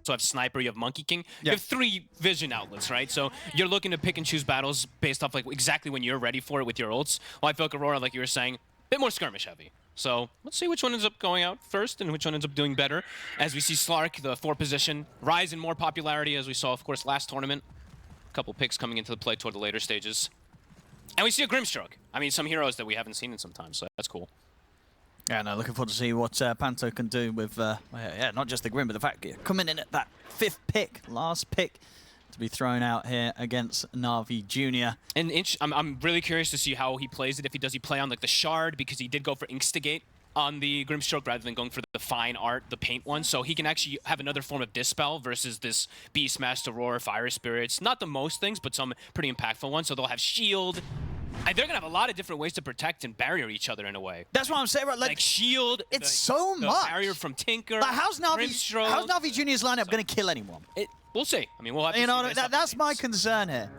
also have Sniper, you have Monkey King. You have 3 vision outlets, right? So you're looking to pick and choose battles based off like exactly when you're ready for it with your ults. Well, I feel like Aurora, like you were saying, a bit more skirmish heavy. So let's see which one ends up going out first and which one ends up doing better. As we see Slark, the 4 position, rise in more popularity as we saw, of course, last tournament. A couple picks coming into the play toward the later stages. And we see a Grimstroke. I mean, some heroes that we haven't seen in some time, so that's cool. Yeah, no, looking forward to see what Panto can do with, yeah, not just the Grim, but the fact coming in at that 5th pick, last pick to be thrown out here against NAVI Junior. And I'm really curious to see how he plays it. If he play on like the Shard, because he did go for Instigate on the Grimstroke rather than going for the fine art, the paint one. So he can actually have another form of Dispel versus this Beastmaster, Roar, Fire Spirits. Not the most things, but some pretty impactful ones. So they'll have Shield. And they're going to have a lot of different ways to protect and barrier each other in a way. That's what I'm saying, right? Like Shield. It's so much. Barrier from Tinker. But how's NAVI Junior's lineup going to kill anyone? We'll see. I mean, we'll have to see. That's my concern here.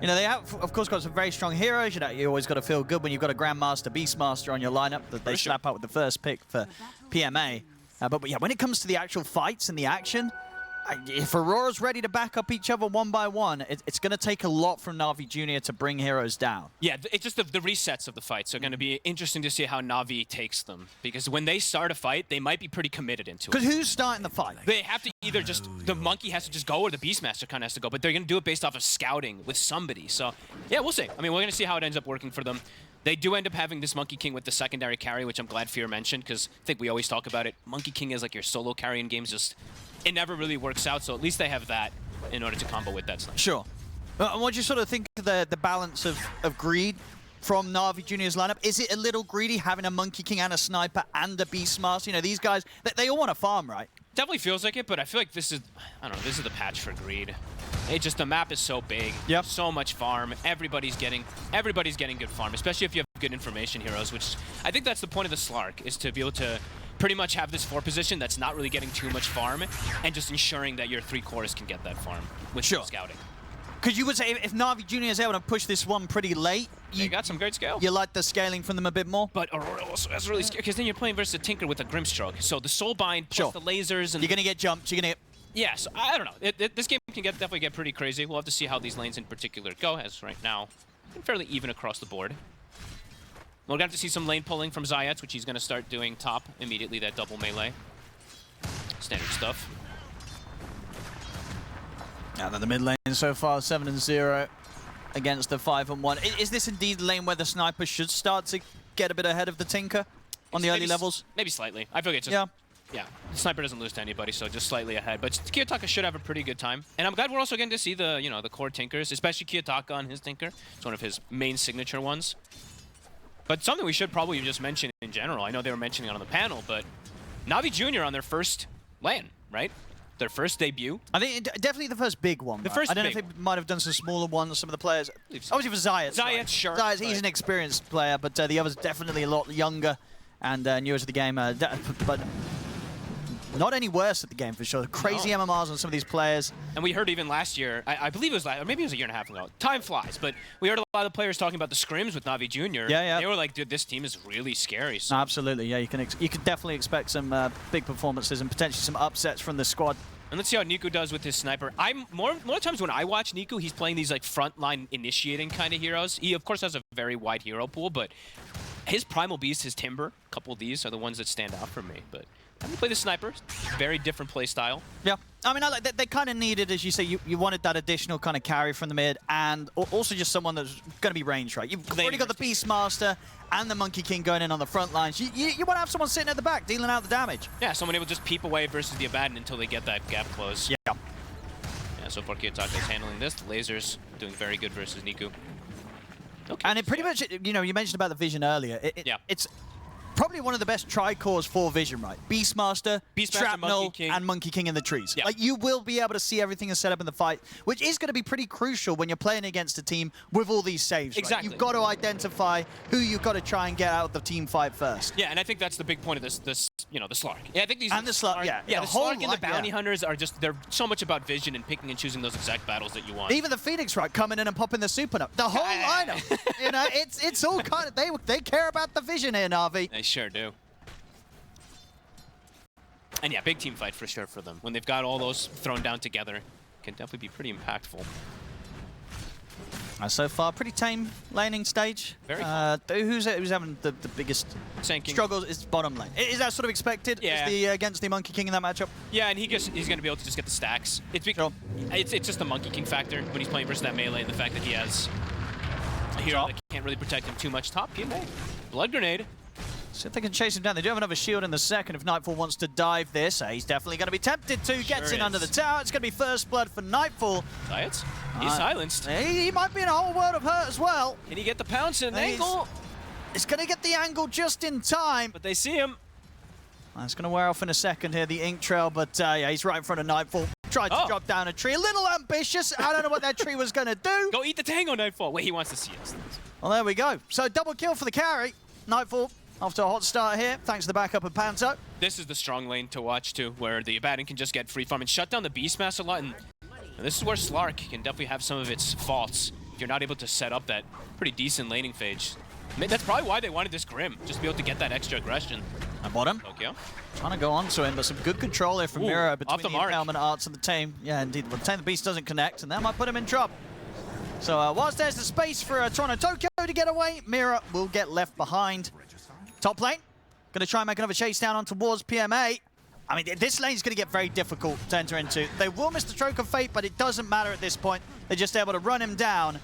You know, they have, of course, got some very strong heroes. You know, you always got to feel good when you've got a Grandmaster, Beastmaster on your lineup that they slap out with the first pick for PMA. But yeah, when it comes to the actual fights and the action, if Aurora's ready to back up each other one by one, it's going to take a lot from NAVI Junior to bring heroes down. Yeah, it's just the resets of the fights are going to be interesting to see how NAVI takes them. Because when they start a fight, they might be pretty committed into it. Because who's starting the fight? They have to either just, the Monkey has to just go or the Beastmaster kind of has to go. But they're going to do it based off of scouting with somebody. So, yeah, we'll see. I mean, we're going to see how it ends up working for them. They do end up having this Monkey King with the secondary carry, which I'm glad Fear mentioned, because I think we always talk about it. Monkey King is like your solo carry in games, just it never really works out, so at least they have that in order to combo with that sniper. Sure. What do you sort of think of the balance of greed from NAVI Junior's lineup? Is it a little greedy having a Monkey King and a Sniper and a Beastmaster? You know, these guys, they all want to farm, right? Definitely feels like it, but I feel like this is, I don't know, this is the patch for greed. It just, the map is so big, so much farm, everybody's getting good farm, especially if you have good information heroes, which I think that's the point of the Slark, is to be able to pretty much have this 4 position that's not really getting too much farm, and just ensuring that your 3 cores can get that farm with scouting. Because you would say if NAVI Junior is able to push this one pretty late, you got some great scale. You like the scaling from them a bit more? But Aurora also has really scary, because then you're playing versus a Tinker with a Grimstroke. So the Soulbind plus the lasers. And you're going to get jumped, you're going to get... Yeah, so I don't know. This game can definitely get pretty crazy. We'll have to see how these lanes in particular go, as right now, fairly even across the board. We're going to have to see some lane pulling from Zayats, which he's going to start doing top immediately, that double melee. Standard stuff. And then the mid lane so far, 7-0 against the 5-1. Is this indeed the lane where the Sniper should start to get a bit ahead of the Tinker on the early levels? Maybe slightly. I feel like it's just... Yeah, the Sniper doesn't lose to anybody, so just slightly ahead. But Kiyotaka should have a pretty good time. And I'm glad we're also getting to see the, you know, the core Tinkers, especially Kiyotaka on his Tinker. It's one of his main signature ones. But something we should probably just mention in general, I know they were mentioning it on the panel, but NAVI Junior on their first LAN, right? Their first debut. I think definitely the first big one. The first I don't know if they might have done some smaller ones, some of the players. Obviously for Zayat. Zayat, sure. Zayat, he's an experienced player, but the others definitely a lot younger and newer to the game. But not any worse at the game, for sure. Crazy MMRs on some of these players. And we heard even last year, I believe it was last, or maybe it was a year and a half ago. Time flies, but we heard a lot of the players talking about the scrims with NAVI Junior. Yeah. They were like, dude, this team is really scary. So. Absolutely, yeah. You can definitely expect some big performances and potentially some upsets from the squad. And let's see how Niku does with his Sniper. More times when I watch Niku, he's playing these like frontline initiating kind of heroes. He, of course, has a very wide hero pool, but his Primal Beast, his Timber, a couple of these are the ones that stand out for me. But I'm going to play the Sniper. Very different play style. Yeah. I mean, they kind of needed, as you say, you wanted that additional kind of carry from the mid, and also just someone that's going to be range, right? You've already got the Beastmaster and the Monkey King going in on the front lines. You want to have someone sitting at the back, dealing out the damage. Yeah, someone able to just peep away versus the Abaddon until they get that gap close. Yeah. Yeah, so far Kiyotaka is handling this. The lasers doing very good versus Niku. Okay. And it pretty much, you know, you mentioned about the vision earlier. It's probably one of the best tri-cores for vision, right? Beastmaster, Shrapnel, and Monkey King in the trees. Yeah. Like, you will be able to see everything that's set up in the fight, which is going to be pretty crucial when you're playing against a team with all these saves, right? Exactly. You've got to identify who you've got to try and get out of the team fight first. Yeah, and I think that's the big point of this you know, the Slark. Yeah, I think these... And the Slark, yeah. Yeah, the Slark and the Bounty Hunters are just, they're so much about vision and picking and choosing those exact battles that you want. Even the Phoenix, right, coming in and popping the super up. The whole lineup, you know, it's all kind of, they care about the vision here, Navi. They sure do. And yeah, big team fight for sure for them. When they've got all those thrown down together, can definitely be pretty impactful. So far, pretty tame laning stage. Very who's having the biggest struggles? Is bottom lane. Is that sort of expected? Yeah. Against the Monkey King in that matchup? Yeah, and he's going to be able to just get the stacks. It's just the Monkey King factor when he's playing versus that melee, and the fact that he has a hero that can't really protect him too much. Top PMA. Blood Grenade. See if they can chase him down. They do have another shield in the second if Nightfall wants to dive this. He's definitely going to be tempted to. Gets in under the tower. It's going to be first blood for Nightfall. Diets. He's silenced. He might be in a whole world of hurt as well. Can he get the pounce and angle? It's going to get the angle just in time. But they see him. It's going to wear off in a second here, the ink trail. But yeah, he's right in front of Nightfall. Tried to drop down a tree. A little ambitious. I don't know what that tree was going to do. Go eat the tango, Nightfall. Wait, he wants to see us. Well, there we go. So double kill for the carry. Nightfall off to a hot start here, thanks to the backup of Panto. This is the strong lane to watch, too, where the Abaddon can just get free farm and shut down the Beastmaster a lot. And this is where Slark can definitely have some of its faults if you're not able to set up that pretty decent laning phase. That's probably why they wanted this Grim, just to be able to get that extra aggression. And bottom. Tokyo. Trying to go on to him, but some good control here from Miro between the Impalement Arts and the Tame. Yeah, indeed. Well, the Tame the Beast doesn't connect, and that might put him in trouble. So whilst there's the space for Toronto Tokyo to get away, Mira will get left behind. Top lane. Going to try and make another chase down on towards PMA. I mean, this lane is going to get very difficult to enter into. They will miss the Stroke of Fate, but it doesn't matter at this point. They're just able to run him down.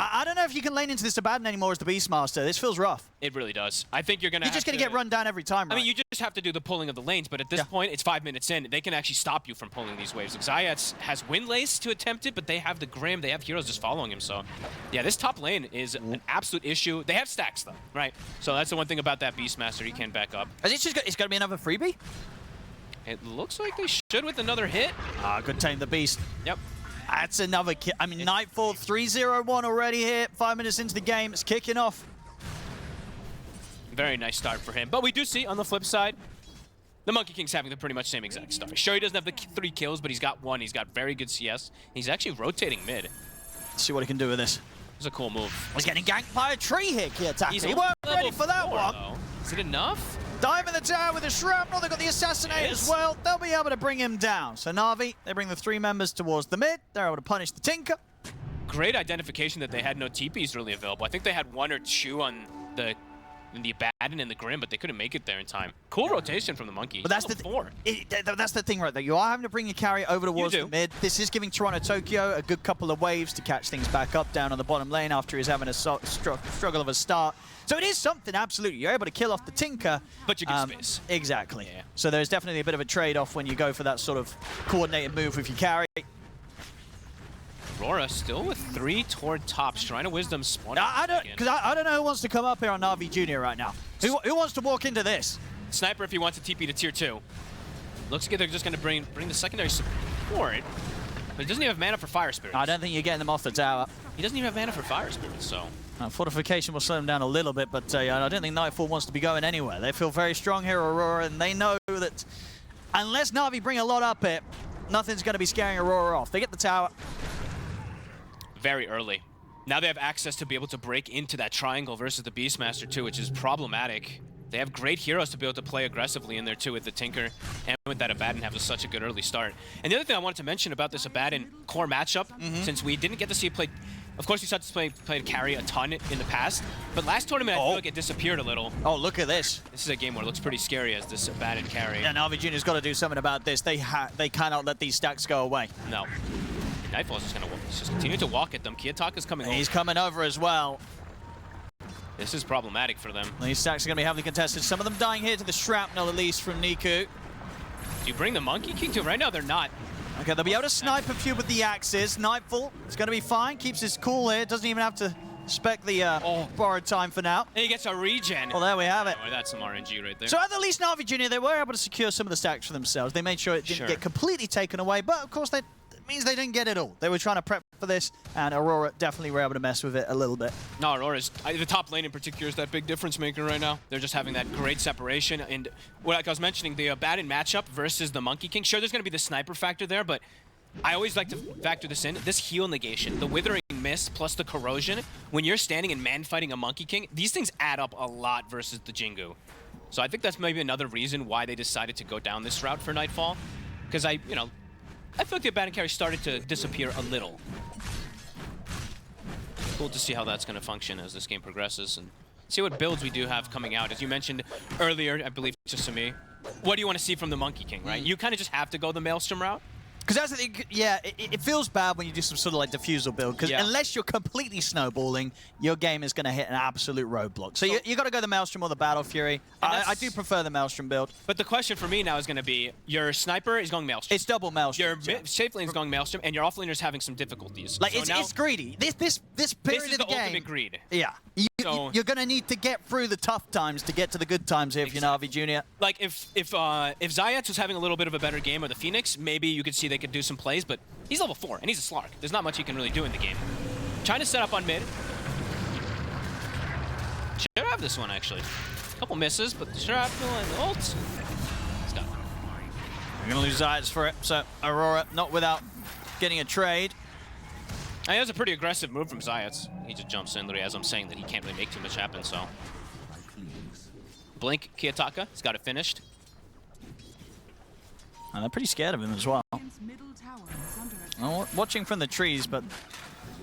I don't know if you can lane into this Abaddon anymore as the Beastmaster. This feels rough. It really does. I think you're going to You're just going to get run down every time, right? I mean, you just have to do the pulling of the lanes, but at this point, it's 5 minutes in. They can actually stop you from pulling these waves. Xayat has Windlace to attempt it, but they have the Grim. They have heroes just following him. So, yeah, this top lane is an absolute issue. They have stacks, though, right? So that's the one thing about that Beastmaster. He can back up. It's going to be another freebie? It looks like they should with another hit. Good Tame the Beast. Yep. That's another kill. I mean, Nightfall 3-0-1 already here. 5 minutes into the game. It's kicking off. Very nice start for him. But we do see, on the flip side, the Monkey King's having the pretty much same exact start. Sure, he doesn't have the 3 kills, but he's got 1. He's got very good CS. He's actually rotating mid. Let's see what he can do with this. It's a cool move. He's getting ganked by a tree hit, Kiyotaka. He weren't ready for that one. Is it enough? Dive in the tower with a shrapnel. They've got the Assassinate as well. They'll be able to bring him down. So Navi, they bring the 3 members towards the mid. They're able to punish the Tinker. Great identification that they had no TPs really available. I think they had 1 or 2 on the Abaddon and the Grim, but they couldn't make it there in time. Cool rotation from the Monkey. But that's the thing, right? That you are having to bring your carry over towards the mid. This is giving Toronto Tokyo a good couple of waves to catch things back up down on the bottom lane after he's having a struggle of a start. So it is something, absolutely. You're able to kill off the Tinker. But you get space. Exactly. Yeah. So there's definitely a bit of a trade-off when you go for that sort of coordinated move with your carry. Aurora still with 3 toward tops, trying to Wisdom spawn. I don't know who wants to come up here on NAVI Junior right now. Who wants to walk into this? Sniper if he wants to TP to tier 2. Looks like they're just going to bring the secondary support. But he doesn't even have mana for Fire Spirits. I don't think you're getting them off the tower. He doesn't even have mana for Fire Spirits, so... Fortification will slow them down a little bit, but I don't think Nightfall wants to be going anywhere. They feel very strong here, Aurora, and they know that unless Navi bring a lot up here, nothing's going to be scaring Aurora off. They get the tower. Very early. Now they have access to be able to break into that triangle versus the Beastmaster too, which is problematic. They have great heroes to be able to play aggressively in there too with the Tinker and with that Abaddon have such a good early start. And the other thing I wanted to mention about this Abaddon core matchup, since we didn't get to see it play, of course we saw it play carry a ton in the past, but last tournament I feel like it disappeared a little. Oh, look at this. This is a game where it looks pretty scary as this Abaddon carry. Yeah, NAVI Junior's got to do something about this. They cannot let these stacks go away. No. Nightfall's just going to continue to walk at them. Kiyotaka's coming over. He's coming over as well. This is problematic for them. These stacks are going to be heavily contested. Some of them dying here to the shrapnel, at least, from Niku. Do you bring the Monkey King to right now? They're not. Okay, they'll be able to snipe a few with the axes. Nightfall is going to be fine. Keeps his cool here. Doesn't even have to spec the borrowed time for now. And he gets a regen. Well, there we have it. Oh, that's some RNG right there. So at the least NAVI Junior, they were able to secure some of the stacks for themselves. They made sure it didn't get completely taken away, but of course it means they didn't get it all. They were trying to prep for this, and Aurora definitely were able to mess with it a little bit. No, Aurora's, the top lane in particular is that big difference maker right now. They're just having that great separation, and like I was mentioning, the Abaddon matchup versus the Monkey King. Sure, there's going to be the sniper factor there, but I always like to factor this in. This heal negation, the Withering Mist plus the Corrosion, when you're standing and man fighting a Monkey King, these things add up a lot versus the Jingu. So I think that's maybe another reason why they decided to go down this route for Nightfall. Because I feel like the abandoned carry started to disappear a little. Cool to see how that's going to function as this game progresses and see what builds we do have coming out. As you mentioned earlier, I believe just to me, what do you want to see from the Monkey King, right? You kind of just have to go the Maelstrom route. Because that's the thing, yeah, it feels bad when you do some sort of like diffusal build, because unless you're completely snowballing, your game is going to hit an absolute roadblock. So you got to go the Maelstrom or the Battle Fury. I do prefer the Maelstrom build. But the question for me now is going to be, your sniper is going Maelstrom. It's double Maelstrom. Your safe lane is going Maelstrom, and your offlaner's having some difficulties. Like, so it's greedy. This period of the game. Ultimate greed. Yeah. You're going to need to get through the tough times to get to the good times here if you're NAVI Junior. Like, if Zayats was having a little bit of a better game, or the Phoenix, maybe you could see they could do some plays, but he's level 4, and he's a Slark. There's not much he can really do in the game. Trying to set up on mid. Should have this one, actually. A couple misses, but the shrapnel and the ult. It's done. We're going to lose Zayats for it, so Aurora not without getting a trade. And that was a pretty aggressive move from Zayats. He just jumps in, literally, as I'm saying, that he can't really make too much happen, so. Blink Kiyotaka, he's got it finished. And they're pretty scared of him as well. Watching from the trees, but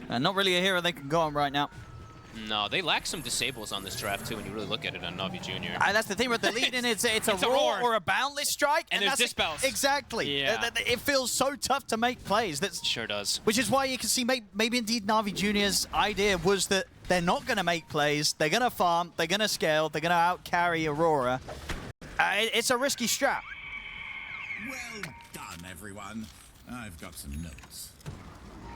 not really a hero they can go on right now. No, they lack some disables on this draft, too, when you really look at it on NAVI Junior. That's the thing with the lead in it's a roar or a boundless strike. And there's dispels. Exactly. Yeah. It feels so tough to make plays. Sure does. Which is why you can see maybe indeed NAVI Junior's idea was that they're not going to make plays. They're going to farm. They're going to scale. They're going to out-carry Aurora. It's a risky strat. Well done, everyone. I've got some notes.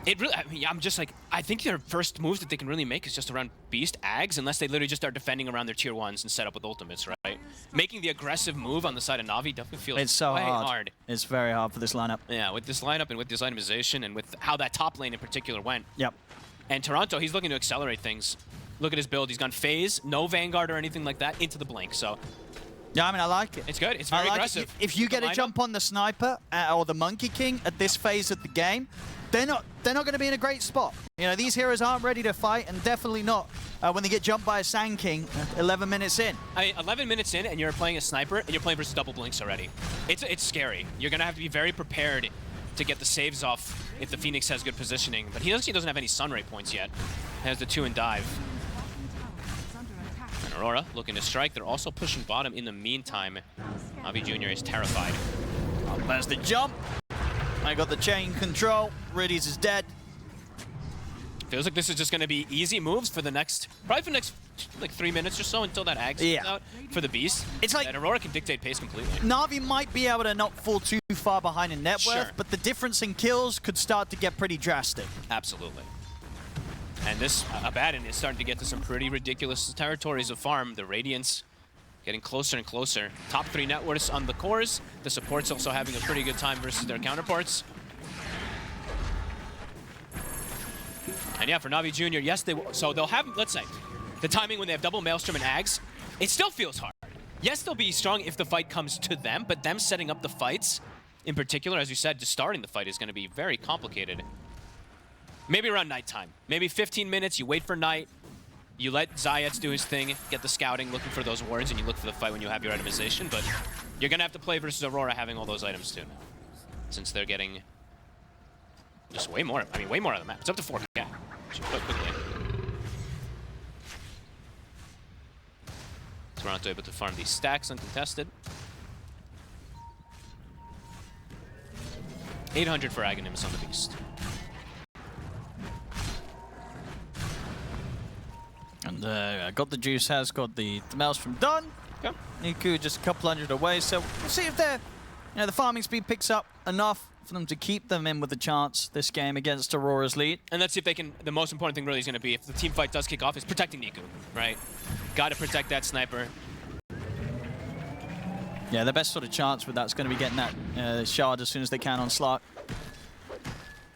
It really, I'm just like, I think their first moves that they can really make is just around Beast, Ags, unless they literally just start defending around their tier 1s and set up with ultimates, right? Making the aggressive move on the side of Na'Vi definitely feels it's so hard. It's very hard for this lineup. Yeah, with this lineup and with this itemization and with how that top lane in particular went. Yep. And Toronto, he's looking to accelerate things. Look at his build. He's gone phase, no Vanguard or anything like that, into the blink, so. Yeah, I mean, I like it. It's good. It's very aggressive. If you get a jump on the sniper or the Monkey King at this phase of the game, they're not going to be in a great spot. You know, these heroes aren't ready to fight, and definitely not when they get jumped by a Sand King 11 minutes in. I mean, 11 minutes in, and you're playing a sniper, and you're playing versus double blinks already. It's scary. You're going to have to be very prepared to get the saves off if the Phoenix has good positioning. But he doesn't have any Sunray points yet. Has the 2 and dive. And Aurora looking to strike. They're also pushing bottom in the meantime. NAVI Junior is terrified. There's the jump. I got the chain control. Riddies is dead. Feels like this is just going to be easy moves for the next, probably for the next like 3 minutes or so until that Ag comes out for the Beast. It's like, and Aurora can dictate pace completely. Na'Vi might be able to not fall too far behind in net worth, but the difference in kills could start to get pretty drastic. Absolutely. And this Abaddon is starting to get to some pretty ridiculous territories of farm. The Radiance getting closer and closer. Top 3 net worths on the cores. The support's also having a pretty good time versus their counterparts. And yeah, for NAVI Junior, yes, so they'll have, let's say, the timing when they have double Maelstrom and Ags, it still feels hard. Yes, they'll be strong if the fight comes to them, but them setting up the fights, in particular, as you said, just starting the fight is going to be very complicated. Maybe around nighttime. Maybe 15 minutes, you wait for night, you let Zayats do his thing, get the scouting, looking for those wards, and you look for the fight when you have your itemization, but you're going to have to play versus Aurora having all those items too now, since they're getting just way more, way more on the map. It's up to 4K. Quite quickly. Toronto able to farm these stacks uncontested. 800 for Aghanim's on the Beast. And got the juice, has got the Maelstrom done. Okay. Niku just a couple hundred away, so we'll see if the farming speed picks up enough for them to keep them in with a chance this game against Aurora's lead. And let's see if they can, the most important thing really is going to be, if the team fight does kick off, is protecting Niku, right? Got to protect that sniper. Yeah, the best sort of chance with that's going to be getting that shard as soon as they can on Slark.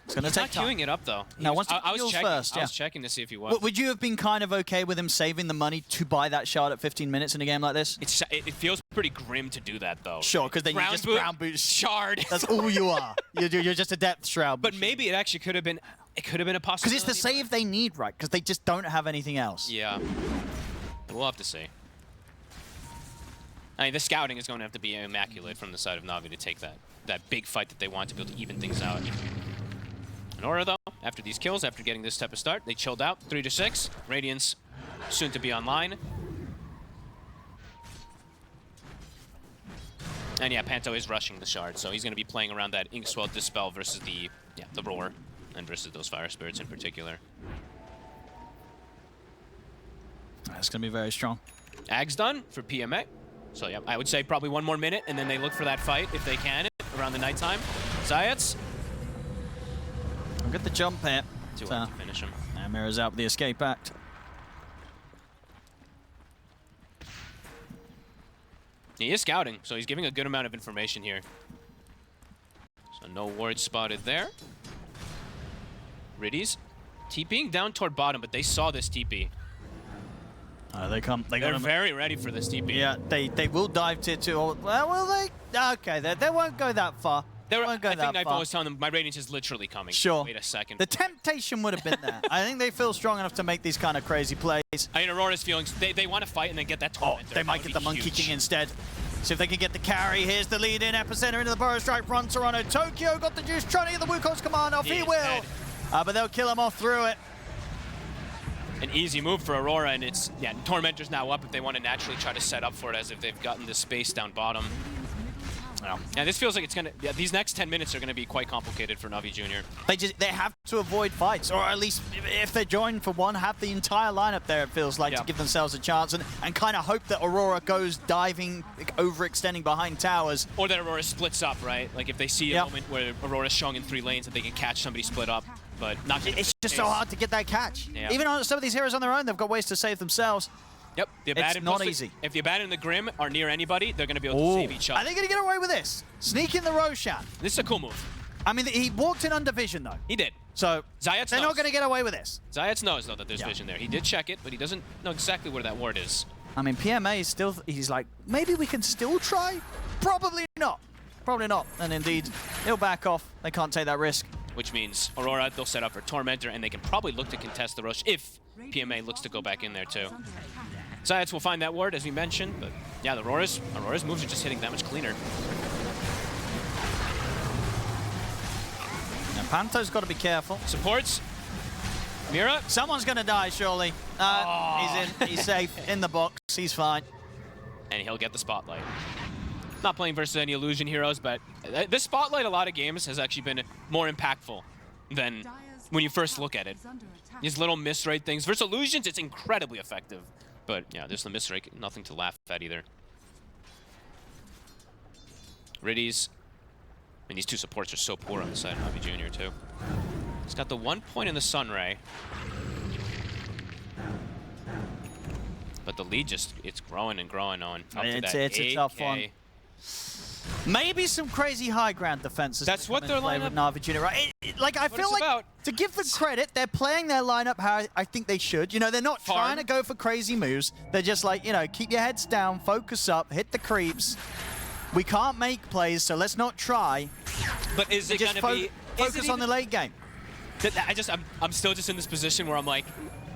It's going to take time. He's not queuing it up, though. No, once he heals first, I was checking to see if he was. Would you have been kind of okay with him saving the money to buy that shard at 15 minutes in a game like this? It feels pretty grim to do that, though. Sure, because then you just ground boot shard. That's all you are. You're just a depth shroud. But maybe it actually could have been. It could have been a possibility. Because it's the save they need, right? Because they just don't have anything else. Yeah. We'll have to see. I mean, the scouting is going to have to be immaculate from the side of Navi to take that big fight that they want to be able to even things out. Aurora, though, after these kills, after getting this type of start, they chilled out 3-6. Radiance soon to be online. And yeah, Panto is rushing the shard, so he's going to be playing around that Inkswell Dispel versus the Roar, and versus those Fire Spirits in particular. That's going to be very strong. Ag's done for PMA. So yeah, I would say probably one more minute, and then they look for that fight if they can around the nighttime. Zayats. I'll get the jump here. Too hard to finish him. And Mira's out with the escape act. He is scouting, so he's giving a good amount of information here. So no ward spotted there. Riddies TPing down toward bottom, but they saw this TP. They come. They're very ready for this TP. Yeah, they will dive tier 2. Well, will they? Okay, they won't go that far. I think Nightfall was telling them, my Radiance is literally coming. Sure. Wait a second. The temptation would have been there. I think they feel strong enough to make these kind of crazy plays. I mean, Aurora's feelings, they want to fight and then get that torment. They might get the Monkey King instead. See if they can get the carry. Here's the lead in. Epicenter into the Burrow Strike front. Toronto. Tokyo got the juice. Trying to get the Wukong's command off. He will. But they'll kill him off through it. An easy move for Aurora, and it's, Tormentor's now up if they want to naturally try to set up for it as if they've gotten the space down bottom. Yeah, this feels like it's gonna. Yeah, these next 10 minutes are gonna be quite complicated for NAVI Junior. They have to avoid fights, or at least if they join for one, have the entire lineup there. It feels like to give themselves a chance and kind of hope that Aurora goes diving, overextending behind towers, or that Aurora splits up, right? Like if they see a moment where Aurora's showing in 3 lanes and they can catch somebody split up, but not. It's just so hard to get that catch. Yeah. Even on some of these heroes on their own, they've got ways to save themselves. Yep, it's not easy. If the Abaddon and the Grim are near anybody, they're going to be able to save each other. Are they going to get away with this? Sneak in the Roshan. This is a cool move. I mean, he walked in under vision, though. He did. So Zayats they're not going to get away with this. Zayats knows, though, that there's vision there. He did check it, but he doesn't know exactly where that ward is. I mean, PMA is still, he's like, maybe we can still try? Probably not. Probably not. And indeed, he'll back off. They can't take that risk. Which means Aurora, they'll set up for Tormentor, and they can probably look to contest the rush if PMA looks to go back in there, too. Zayats will find that ward, as we mentioned, but yeah, the Aurora's moves are just hitting that much cleaner. Now, Panto's got to be careful. Supports. Mira. Someone's going to die, surely. He's safe in the box. He's fine. And he'll get the spotlight. Not playing versus any illusion heroes, but this spotlight a lot of games has actually been more impactful than when you first look at it. These little misrate things. Versus illusions, it's incredibly effective. But yeah, there's the misrate, nothing to laugh at either. Riddies. I mean, these 2 supports are so poor on the side of NAVI Junior, too. He's got the 1 point in the Sunray. But the lead just, it's growing and growing on. It's a tough one. Maybe some crazy high ground defenses. That's what they're playing with NAVI Junior, right? I feel like to give them credit, they're playing their lineup how I think they should. You know, they're not trying to go for crazy moves. They're just like, you know, keep your heads down, focus up, hit the creeps. We can't make plays, so let's not try. But is it going to be focus on the late game? I'm still just in this position where I'm like,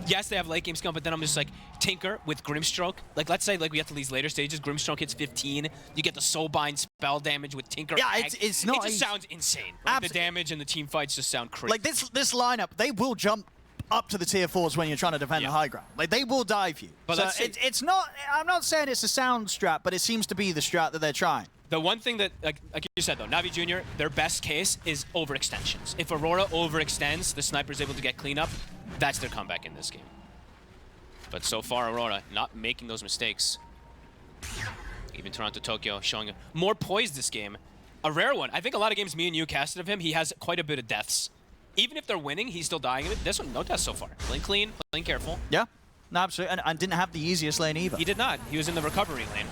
yes, they have late game skill, but then I'm just like, Tinker with Grimstroke. Like, let's say like we get to these later stages, Grimstroke hits 15, you get the Soulbind spell damage with Tinker. Yeah, it's not. It just sounds insane. Like, the damage and the team fights just sound crazy. Like this lineup, they will jump up to the tier 4s when you're trying to defend the high ground. Like they will dive you. But so it's not. I'm not saying it's a sound strat, but it seems to be the strat that they're trying. The one thing that, like you said though, NAVI Junior, their best case is overextensions. If Aurora overextends, the sniper's able to get cleanup. That's their comeback in this game. But so far, Aurora not making those mistakes. Even Toronto Tokyo showing more poise this game. A rare one. I think a lot of games me and you casted of him, he has quite a bit of deaths. Even if they're winning, he's still dying in it. This one, no deaths so far. Playing clean, playing careful. Yeah, no, absolutely. And didn't have the easiest lane either. He did not. He was in the recovery lane.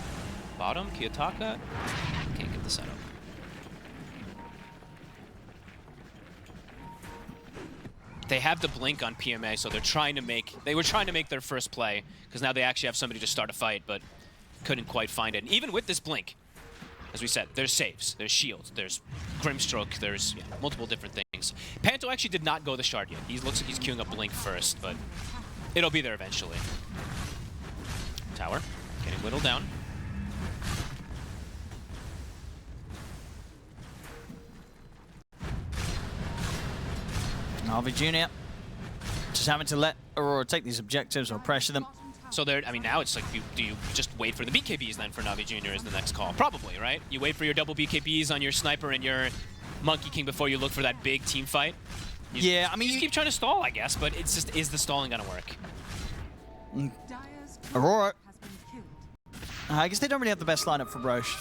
Bottom, Kiyotaka. Can't get the setup. They have the blink on PMA, so they're trying to make. They were trying to make their first play because now they actually have somebody to start a fight, but couldn't quite find it. And even with this blink, as we said, there's saves, there's shields, there's Grimstroke, there's multiple different things. Panto actually did not go the shard yet. He looks like he's queuing up blink first, but it'll be there eventually. Tower getting whittled down. NAVI Junior just having to let Aurora take these objectives or pressure them. So there, I mean, now it's like, do you just wait for the BKBs then for NAVI Junior is the next call? Probably, right? You wait for your double BKBs on your sniper and your Monkey King before you look for that big team fight. Yeah, I mean, you just keep trying to stall, I guess, but it's just, is the stalling gonna work? Aurora, I guess they don't really have the best lineup for Roche.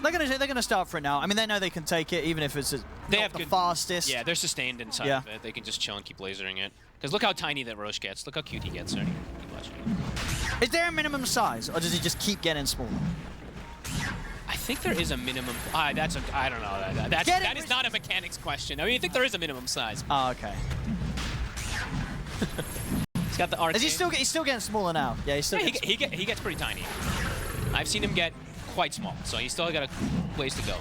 They're gonna start for it now. I mean, they know they can take it, even if it's not the fastest. Yeah, they're sustained inside of it. They can just chill and keep lasering it. Because look how tiny that Roche gets. Look how cute he gets. Keep watching. Is there a minimum size, or does he just keep getting smaller? I think there is a minimum. I don't know. That is not a mechanics question. I mean, I think there is a minimum size. Oh, okay. He's got the arcade. Is he's still getting smaller now? Yeah, he's still. Yeah, he gets pretty tiny. I've seen him get quite small, so he's still got a ways to go.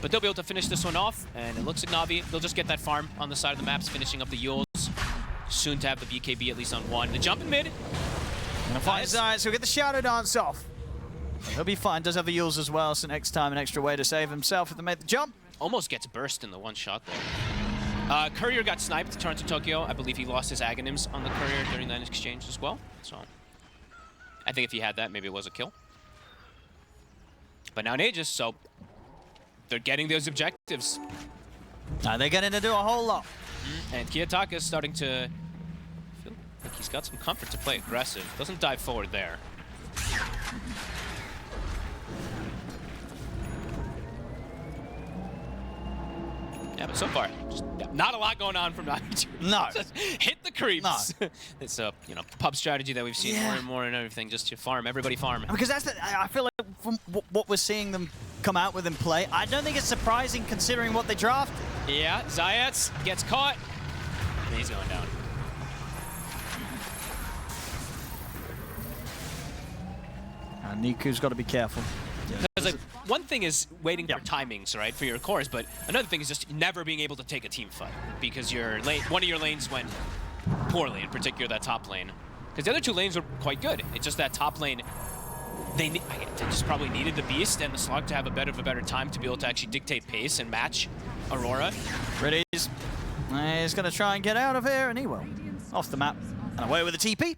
But they'll be able to finish this one off, and it looks like Navi, they'll just get that farm on the side of the maps, finishing up the Yules. Soon to have the BKB at least on one. The jump in mid. Gonna find Zayat, so he'll get the Shadow Dance off. He'll be fine, does have the Yules as well, so next time an extra way to save himself if they make the jump. Almost gets burst in the one shot there. Courier got sniped, Toronto Tokyo. I believe he lost his Aghanims on the Courier during that exchange as well. So I think if he had that, maybe it was a kill. But now in Aegis, so they're getting those objectives. Now they're getting to do a whole lot. And Kiyotaka is starting to feel like he's got some comfort to play aggressive. Doesn't dive forward there. Yeah, but so far, just not a lot going on from NAVI. No. Just hit the creeps. No. It's a pub strategy that we've seen more and more and everything. Just to farm, everybody farm. Because I feel like from what we're seeing them come out with and play, I don't think it's surprising considering what they drafted. Yeah, Zayat gets caught. And he's going down. And Niku's got to be careful. Because one thing is waiting for timings, right, for your cores, but another thing is just never being able to take a team fight because one of your lanes went poorly, in particular that top lane. Because the other two lanes were quite good. It's just that top lane, they just probably needed the Beast and the Slug to have a better time to be able to actually dictate pace and match Aurora. Pretty's he's going to try and get out of here, and he will. Off the map and away with the TP.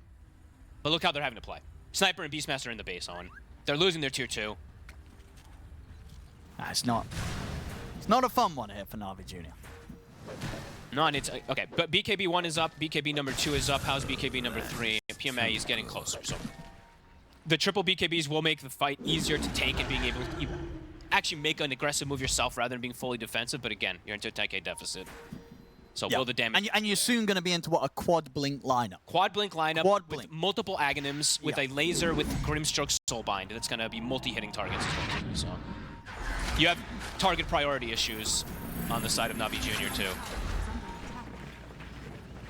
But look how they're having to play. Sniper and Beastmaster in the base on. They're losing their tier 2. Nah, it's not a fun one here for NAVI Junior. No, and it's okay. But BKB 1 is up. BKB number 2 is up. How's BKB number 3? PMA is getting closer. So the triple BKBs will make the fight easier to take and being able to actually make an aggressive move yourself rather than being fully defensive. But again, you're into a 10k deficit. So will the damage? And you're soon going to be into what, a quad blink lineup. Quad blink lineup with multiple Aghanims, with a laser with Grimstroke Soulbind. That's going to be multi-hitting targets as well too. So you have target priority issues on the side of NAVI Junior too.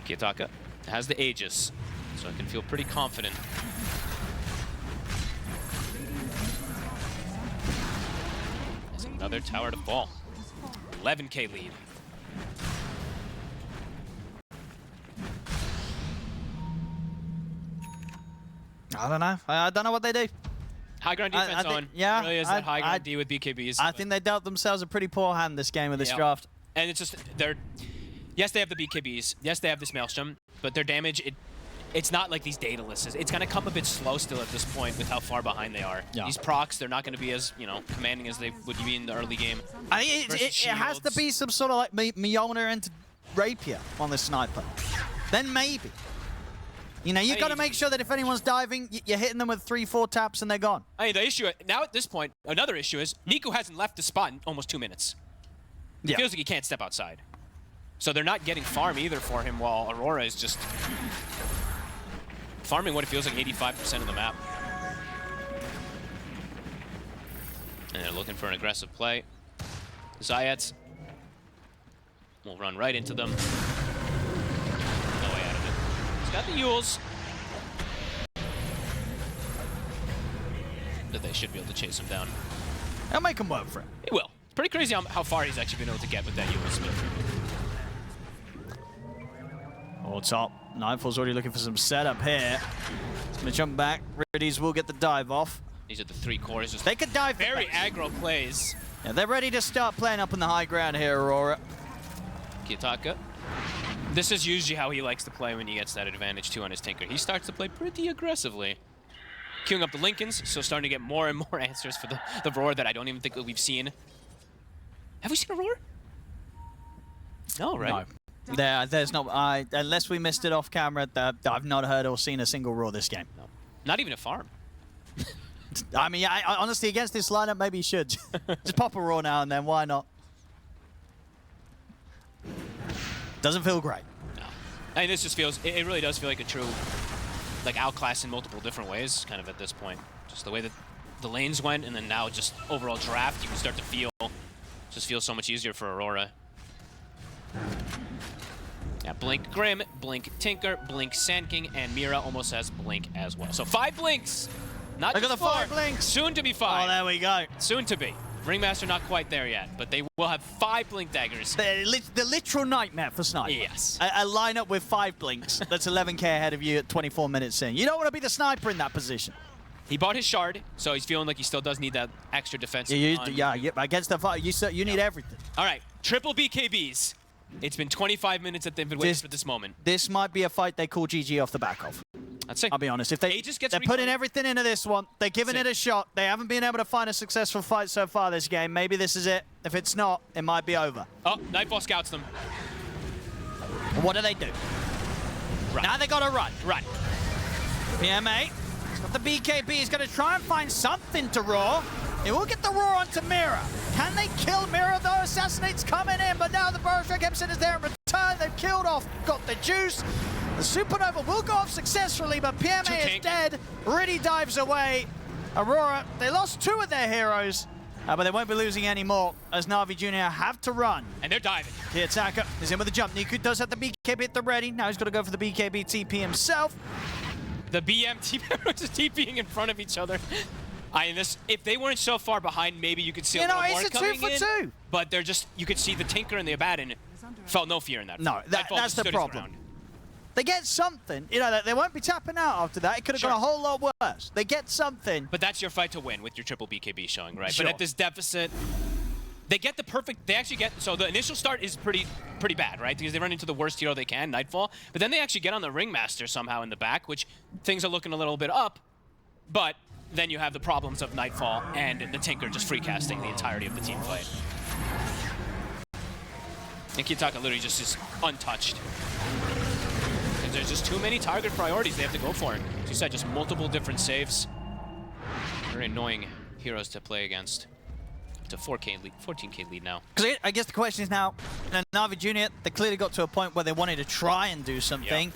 Kiyotaka has the Aegis, so I can feel pretty confident. There's another tower to fall. 11k lead. I don't know. I don't know what they do. High ground defense on. Yeah. Really is that high ground D with BKBs. I think they dealt themselves a pretty poor hand this game with this draft. And it's just, yes, they have the BKBs. Yes, they have this Maelstrom, but their damage, it's not like these Daedalus. It's going to come a bit slow still at this point with how far behind they are. Yeah. These procs, they're not going to be as, commanding as they would be in the early game. I mean, it has to be some sort of like Mjolnir into Rapier on this sniper. Then maybe. You've got to make sure that if anyone's diving, you're hitting them with 3-4 taps and they're gone. I mean, the issue, now at this point, another issue is Niku hasn't left the spot in almost 2 minutes. It feels like he can't step outside. So they're not getting farm either for him while Aurora is just farming what it feels like 85% of the map. And they're looking for an aggressive play. Zayat will run right into them. No way out of it. He's got the Yules. But they should be able to chase him down. They'll make him work for it. He will. It's pretty crazy how far he's actually been able to get with that Yule Smith. Oh, top. Nightfall's already looking for some setup here. He's going to jump back. Riddies will get the dive off. These are the 3 cores. Just they could dive. Very aggro plays. Yeah, they're ready to start playing up in the high ground here, Aurora. Kiyotaka This is usually how he likes to play when he gets that advantage too on his Tinker. He starts to play pretty aggressively. Queuing up the Lincolns, so starting to get more and more answers for the Roar that I don't even think that we've seen. Have we seen a Roar? No, right? No. There's no... unless we missed it off camera, I've not heard or seen a single Roar this game. No. Not even a farm. I mean, I honestly, against this lineup, maybe you should. Just pop a Roar now and then, why not? Doesn't feel great. No. I mean, this just feels... It really does feel like a true... like outclass in multiple different ways, kind of at this point. Just the way that the lanes went, and then now just overall draft, you can start to feel, just feels so much easier for Aurora. Yeah, Blink Grim, Blink Tinker, Blink Sand King, and Mira almost has Blink as well. So 5 Blinks! Not Look just at the 4. 5 Blinks! Soon to be 5. Oh, there we go. Soon to be. Ringmaster not quite there yet, but they will have 5 Blink Daggers. The literal nightmare for Sniper. Yes. A lineup with 5 Blinks that's 11k ahead of you at 24 minutes in. You don't want to be the Sniper in that position. He bought his shard, so he's feeling like he still does need that extra defense. Yeah, against the fire, you need everything. All right, triple BKBs. It's been 25 minutes that they've been waiting for this moment. This might be a fight they call GG off the back of. I'd say. I'll be honest. If they're putting everything into this one, they're giving it a shot. They haven't been able to find a successful fight so far this game. Maybe this is it. If it's not, it might be over. Oh, Nightfall scouts them. What do they do? Run. Now they got to run. Run. PMA. He's got the BKB. He's going to try and find something to Roar. He will get the Roar onto Mira. Can they kill Mira though? Assassinate's coming in, but now the Burrow Strike Emerson is there in return. They've killed off, got the juice. The Supernova will go off successfully, but PMA is dead. Really dives away. Aurora, they lost 2 of their heroes, but they won't be losing any more as NAVI Junior have to run. And they're diving. Kiyotaka is in with the jump. Niku does have the BKB at the ready. Now he's got to go for the BKB TP himself. The BM TP are just TPing in front of each other. If they weren't so far behind, maybe you could see a little more coming in. It's a 2 for 2. But they're just, you could see the Tinker and the Abaddon felt no fear in that. No, that's the problem. They get something. You know, they won't be tapping out after that. It could have gone a whole lot worse. They get something. But that's your fight to win with your triple BKB showing, right? Sure. But at this deficit, they get the perfect, they actually get, so the initial start is pretty bad, right? Because they run into the worst hero they can, Nightfall. But then they actually get on the Ringmaster somehow in the back, which things are looking a little bit up. But then you have the problems of Nightfall and the Tinker just free casting the entirety of the team fight. And Kiyotaka literally just is untouched. There's just too many target priorities they have to go for. As you said, just multiple different saves. Very annoying heroes to play against. It's a 14k lead now. Because I guess the question is now, NAVI Junior, they clearly got to a point where they wanted to try and do something.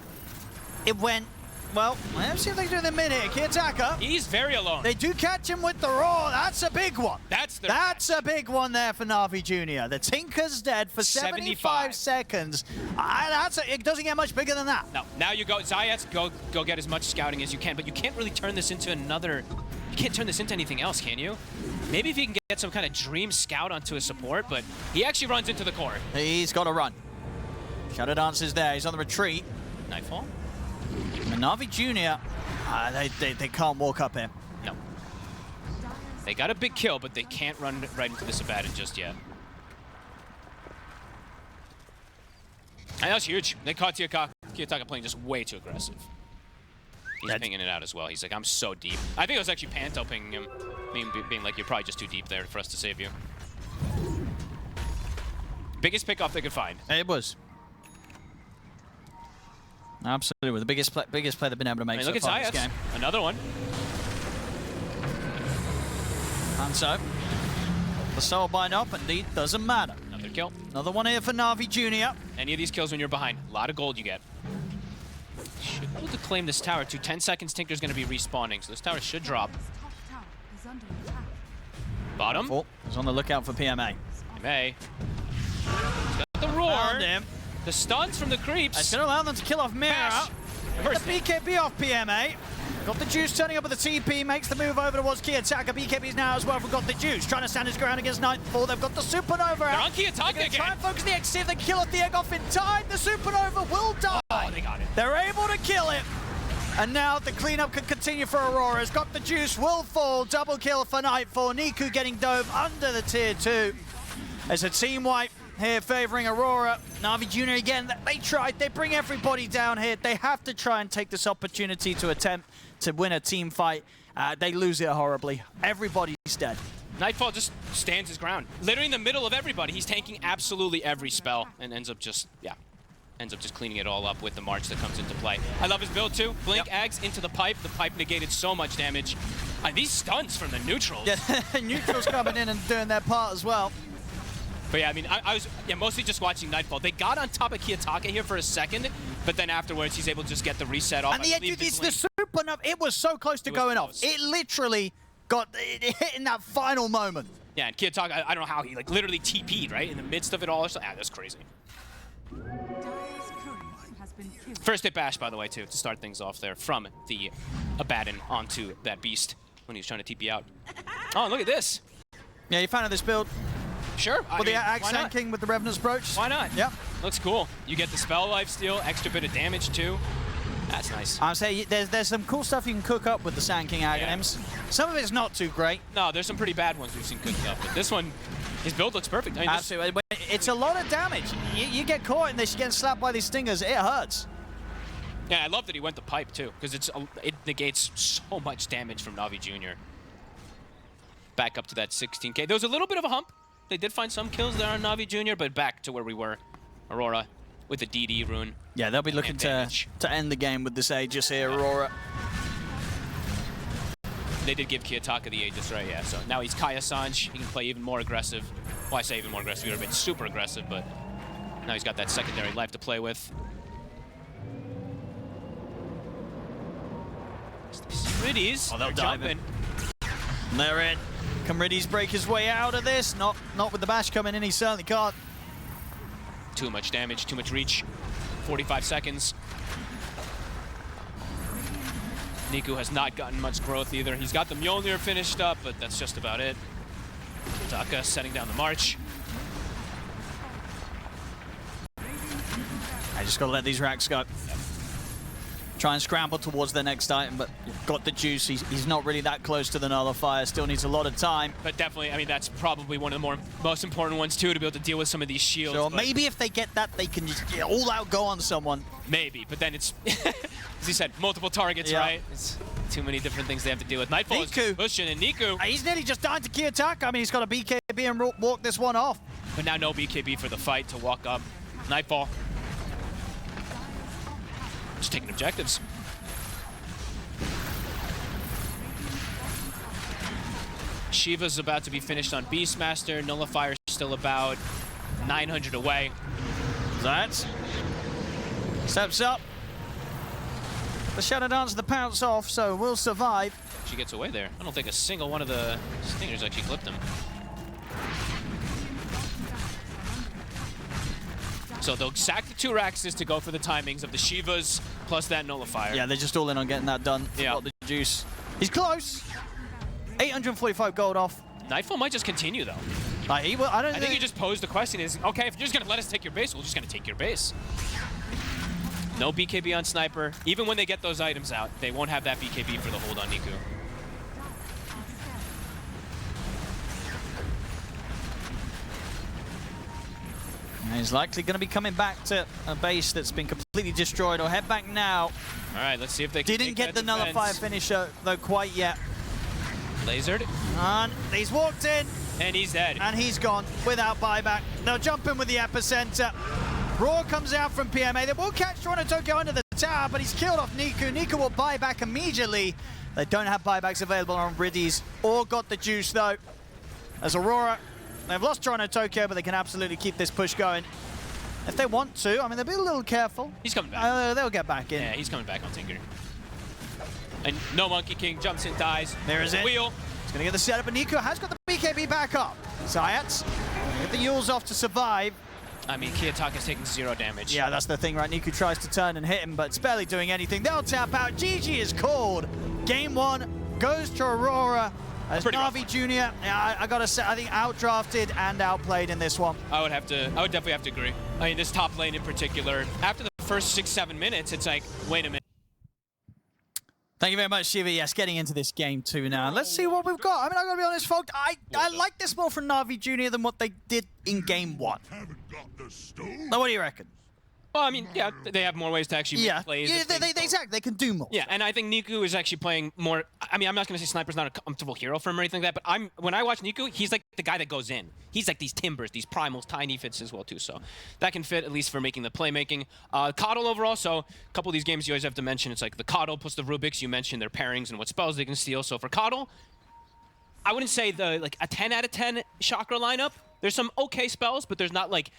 It went, well, let's see if they can do the mid here. Kiyotaka. He's very alone. They do catch him with the Roar. That's a big one. That's a big one there for NAVI Junior. The Tinker's dead for 75 seconds. It doesn't get much bigger than that. No, now you go, Zayats, go get as much scouting as you can, but you can't really turn this into you can't turn this into anything else, can you? Maybe if you can get some kind of dream scout onto a support, but he actually runs into the core. He's got to run. Shadow Dance is there. He's on the retreat. Nightfall. And NAVI Junior, they can't walk up here. No. They got a big kill, but they can't run right into this Abaddon just yet. And that's huge. They caught Kiyotaka playing just way too aggressive. He's pinging it out as well. He's like, I'm so deep. I think it was actually Panto pinging him, being like, you're probably just too deep there for us to save you. Biggest pick-off they could find. It was. Absolutely, the biggest play they've been able to make so far this game. Another one. And so, the soul bind up, indeed, doesn't matter. Another kill. Another one here for NAVI Junior. Any of these kills when you're behind, a lot of gold you get. Should be able to claim this tower too. 10 seconds, Tinker's going to be respawning, so this tower should drop. Bottom. He's on the lookout for PMA. PMA. He's got the Roar. Found him. The stuns from the creeps. It's going to allow them to kill off Mira. The BKB off PMA. Got the juice turning up with the TP, makes the move over towards Kiyotaka. BKB's now as well. We've got the juice trying to stand his ground against Nightfall. They've got the Supernova They're out. on Kiyotaka again. Try and focus the X, see if they can kill off the egg off in time. The Supernova will die. Oh, they got it. They're able to kill it. And now the cleanup can continue for Aurora. Has got the juice, will fall. Double kill for Nightfall. Niku getting dove under the tier 2. There's a team wipe here favoring Aurora. NAVI Junior again, they tried. They bring everybody down here. They have to try and take this opportunity to attempt to win a team fight. They lose it horribly. Everybody's dead. Nightfall just stands his ground. Literally in the middle of everybody. He's tanking absolutely every spell and ends up just cleaning it all up with the march that comes into play. I love his build too. Blink Ags into the pipe. The pipe negated so much damage. These stuns from the neutrals. Yeah, neutrals coming in and doing their part as well. But yeah, I mean, I was mostly just watching Nightfall. They got on top of Kiyotaka here for a second, but then afterwards he's able to just get the reset off. And the super, it was so close to going off. It literally got hit in that final moment. Yeah, and Kiyotaka, I don't know how he like literally TP'd right in the midst of it all. That's crazy. First hit bash, by the way, too, to start things off there from the Abaddon onto that beast when he was trying to TP out. Oh, look at this. Yeah, you found this build. Sure. With the Axe King with the Revenant's Approach. Why not? Yeah. Looks cool. You get the spell life steal, extra bit of damage too. That's nice. I'll say there's some cool stuff you can cook up with the Sand King Aghanims. Yeah. Some of it's not too great. No, there's some pretty bad ones we've seen cooked up, but this one, his build looks perfect. I mean, absolutely. It's a lot of damage. You get caught in this, you get slapped by these stingers, it hurts. Yeah, I love that he went the pipe too, because it negates so much damage from NAVI Junior. Back up to that 16K. There was a little bit of a hump. They did find some kills there on NAVI Junior, but back to where we were. Aurora with the DD rune. Yeah, they'll be looking to end the game with this Aegis here, Aurora. They did give Kiyotaka the Aegis, right? Yeah, so now he's Kaya Sanj. He can play even more aggressive. Well, I say even more aggressive. He would have been super aggressive, but now he's got that secondary life to play with. Riddies they'll dive in. They're in. Can Riddies break his way out of this? Not with the bash coming in, he certainly can't. Too much damage, too much reach. 45 seconds. Niku has not gotten much growth either. He's got the Mjolnir finished up, but that's just about it. Taka setting down the march. I just gotta let these racks go. Try and scramble towards their next item, but got the juice. He's not really that close to the nullifier. Still needs a lot of time. But definitely, I mean, that's probably one of the most important ones, too, to be able to deal with some of these shields. Sure, maybe if they get that, they can just all out go on someone. Maybe, but then it's, as you said, multiple targets, right? It's too many different things they have to deal with. Nightfall is pushing, and Niku. He's nearly just died to Kiyotaka. I mean, he's got a BKB and walk this one off. But now no BKB for the fight to walk up. Nightfall. Just taking objectives. Shiva's about to be finished on Beastmaster. Nullifier's still about 900 away. That steps up. The Shadow Dancer, the pounce off, so will survive. She gets away there. I don't think a single one of the Stingers actually clipped him. So they'll sack the 2 Raxes to go for the timings of the Shivas plus that Nullifier. Yeah, they're just all in on getting that done. Yeah. Got the juice. He's close. 845 gold off. Nightfall might just continue, though. I think you just posed the question is, okay, if you're just going to let us take your base, we're just going to take your base. No BKB on Sniper. Even when they get those items out, they won't have that BKB for the hold on Niku. And he's likely going to be coming back to a base that's been completely destroyed, or head back now. All right, let's see if they can Didn't get the nullifier finisher, though, quite yet. Lasered. And he's walked in. And he's dead. And he's gone without buyback. They'll jump in with the epicenter. Roar comes out from PMA. They will catch Toronto Tokyo under the tower, but he's killed off Niku. Niku will buy back immediately. They don't have buybacks available on Riddies or got the juice, though. As Aurora, they've lost Toronto Tokyo, but they can absolutely keep this push going. If they want to, I mean, they'll be a little careful. He's coming back. They'll get back in. Yeah, he's coming back on Tinker. And no Monkey King jumps in, dies. There is it. Wheel. He's going to get the setup, and Niku has got the BKB back up. Zayats, get the Yules off to survive. I mean, Kiyotaka's taking 0 damage. Yeah, that's the thing, right? Niku tries to turn and hit him, but it's barely doing anything. They'll tap out. GG is called. Game 1 goes to Aurora. As NAVI Junior, yeah, I gotta say, I think outdrafted and outplayed in this one. I would definitely have to agree. I mean, this top lane in particular, after the first 6-7 minutes, it's like, wait a minute. Thank you very much, Shiva. Yes, getting into this game too now. Let's see what we've got. I mean, I'm going to be honest, folks. I like this more from NAVI Junior than what they did in game 1. Now, what do you reckon? Well, I mean, yeah, they have more ways to actually make plays. Yeah, exactly. They can do more. Yeah, and I think Niku is actually playing more. I mean, I'm not going to say Sniper's not a comfortable hero for him or anything like that, but when I watch Niku, he's like the guy that goes in. He's like these timbers, these primals, tiny fits as well, too. So that can fit, at least for making the playmaking. Coddle overall, so a couple of these games you always have to mention. It's like the Coddle plus the Rubiks. You mentioned their pairings and what spells they can steal. So for Coddle, I wouldn't say a 10 out of 10 Chakra lineup. There's some okay spells, but there's not like...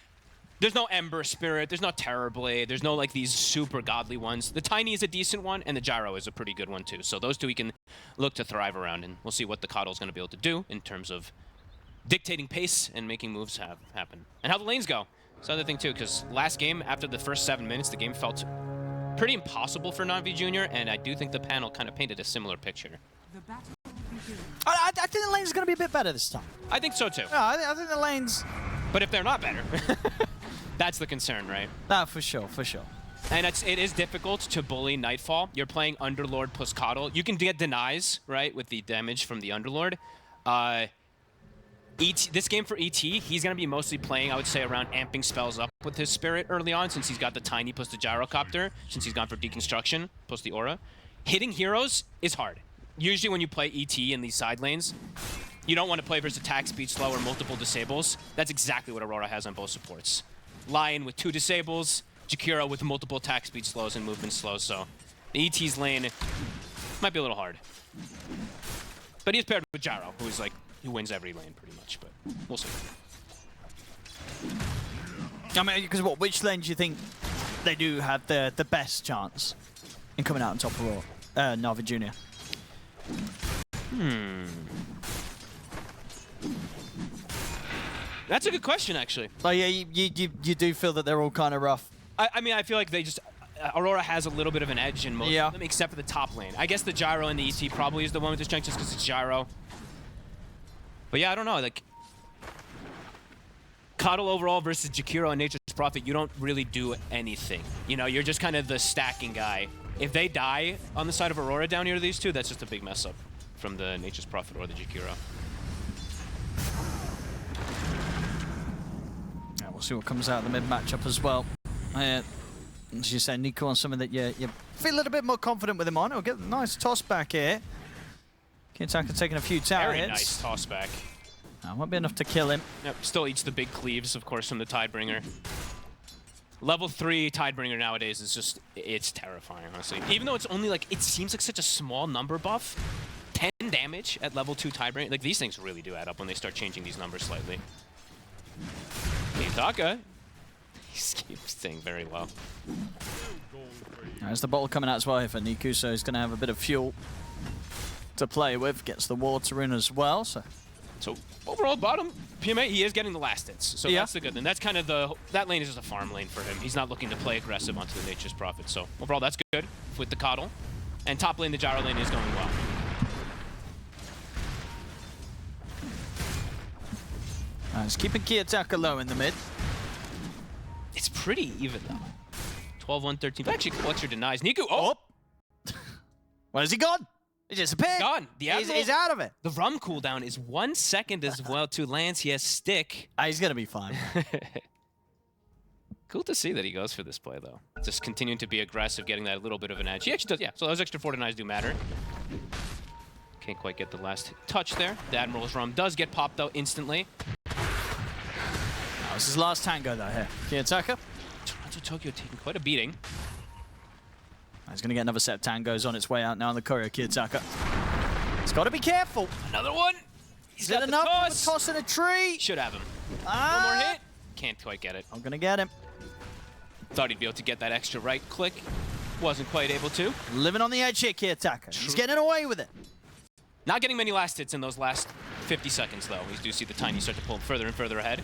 There's no Ember Spirit, there's no Terror Blade, there's no like these super godly ones. The Tiny is a decent one, and the Gyro is a pretty good one too. So those two we can look to thrive around, and we'll see what the Coddle's going to be able to do in terms of dictating pace and making moves happen. And how the lanes go. It's another thing too, because last game, after the first 7 minutes, the game felt pretty impossible for NAVI Junior, and I do think the panel kind of painted a similar picture. I think the lane's going to be a bit better this time. I think so too. No, I think the lane's... But if they're not better... That's the concern, right? No, for sure, for sure. And it is difficult to bully Nightfall. You're playing Underlord plus Coddle. You can get denies, right, with the damage from the Underlord. This game for ET, he's going to be mostly playing, I would say, around amping spells up with his Spirit early on, since he's got the Tiny plus the Gyrocopter, since he's gone for Deconstruction plus the Aura. Hitting heroes is hard. Usually when you play ET in these side lanes, you don't want to play versus attack speed slow or multiple disables. That's exactly what Aurora has on both supports. Lion with 2 disables, Jakiro with multiple attack speed slows and movement slows, so the ET's lane might be a little hard. But he's paired with Gyro, who wins every lane pretty much, but we'll see. I mean, because which lane do you think they do have the best chance in coming out on top of Aurora, NAVI Junior? That's a good question, actually. Oh yeah, you do feel that they're all kind of rough. I mean, I feel like they just... Aurora has a little bit of an edge in most of them, except for the top lane. I guess the Gyro and the ET probably is the one with the strength just because it's Gyro. But yeah, I don't know. Like, Coddle overall versus Jakiro and Nature's Prophet, you don't really do anything. You know, you're just kind of the stacking guy. If they die on the side of Aurora down here to these two, that's just a big mess up from the Nature's Prophet or the Jakiro. We'll see what comes out of the mid matchup as well. As you say, Nico on something that you feel a little bit more confident with him on. He'll get a nice toss back here. Kiyotaka taking a few tower hits. Very nice toss back. Won't be enough to kill him. Yep, still eats the big cleaves, of course, from the Tidebringer. Level 3 Tidebringer nowadays is just, it's terrifying, honestly. Even though it's only like, it seems like such a small number buff. 10 damage at level 2 Tidebringer. Like, these things really do add up when they start changing these numbers slightly. Kiyotaka, he keeps staying very low. There's the bottle coming out as well here for Niku, so he's going to have a bit of fuel to play with. Gets the water in as well. So overall, bottom PMA, he is getting the last hits. So that's the good thing. That's kind of that lane is just a farm lane for him. He's not looking to play aggressive onto the Nature's Prophet. So overall, that's good with the Coddle. And top lane, the Gyro lane is going well. He's keeping Kiyotaka low in the mid. It's pretty even, though. 12-1, 13. Actually, Fletcher denies. Niku, oh! Where has he gone? He disappeared. Gone. He's out of it. The rum cooldown is 1 second as well. 2 lands. He has stick. He's going to be fine. Cool to see that he goes for this play, though. Just continuing to be aggressive, getting that little bit of an edge. He actually does, yeah. So those extra 4 denies do matter. Can't quite get the last touch there. The Admiral's rum does get popped, though, instantly. This is his last tango, though, here. Kiyotaka. Toronto Tokyo taking quite a beating. He's going to get another set of tangos on its way out now on the courier, Kiyotaka. He's got to be careful. Another one. He's got enough toss. Of a toss in a tree. Should have him. One more hit. Can't quite get it. I'm going to get him. Thought he'd be able to get that extra right click. Wasn't quite able to. Living on the edge here, Kiyotaka. He's getting away with it. Not getting many last hits in those last 50 seconds, though. We do see the Tiny start to pull him further and further ahead.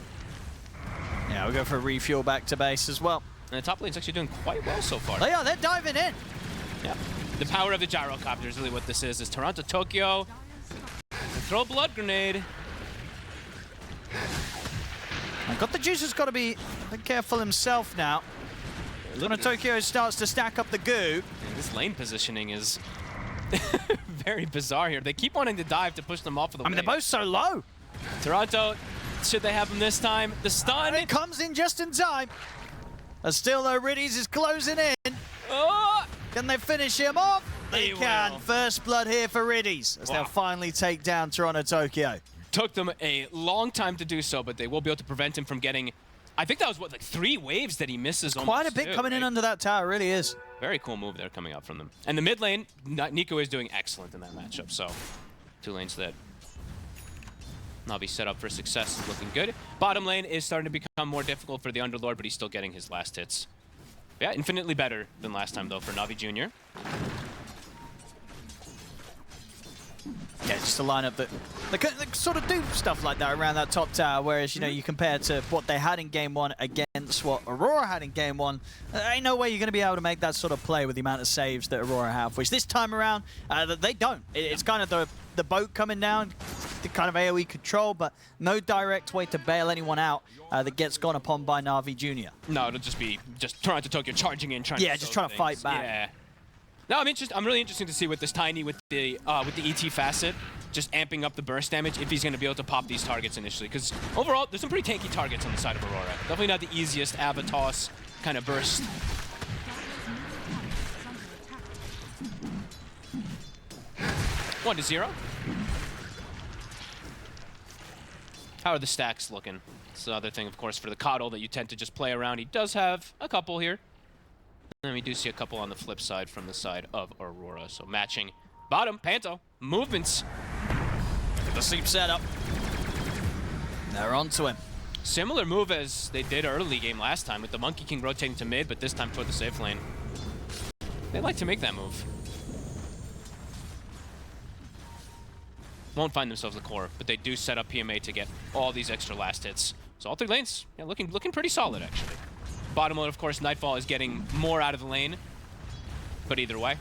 Yeah, we'll go for a refuel back to base as well. And the top lane's actually doing quite well so far. They are. They're diving in. Yeah. The power of the Gyrocopter is really what this is Toronto Tokyo. Throw a blood grenade. Got the Juicer's got to be careful himself now. Toronto Tokyo starts to stack up the goo. And this lane positioning is Very bizarre here. They keep wanting to dive to push them off of the I mean, they're both so low. Toronto, should they have him this time? The stun. And it comes in just in time. And still, though, Riddies is closing in. Oh! Can they finish him off? They They can. will. First blood here for Riddies as they'll finally take down Toronto Tokyo. Took them a long time to do so, but they will be able to prevent him from getting... I think that was, what, like 3 waves that he misses Quite almost a bit too, coming in right? under that tower, it really is. Very cool move there coming up from them. And the mid lane, Nico is doing excellent in that matchup, so 2 lanes that Navi set up for success is looking good. Bottom lane is starting to become more difficult for the Underlord, but he's still getting his last hits. Yeah, infinitely better than last time, though, for NAVI Junior. Yeah, just a lineup that they sort of do stuff like that around that top tower, whereas, you know, you compare to what they had in Game 1 against what Aurora had in Game 1, there ain't no way you're going to be able to make that sort of play with the amount of saves that Aurora have, which this time around, they don't. It's kind of the boat coming down, the kind of AoE control, but no direct way to bail anyone out that gets gone upon by NAVI Junior. No, it'll just be Toronto Tokyo charging in, trying just trying to fight back. Yeah. No, I'm really interested to see with this Tiny with the ET facet, just amping up the burst damage if he's going to be able to pop these targets initially. Because overall, there's some pretty tanky targets on the side of Aurora. Definitely not the easiest Avatos kind of burst. One to 0. How are the stacks looking? It's the other thing, of course, for the Coddle that you tend to just play around. He does have a couple here. And we do see a couple on the flip side from the side of Aurora. So matching bottom, Panto, movements. The sleep setup. They're onto him. Similar move as they did early game last time with the Monkey King rotating to mid, but this time toward the safe lane. They like to make that move. Won't find themselves the core, but they do set up PMA to get all these extra last hits. So all 3 lanes, yeah, looking pretty solid actually. Bottom lane, of course, Nightfall is getting more out of the lane. But either way,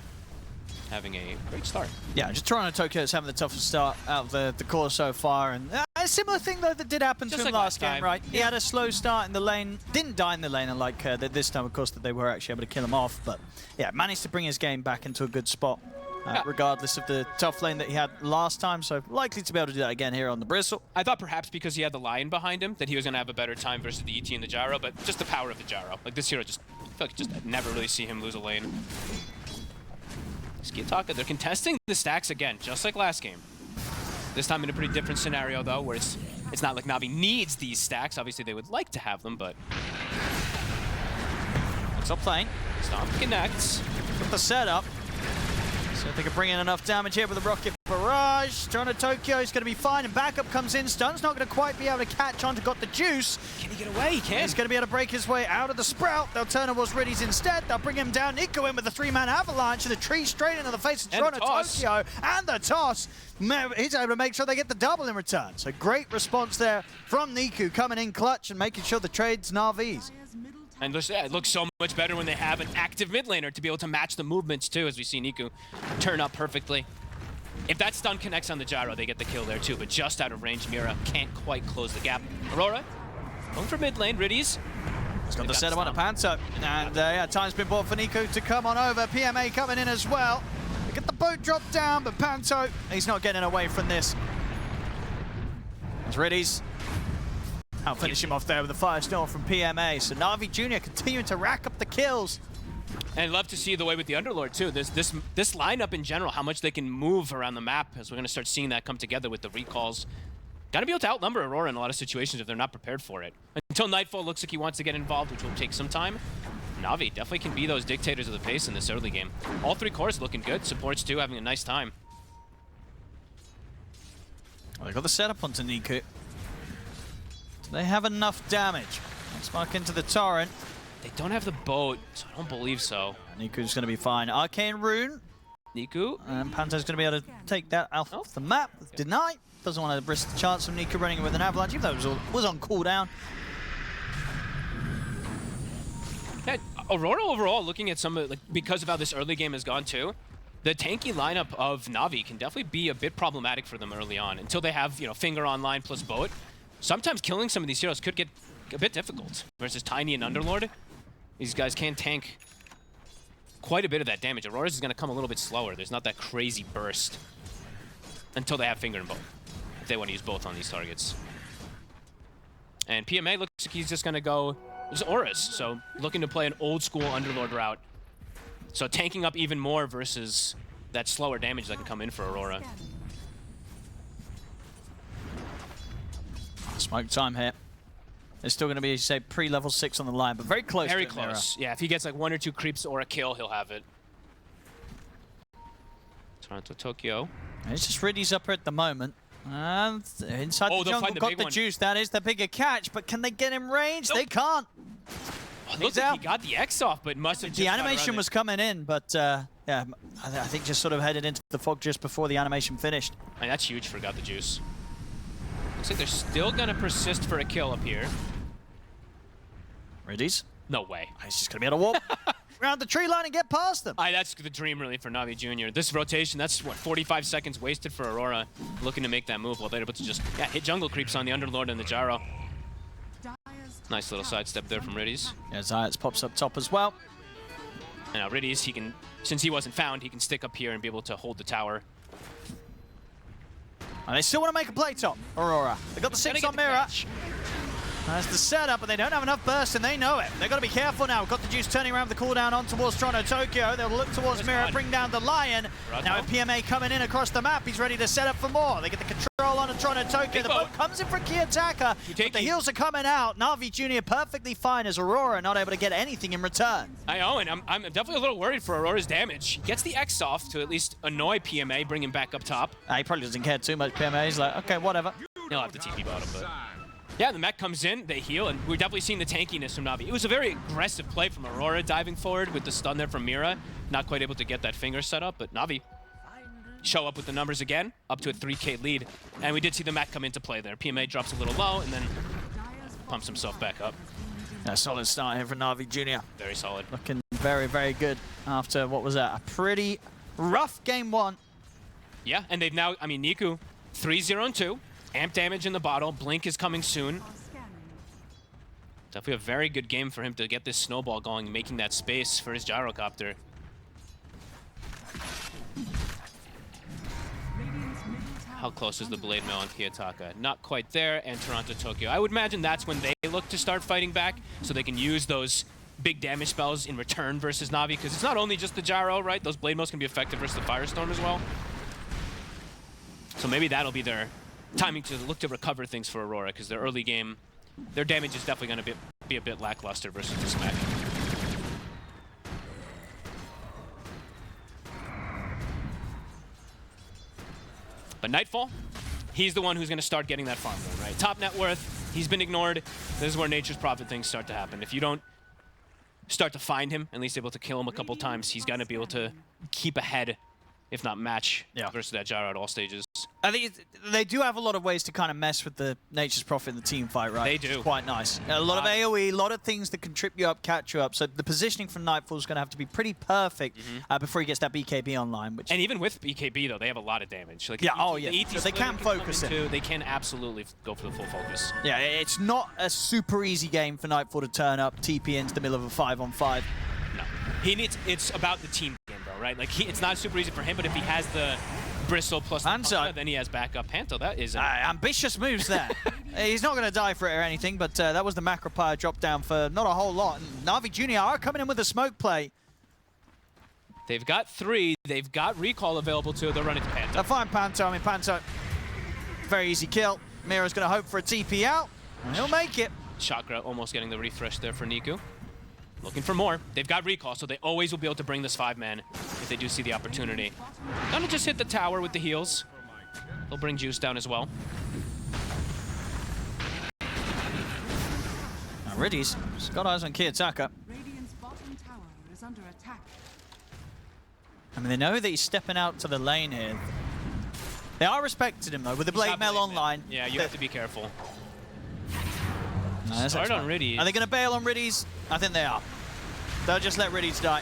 having a great start. Yeah, just Toronto Tokyo is having the toughest start out of the core so far. And a similar thing, though, that did happen to him like last last game, time. right? He had a slow start in the lane, didn't die in the lane, unlike this time, of course, that they were actually able to kill him off. But yeah, managed to bring his game back into a good spot, regardless of the tough lane that he had last time. So likely to be able to do that again here on the Bristle. I thought perhaps because he had the Lion behind him that he was going to have a better time versus the ET and the Gyro, but just the power of the Gyro. Like this hero I feel like I never really see him lose a lane. Skitaka, they're contesting the stacks again, just like last game. This time in a pretty different scenario though, where it's not like Navi needs these stacks. Obviously they would like to have them, but... Looks up playing. Stomp connects. With the setup. So if they can bring in enough damage here with the Rocket Barrage, Toronto Tokyo is going to be fine, and backup comes in. Stun's not going to quite be able to catch on to Got the Juice. Can he get away? He can. He's going to be able to break his way out of the Sprout. They'll turn towards Riddies instead. They'll bring him down. Nico in with a 3-man avalanche, and the tree straight into the face of Toronto Tokyo. And the toss. He's able to make sure they get the double in return. So great response there from Niku, coming in clutch and making sure the trade's Navi's. And it looks so much better when they have an active mid laner to be able to match the movements too, as we see Niku turn up perfectly. If that stun connects on the Gyro, they get the kill there too, but just out of range, Mira can't quite close the gap. Aurora, going for mid lane, Riddies. He's got the setup on a Panto, and yeah, time's been bought for Niku to come on over. PMA coming in as well. They get the boat dropped down, but Panto, he's not getting away from this. There's Riddies. I'll finish him off there with a Firestorm from PMA. So NAVI Junior continuing to rack up the kills. And I'd love to see the way with the Underlord too. This lineup in general, how much they can move around the map, as we're going to start seeing that come together with the recalls. Got to be able to outnumber Aurora in a lot of situations if they're not prepared for it. Until Nightfall looks like he wants to get involved, which will take some time. NAVI definitely can be those dictators of the pace in this early game. All 3 cores looking good. Supports too, having a nice time. Well, they got the setup onto Niku. Do they have enough damage? Let's mark into the Torrent. They don't have the boat, so I don't believe so. Niku's going to be fine. Arcane Rune. Niku. And Panto's going to be able to take that off the map. Okay. Deny. Doesn't want to risk the chance of Niku running with an avalanche, even though it was on cooldown. Yeah, Aurora overall, looking at some of, like, because of how this early game has gone too, the tanky lineup of Navi can definitely be a bit problematic for them early on until they have, you know, Finger online plus boat. Sometimes killing some of these heroes could get a bit difficult versus Tiny and Underlord. These guys can tank quite a bit of that damage. Aurora's is going to come a little bit slower. There's not that crazy burst until they have Finger in both, if they want to use both on these targets. And PMA looks like he's just going to go Auras, so looking to play an old-school Underlord route. So tanking up even more versus that slower damage that can come in for Aurora. Smoke time here. There's still going to be, say, pre-level 6 on the line, but very close. Very close. Yeah, if he gets like 1 or 2 creeps or a kill, he'll have it. Toronto, Tokyo. It's just Riddy's upper at the moment. And inside the jungle, got the juice. That is the bigger catch, but can they get in range? Nope. They can't. Oh, looks like he got the X off, but must have just the animation was coming in, but yeah, I think just sort of headed into the fog just before the animation finished. I mean, that's huge for got the juice. Looks like they're still going to persist for a kill up here. Riddy's? No way. He's just going to be able to walk around the tree line and get past them. That's the dream, really, for NAVI Junior. This rotation, that's, what, 45 seconds wasted for Aurora, looking to make that move while they're able to just hit jungle creeps on the Underlord and the Gyro. Nice little sidestep there from Riddy's. Yeah, Zayats pops up top as well. And now Riddy's, he can, since he wasn't found, he can stick up here and be able to hold the tower. And they still want to make a play top, Aurora. They got the 6 on Mirror. That's the setup, but they don't have enough burst, and they know it. They've got to be careful now. Got the juice turning around the cooldown on towards Toronto, Tokyo. They'll look towards Mirror, bring down the Lion. Now with PMA coming in across the map, he's ready to set up for more. They get the control on Toronto, Tokyo. The boat comes in for a key attacker, but the heals are coming out. NAVI Junior perfectly fine as Aurora not able to get anything in return. I know, and I'm definitely a little worried for Aurora's damage. He gets the X off to at least annoy PMA, bring him back up top. He probably doesn't care too much, PMA. He's like, okay, whatever. He'll have to TP bottom, but... Yeah, the mech comes in, they heal, and we're definitely seeing the tankiness from Navi. It was a very aggressive play from Aurora, diving forward with the stun there from Mira. Not quite able to get that finger set up, but Navi show up with the numbers again, up to a 3K lead. And we did see the mech come into play there. PMA drops a little low, and then pumps himself back up. A solid start here for NAVI Junior. Very solid. Looking very, very good after, what was that, a pretty rough game 1. Yeah, and they've now, I mean, Niku, 3-0-2. Amp damage in the bottle. Blink is coming soon. Definitely a very good game for him to get this snowball going, making that space for his gyrocopter. How close is the Blade Mail on Kiyotaka? Not quite there, and Toronto, Tokyo. I would imagine that's when they look to start fighting back, so they can use those big damage spells in return versus Navi, because it's not only just the gyro, right? Those Blade Mails can be effective versus the Firestorm as well. So maybe that'll be their timing to look to recover things for Aurora, because their early game, their damage is definitely going to be a bit lackluster versus this mech. But Nightfall, he's the one who's going to start getting that farm going, right? Top net worth, he's been ignored. This is where Nature's Prophet things start to happen. If you don't start to find him, at least able to kill him a couple times, he's going to be able to keep ahead, if not match, versus that gyro at all stages. I think they do have a lot of ways to kind of mess with the Nature's Prophet in the team fight, right? They do. It's quite nice. A lot of AoE, a lot of things that can trip you up, catch you up. So the positioning from Nightfall is going to have to be pretty perfect before he gets that BKB online. Which, and even with BKB, though, they have a lot of damage. Like, so they can focus it. They can absolutely go for the full focus. Yeah, it's not a super easy game for Nightfall to turn up, TP into the middle of a 5-on-5. No. It's about the team game, though, right? Like, it's not super easy for him, but if he has the Bristle plus Panto, then he has backup. Panto, that is ambitious moves there. He's not going to die for it or anything, but that was the Macropire drop down for not a whole lot. And NAVI Junior are coming in with a smoke play. They've got 3. They've got recall available too. They're running to Panto. They'll find Panto. I mean, Panto, very easy kill. Mira's going to hope for a TP out, and he'll make it. Chakra almost getting the refresh there for Niku. Looking for more. They've got recall, so they always will be able to bring this 5-man if they do see the opportunity. Gonna just hit the tower with the heals. They'll bring Juice down as well. Now Riddy's got eyes on Kiyotaka. I mean, they know that he's stepping out to the lane here. They are respecting him, though, with the Blade Mail online. Yeah, you have to be careful. No, start on Riddy's. Are they going to bail on Riddy's? I think they are. They'll just let Riddy's die.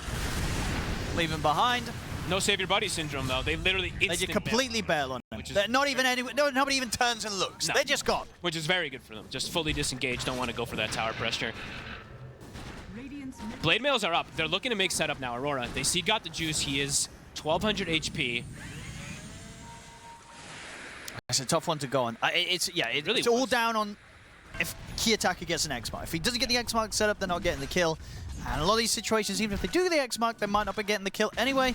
Leave him behind. No save your buddy syndrome, though. They literally They just completely bail on him. Not even nobody even turns and looks. No. They're just gone. Which is very good for them. Just fully disengaged. Don't want to go for that tower pressure. Blade Mails are up. They're looking to make setup now. Aurora, they see got the juice. He is 1200 HP. It's a tough one to go on. It's all down on if Kiyotaka gets an X mark. If he doesn't get the X mark set up, they're not getting the kill. And a lot of these situations, even if they do get the X mark, they might not be getting the kill anyway.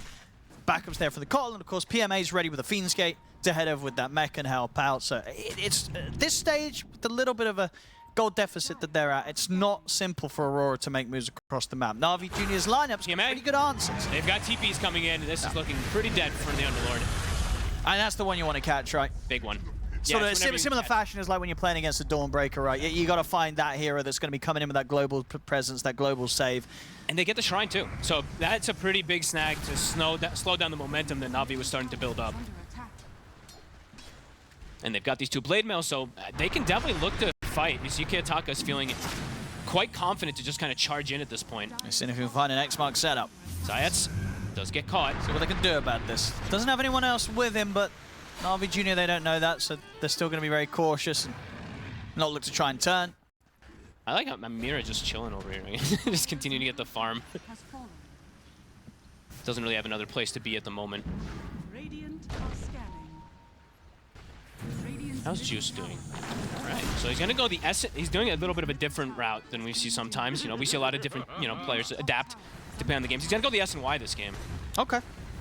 Backup's there for the call, and of course PMA's ready with a Fiend's Gate to head over with that mech and help out. So it's this stage with a little bit of a gold deficit that they're at. It's not simple for Aurora to make moves across the map. NAVI Junior's lineup's got pretty good answers. They've got TPs coming in, and this is looking pretty dead for the Underlord. And that's the one you want to catch, right? Big one. Sort of similar fashion is like when you're playing against a Dawnbreaker, right? You got to find that hero that's going to be coming in with that global presence, that global save. And they get the Shrine too. So that's a pretty big snag to slow down the momentum that Navi was starting to build up. And they've got these two Blade Mails, so they can definitely look to fight. You see Kiyotaka is feeling quite confident to just kind of charge in at this point. Let's see if we can find an X-Mark setup. Zayats does get caught. See what they can do about this. Doesn't have anyone else with him, but NAVI Junior, they don't know that, so they're still going to be very cautious and not look to try and turn. I like how Mira just chilling over here. Just continuing to get the farm. Doesn't really have another place to be at the moment. How's Juice doing? All right, so he's going to go the S. He's doing a little bit of a different route than we see sometimes. You know, we see a lot of different, players adapt depending on the games. He's going to go the S and Y this game. Okay.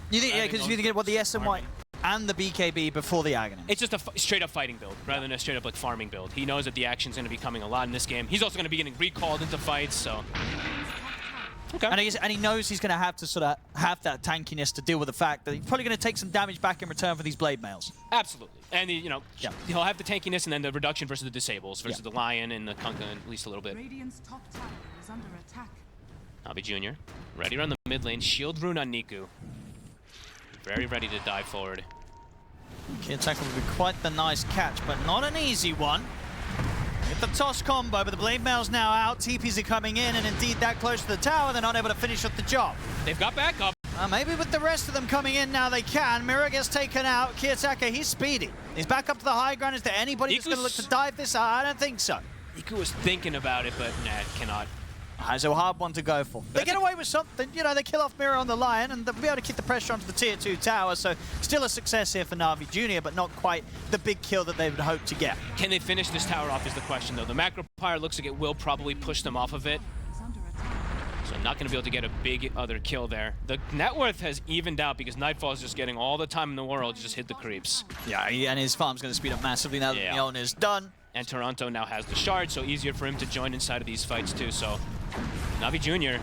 You think, yeah, because you think what the S and Y and the BKB before the Agony. It's just a straight up fighting build rather than a straight up like farming build. He knows that the action's going to be coming a lot in this game. He's also going to be getting recalled into fights, so. Okay. And he knows he's going to have to sort of have that tankiness to deal with the fact that he's probably going to take some damage back in return for these Blade Mails. Absolutely. And, he'll have the tankiness and then the reduction versus the disables versus the Lion and the Kunkka at least a little bit. Radiant's top tower is under attack. NAVI Junior, ready around the mid lane. Shield Rune on Niku. Very ready to dive forward. Kiyotaka would be quite the nice catch, but not an easy one. Get the toss combo, but the Blade Mail's now out. TPs are coming in, and indeed that close to the tower, they're not able to finish up the job. They've got backup. Maybe with the rest of them coming in now they can. Mira gets taken out. Kiyotaka, he's speedy. He's back up to the high ground. Is there anybody that's going to look to dive this out? I don't think so. Niku was thinking about it, but nah, cannot. It's a hard one to go for. They get away with something. They kill off Mira on the Lion, and they'll be able to keep the pressure onto the Tier 2 tower, so still a success here for NAVI Junior, but not quite the big kill that they would hope to get. Can they finish this tower off is the question, though. The Macro Pyre looks like it will probably push them off of it. So not going to be able to get a big other kill there. The net worth has evened out because Nightfall is just getting all the time in the world to just hit the creeps. Yeah, and his farm's going to speed up massively now that the own is done. And Toronto now has the shard, so easier for him to join inside of these fights too. So NAVI Junior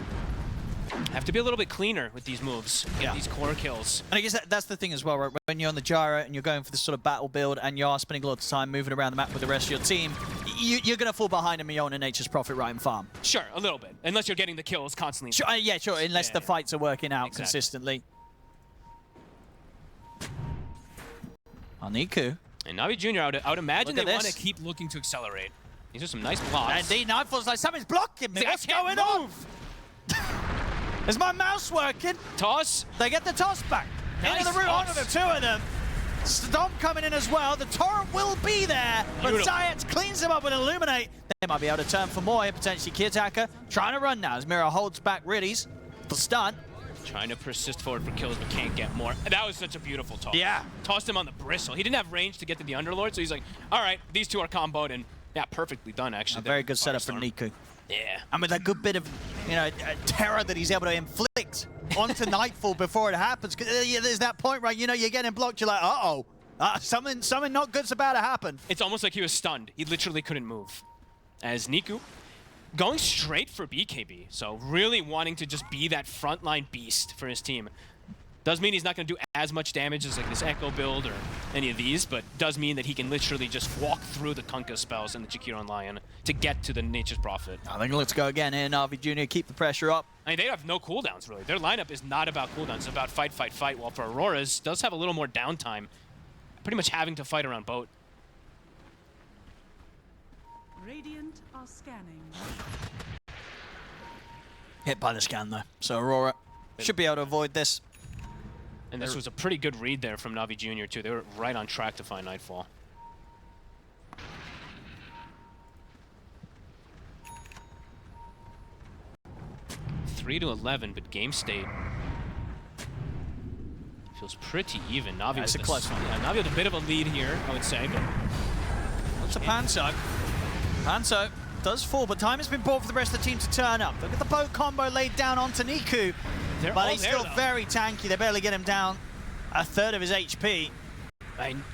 have to be a little bit cleaner with these moves, get these core kills. And I guess that's the thing as well, right? When you're on the gyro and you're going for this sort of battle build and you are spending a lot of time moving around the map with the rest of your team, you're going to fall behind a Miona Nature's Prophet right and farm. Sure, a little bit. Unless you're getting the kills constantly. Sure, sure, unless the fights are working out consistently. Niku. And NAVI Junior, I would imagine they want to keep looking to accelerate. These are some nice blocks. Indeed, Nightfall's like, something's blocking me. What's going on? Is my mouse working? Toss. They get the toss back. Nice into the root onto the two of them. Stomp coming in as well. The torrent will be there, but Zayats cleans them up with Illuminate. They might be able to turn for more here, potentially. Kiyotaka trying to run now as Mira holds back Riddies. The stun. Trying to persist forward for kills, but can't get more. That was such a beautiful toss. Yeah. Tossed him on the bristle. He didn't have range to get to the Underlord, so he's like, all right, these two are comboed, and yeah, perfectly done, actually. A very good setup for Niku. Yeah. And with a good bit of, terror that he's able to inflict onto Nightfall before it happens. There's that point, right? You're getting blocked. You're like, uh-oh. Something not good's about to happen. It's almost like he was stunned. He literally couldn't move. As Niku going straight for BKB. So really wanting to just be that frontline beast for his team. Does mean he's not going to do as much damage as like this Echo build or any of these, but does mean that he can literally just walk through the Kunkka spells and the Jakiron Lion to get to the Nature's Prophet. I think let's go again here, NAVI Junior. Keep the pressure up. I mean, they have no cooldowns, really. Their lineup is not about cooldowns. It's about fight, fight, fight, while for Aurora's does have a little more downtime. Pretty much having to fight around boat. Radiant are scanning. Hit by the scan, though. So Aurora should be able to avoid this. And this was a pretty good read there from NAVI Junior, too. They were right on track to find Nightfall. 3-11, but game state feels pretty even. Navi It's a with close one. Yeah, Navi with a bit of a lead here, I would say, but That's a Panso. Panso does fall, but time has been bought for the rest of the team to turn up. Look at the boat combo laid down onto Niku. They're But all he's there, still though. very tanky. They barely get him down a third of his HP.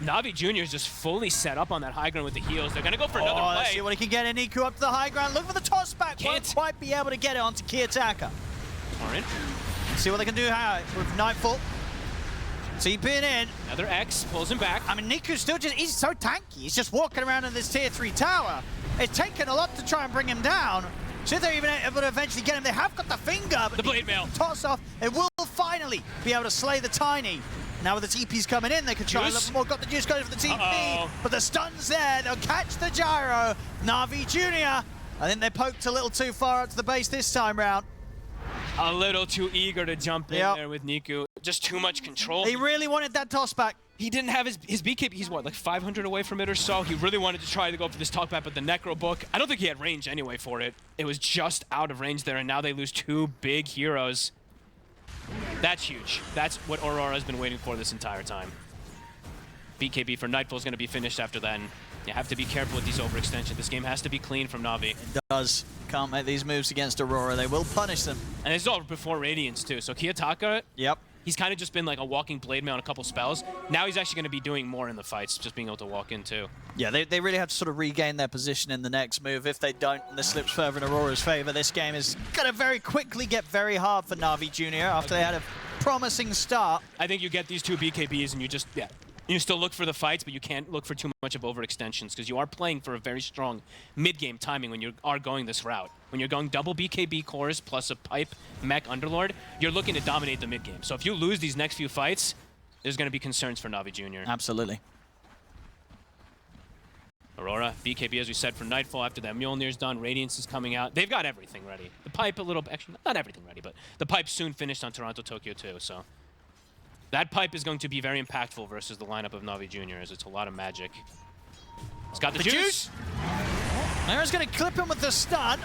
Navi Junior is just fully set up on that high ground with the heals. They're going to go for another Let's play. see what he can get in. Niku up to the high ground. Look for the toss back. Won't Can't. quite be able to get it onto Kiyotaka. Torrent. See what they can do with Nightfall. TPing in. Another X, pulls him back. I mean, Niku's still he's so tanky. He's just walking around in this tier 3 tower. It's taken a lot to try and bring him down. See if they're even able to eventually get him. They have got the finger, but The blade mail. Toss off. It will finally be able to slay the Tiny. Now with the TPs coming in, they can try a Juice. little more. Got the Juice going for the TP, Uh-oh. but the stun's there. They'll catch the gyro. NAVI Junior. I think they poked a little too far out to the base this time round. A little too eager to jump in Yep. there with Niku. Just too much control. He really wanted that toss back. He didn't have his BKB. He's what, like 500 away from it or so? He really wanted to try to go for this talkback, but the Necro Book, I don't think he had range anyway for it. It was just out of range there, and now they lose two big heroes. That's huge. That's what Aurora has been waiting for this entire time. BKB for Nightfall is going to be finished after then. You have to be careful with these overextensions. This game has to be clean from Navi. It does. Can't make these moves against Aurora. They will punish them. And this is all before Radiance, too. So Kiyotaka, Yep. he's kind of just been like a walking blade mail on a couple spells. Now he's actually going to be doing more in the fights, just being able to walk in, too. Yeah, they really have to sort of regain their position in the next move. If they don't, and this slips further in Aurora's favor, this game is going to very quickly get very hard for NAVI Junior after they had a promising start. I think you get these two BKBs and you just, you still look for the fights, but you can't look for too much of overextensions because you are playing for a very strong mid-game timing when you are going this route. When you're going double BKB cores plus a pipe mech underlord, you're looking to dominate the mid-game. So if you lose these next few fights, there's going to be concerns for NAVI Junior. Absolutely. Aurora, BKB, as we said, for Nightfall. After that Mjolnir's done, Radiance is coming out. They've got everything ready. The pipe a little, actually, not everything ready, but the pipe soon finished on Toronto, Tokyo too, so. That pipe is going to be very impactful versus the lineup of NAVI Junior, as it's a lot of magic. He's got the juice. Mira's going to clip him with the stun.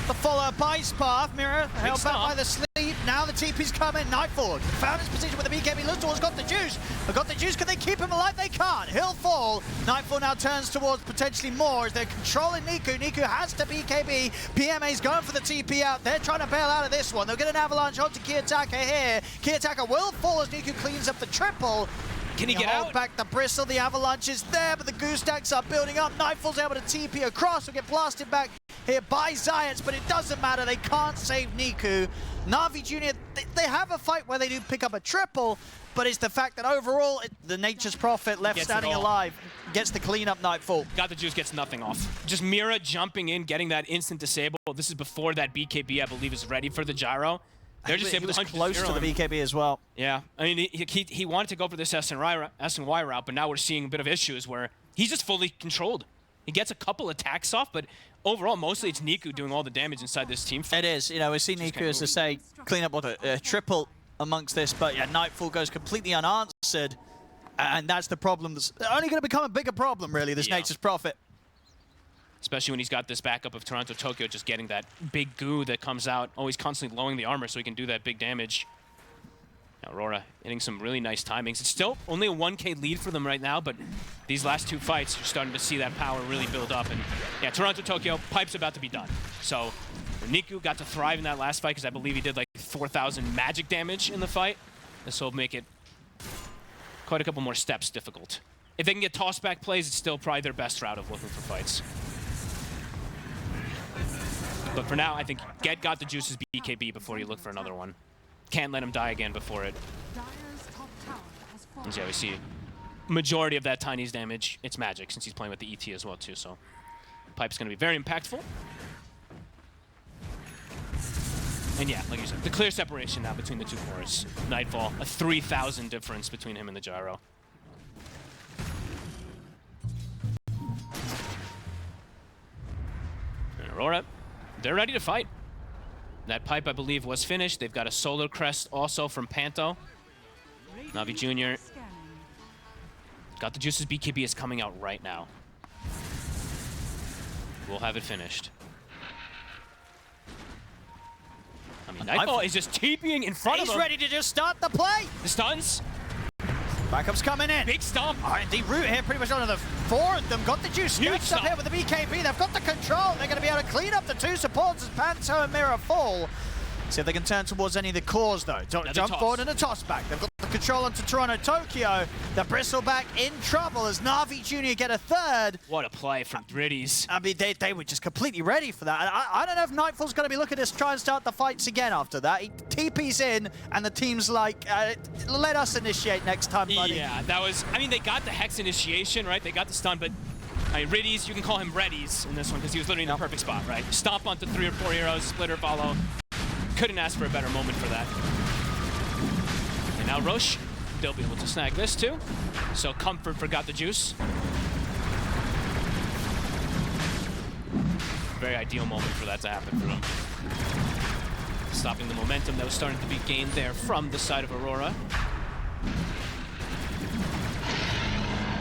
The follow by Sparth. Mira held back by the sleep. Now the TP's coming. Nightfall found his position with the BKB. Looks towards got the juice. But got the juice. Can they keep him alive? They can't. He'll fall. Nightfall now turns towards potentially more as they're controlling Niku. Niku has to BKB. PMA's going for the TP out. They're trying to bail out of this one. They'll get an avalanche onto Kiyotaka here. Kiyotaka will fall as Niku cleans up the triple. Can he get hold out? back the bristle, the avalanche is there, but the goose stacks are building up. Nightfall's able to TP across, will get blasted back here by Zayats, but it doesn't matter, they can't save Niku. NAVI Junior, they have a fight where they do pick up a triple, but it's the fact that overall, the Nature's Prophet left Gets it standing all. alive, gets the cleanup Nightfall. Got the juice, gets nothing off. Just Mira jumping in, getting that instant disable. This is before that BKB, I believe, is ready for the gyro. They're just able he was to punch close zero to the him. BKB as well. Yeah, I mean, he wanted to go for this S&Y route, but now we're seeing a bit of issues where he's just fully controlled. He gets a couple attacks off, but overall, mostly it's Niku doing all the damage inside this team. It is, you know, we see Niku, as I say, clean up with a triple amongst this, but yeah, Nightfall goes completely unanswered, and that's the problem that's only going to become a bigger problem, really, this Yeah. Nature's Prophet. Especially when he's got this backup of Toronto, Tokyo, just getting that big goo that comes out, always constantly lowering the armor so he can do that big damage. Now, Aurora hitting some really nice timings. It's still only a 1K lead for them right now, but these last two fights, you're starting to see that power really build up. And yeah, Toronto, Tokyo, pipe's about to be done. So Niku got to thrive in that last fight because I believe he did like 4,000 magic damage in the fight. This will make it quite a couple more steps difficult. If they can get toss-back plays, it's still probably their best route of looking for fights. But for now, I think got the juices BKB before you look for another one. Can't let him die again before it. Dire's top tower has fallen. And yeah, we see majority of that Tiny's damage. It's magic since he's playing with the ET as well too. So pipe's going to be very impactful. And yeah, like you said, the clear separation now between the two cores. Nightfall, a 3,000 difference between him and the gyro. And Aurora, they're ready to fight. That pipe, I believe, was finished. They've got a solar crest also from Panto. NAVI Junior Scanning. got the juices. BKB is coming out right now. We'll have it finished. Nightfall is just TPing in front of him. He's ready to just start the play. The stuns. Backup's coming in. Big stomp. The route here pretty much onto the four of them. Got the juice stretched up here with the BKB. They've got the control. They're going to be able to clean up the two supports as Panto and Mirror fall. See if they can turn towards any of the cores though. Jump forward and a toss back. They've got the control onto Toronto Tokyo. The Bristleback in trouble as NAVI Junior get a third. What a play from Gritties. I mean, they were just completely ready for that. I don't know if Nightfall's going to be looking to try and start the fights again after that. He TP's in, and the team's like, let us initiate next time, buddy. Yeah, that was, I mean, they got the Hex initiation, right? They got the stun, but I mean, Riddies, you can call him Reddies in this one because he was literally in the perfect spot, right? Stomp onto 3 or 4 heroes, splitter follow. Couldn't ask for a better moment for that. And now Roche, they'll be able to snag this too. So Comfort forgot the juice. Very ideal moment for that to happen for him. Stopping the momentum that was starting to be gained there from the side of Aurora.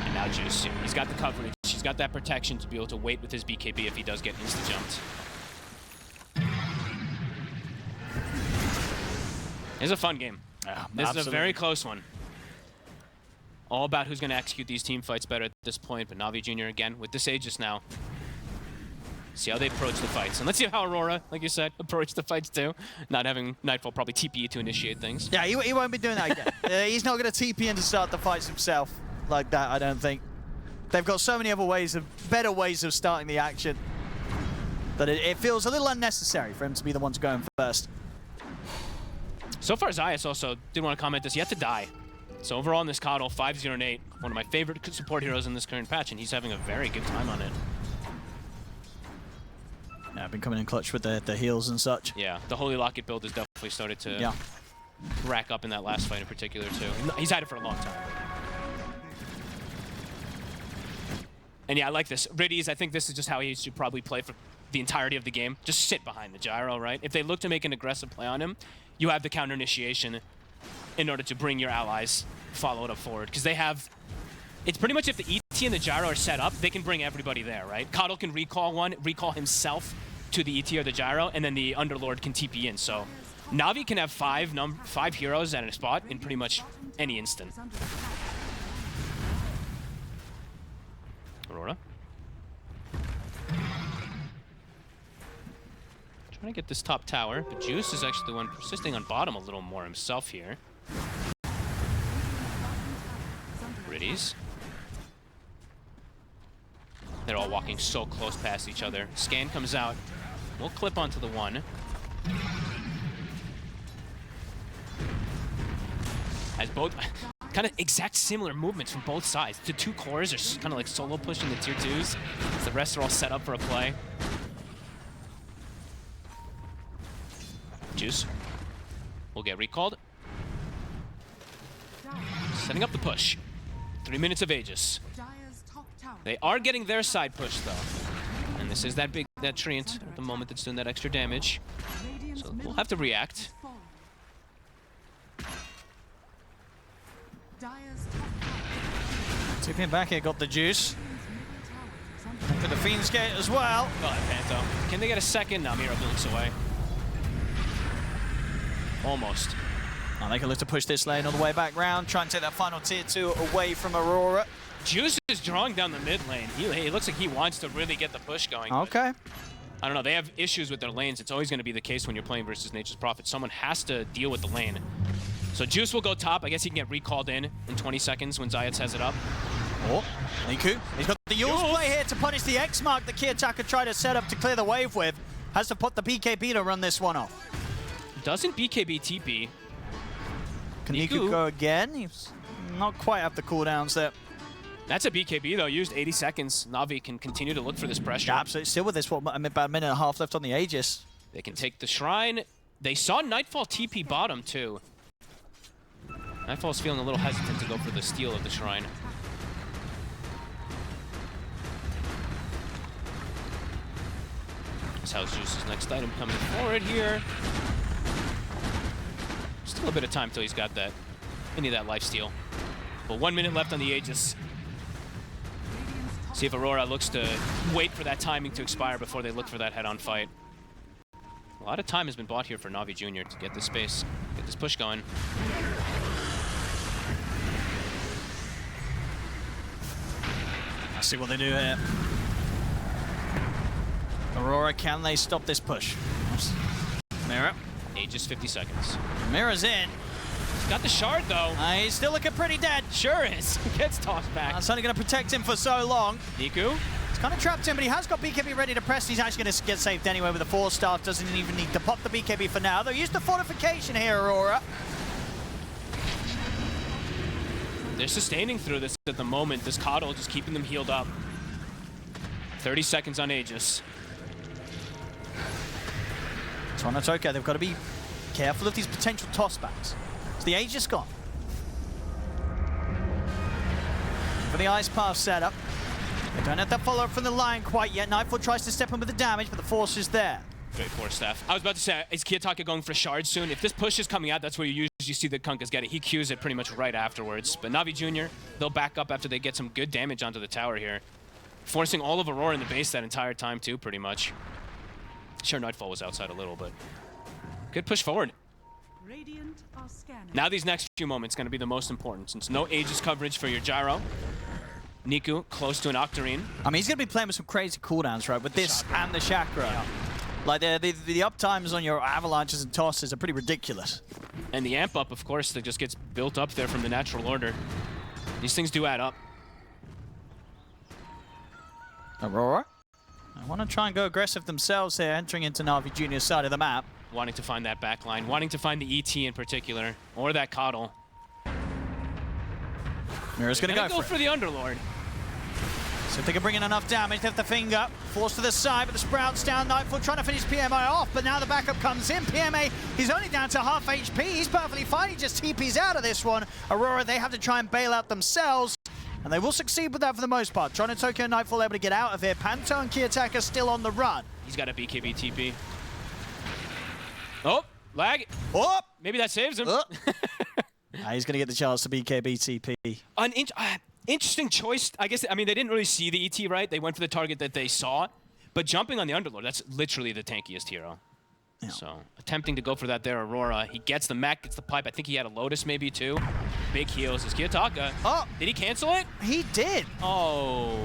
And now Juice, he's got the coverage. He's got that protection to be able to wait with his BKB if he does get insta-jumped. It's a fun game. This is a very close one. All about who's going to execute these team fights better at this point, but NAVI Junior again with this Aegis now. See how they approach the fights. And let's see how Aurora, like you said, approach the fights too. Not having Nightfall probably TP to initiate things. Yeah, he won't be doing that again. He's not going to TP in to start the fights himself like that, I don't think. They've got so many other ways better ways of starting the action that it feels a little unnecessary for him to be the one to go in first. So far, Zayas also did want to comment this, yet to die. So overall in this Coddle, 5-0-8, one of my favorite support heroes in this current patch, and he's having a very good time on it. Yeah, I've been coming in clutch with the heals and such. Yeah, the Holy Locket build has definitely started to rack up in that last fight in particular too. He's had it for a long time. And yeah, I like this. Riddies, I think this is just how he should probably play for the entirety of the game. Just sit behind the gyro, right? If they look to make an aggressive play on him, you have the counter initiation in order to bring your allies, follow it up forward. Because they have, it's pretty much if the ET and the gyro are set up, they can bring everybody there, right? Coddle can recall himself to the ET or the gyro, and then the Underlord can TP in. So Navi can have five heroes at a spot in pretty much any instant. Aurora. Trying to get this top tower, but Juice is actually the one persisting on bottom a little more himself here. Riddies. They're all walking so close past each other. Scan comes out. We'll clip onto the one. As both kind of exact similar movements from both sides. The two cores are kind of like solo pushing the tier 2s. As the rest are all set up for a play. Juice will get recalled. Setting up the push. 3 minutes of Aegis. They are getting their side push though. And this is that treant at the moment that's doing that extra damage. So we'll have to react. Tipping back here, got the juice. Got the Fiend's Gate as well. Go ahead, Panto. Can they get a second? No, Miro blinks away. Almost. Oh, they can look to push this lane all the way back round, try and take that final tier 2 away from Aurora. Juice is drawing down the mid lane. He looks like he wants to really get the push going. Okay. I don't know, they have issues with their lanes. It's always going to be the case when you're playing versus Nature's Prophet. Someone has to deal with the lane. So Juice will go top. I guess he can get recalled in 20 seconds when Zayat has it up. Oh, Niku. He's got the Yule's play here to punish the X mark that Kiyotaka tried to set up to clear the wave with. Has to put the BKB to run this one off. Doesn't BKB TP? Can Niku go again? He's not quite up the cooldowns there. That's a BKB though, used 80 seconds. Navi can continue to look for this pressure. Yeah, absolutely. Still with this, what, about a minute and a half left on the Aegis. They can take the Shrine. They saw Nightfall TP bottom too. Nightfall's feeling a little hesitant to go for the steal of the Shrine. That's how Zeus's next item coming forward here. Still a bit of time till he's got that, any of that lifesteal. But 1 minute left on the Aegis. See if Aurora looks to wait for that timing to expire before they look for that head-on fight. A lot of time has been bought here for NAVI Junior to get this space, get this push going. Let's see what they do here. Aurora, can they stop this push? Mira. Aegis 50 seconds. Mira's in. Got the shard though. He's still looking pretty dead. Sure is. Gets tossed back. That's only going to protect him for so long. Niku. It's kind of trapped him, but he has got BKB ready to press. He's actually going to get saved anyway with the 4-star. Doesn't even need to pop the BKB for now. They'll use the fortification here, Aurora. They're sustaining through this at the moment. This Coddle just keeping them healed up. 30 seconds on Aegis. Toronto, they've got to be careful of these potential tossbacks. Is the Aegis gone? For the Ice Path setup. They don't have that follow-up from the line quite yet. Nightfall tries to step in with the damage, but the force is there. Great force staff. I was about to say, is Kiyotaka going for shard soon? If this push is coming out, that's where you usually see the Kunkas get it. He Qs it pretty much right afterwards. But NAVI Junior, they'll back up after they get some good damage onto the tower here. Forcing all of Aurora in the base that entire time too, pretty much. Sure, Nightfall was outside a little, but good push forward. Radiant are scanning. Now these next few moments going to be the most important, since no Aegis coverage for your Gyro. Niku close to an Octarine. I mean, he's going to be playing with some crazy cooldowns, right? With this and the Chakra. Yeah. Like, the uptimes on your avalanches and tosses are pretty ridiculous. And the amp up, of course, that just gets built up there from the natural order. These things do add up. Aurora? I want to try and go aggressive themselves here, entering into NAVI Junior's side of the map. Wanting to find that back line, wanting to find the ET in particular, or that Coddle. Mira's going to go for the Underlord. So if they can bring in enough damage, they have the finger. Forced to the side, but the Sprout's down. Nightfall trying to finish PMA off, but now the backup comes in. PMA, he's only down to half HP. He's perfectly fine. He just TP's out of this one. Aurora, they have to try and bail out themselves, and they will succeed with that for the most part. Toronto, Tokyo, and Nightfall able to get out of here. Panto and Kiyotaka still on the run. He's got a BKB TP. Oh, lag. Oh! Maybe that saves him. Oh. He's going to get the chance to BKB TP. An interesting choice. I guess, I mean, they didn't really see the ET, right? They went for the target that they saw. But jumping on the Underlord, that's literally the tankiest hero. Yeah. So, attempting to go for that there, Aurora. He gets the mech, gets the pipe. I think he had a Lotus maybe, too. Big heals is Kiyotaka. Oh! Did he cancel it? He did. Oh.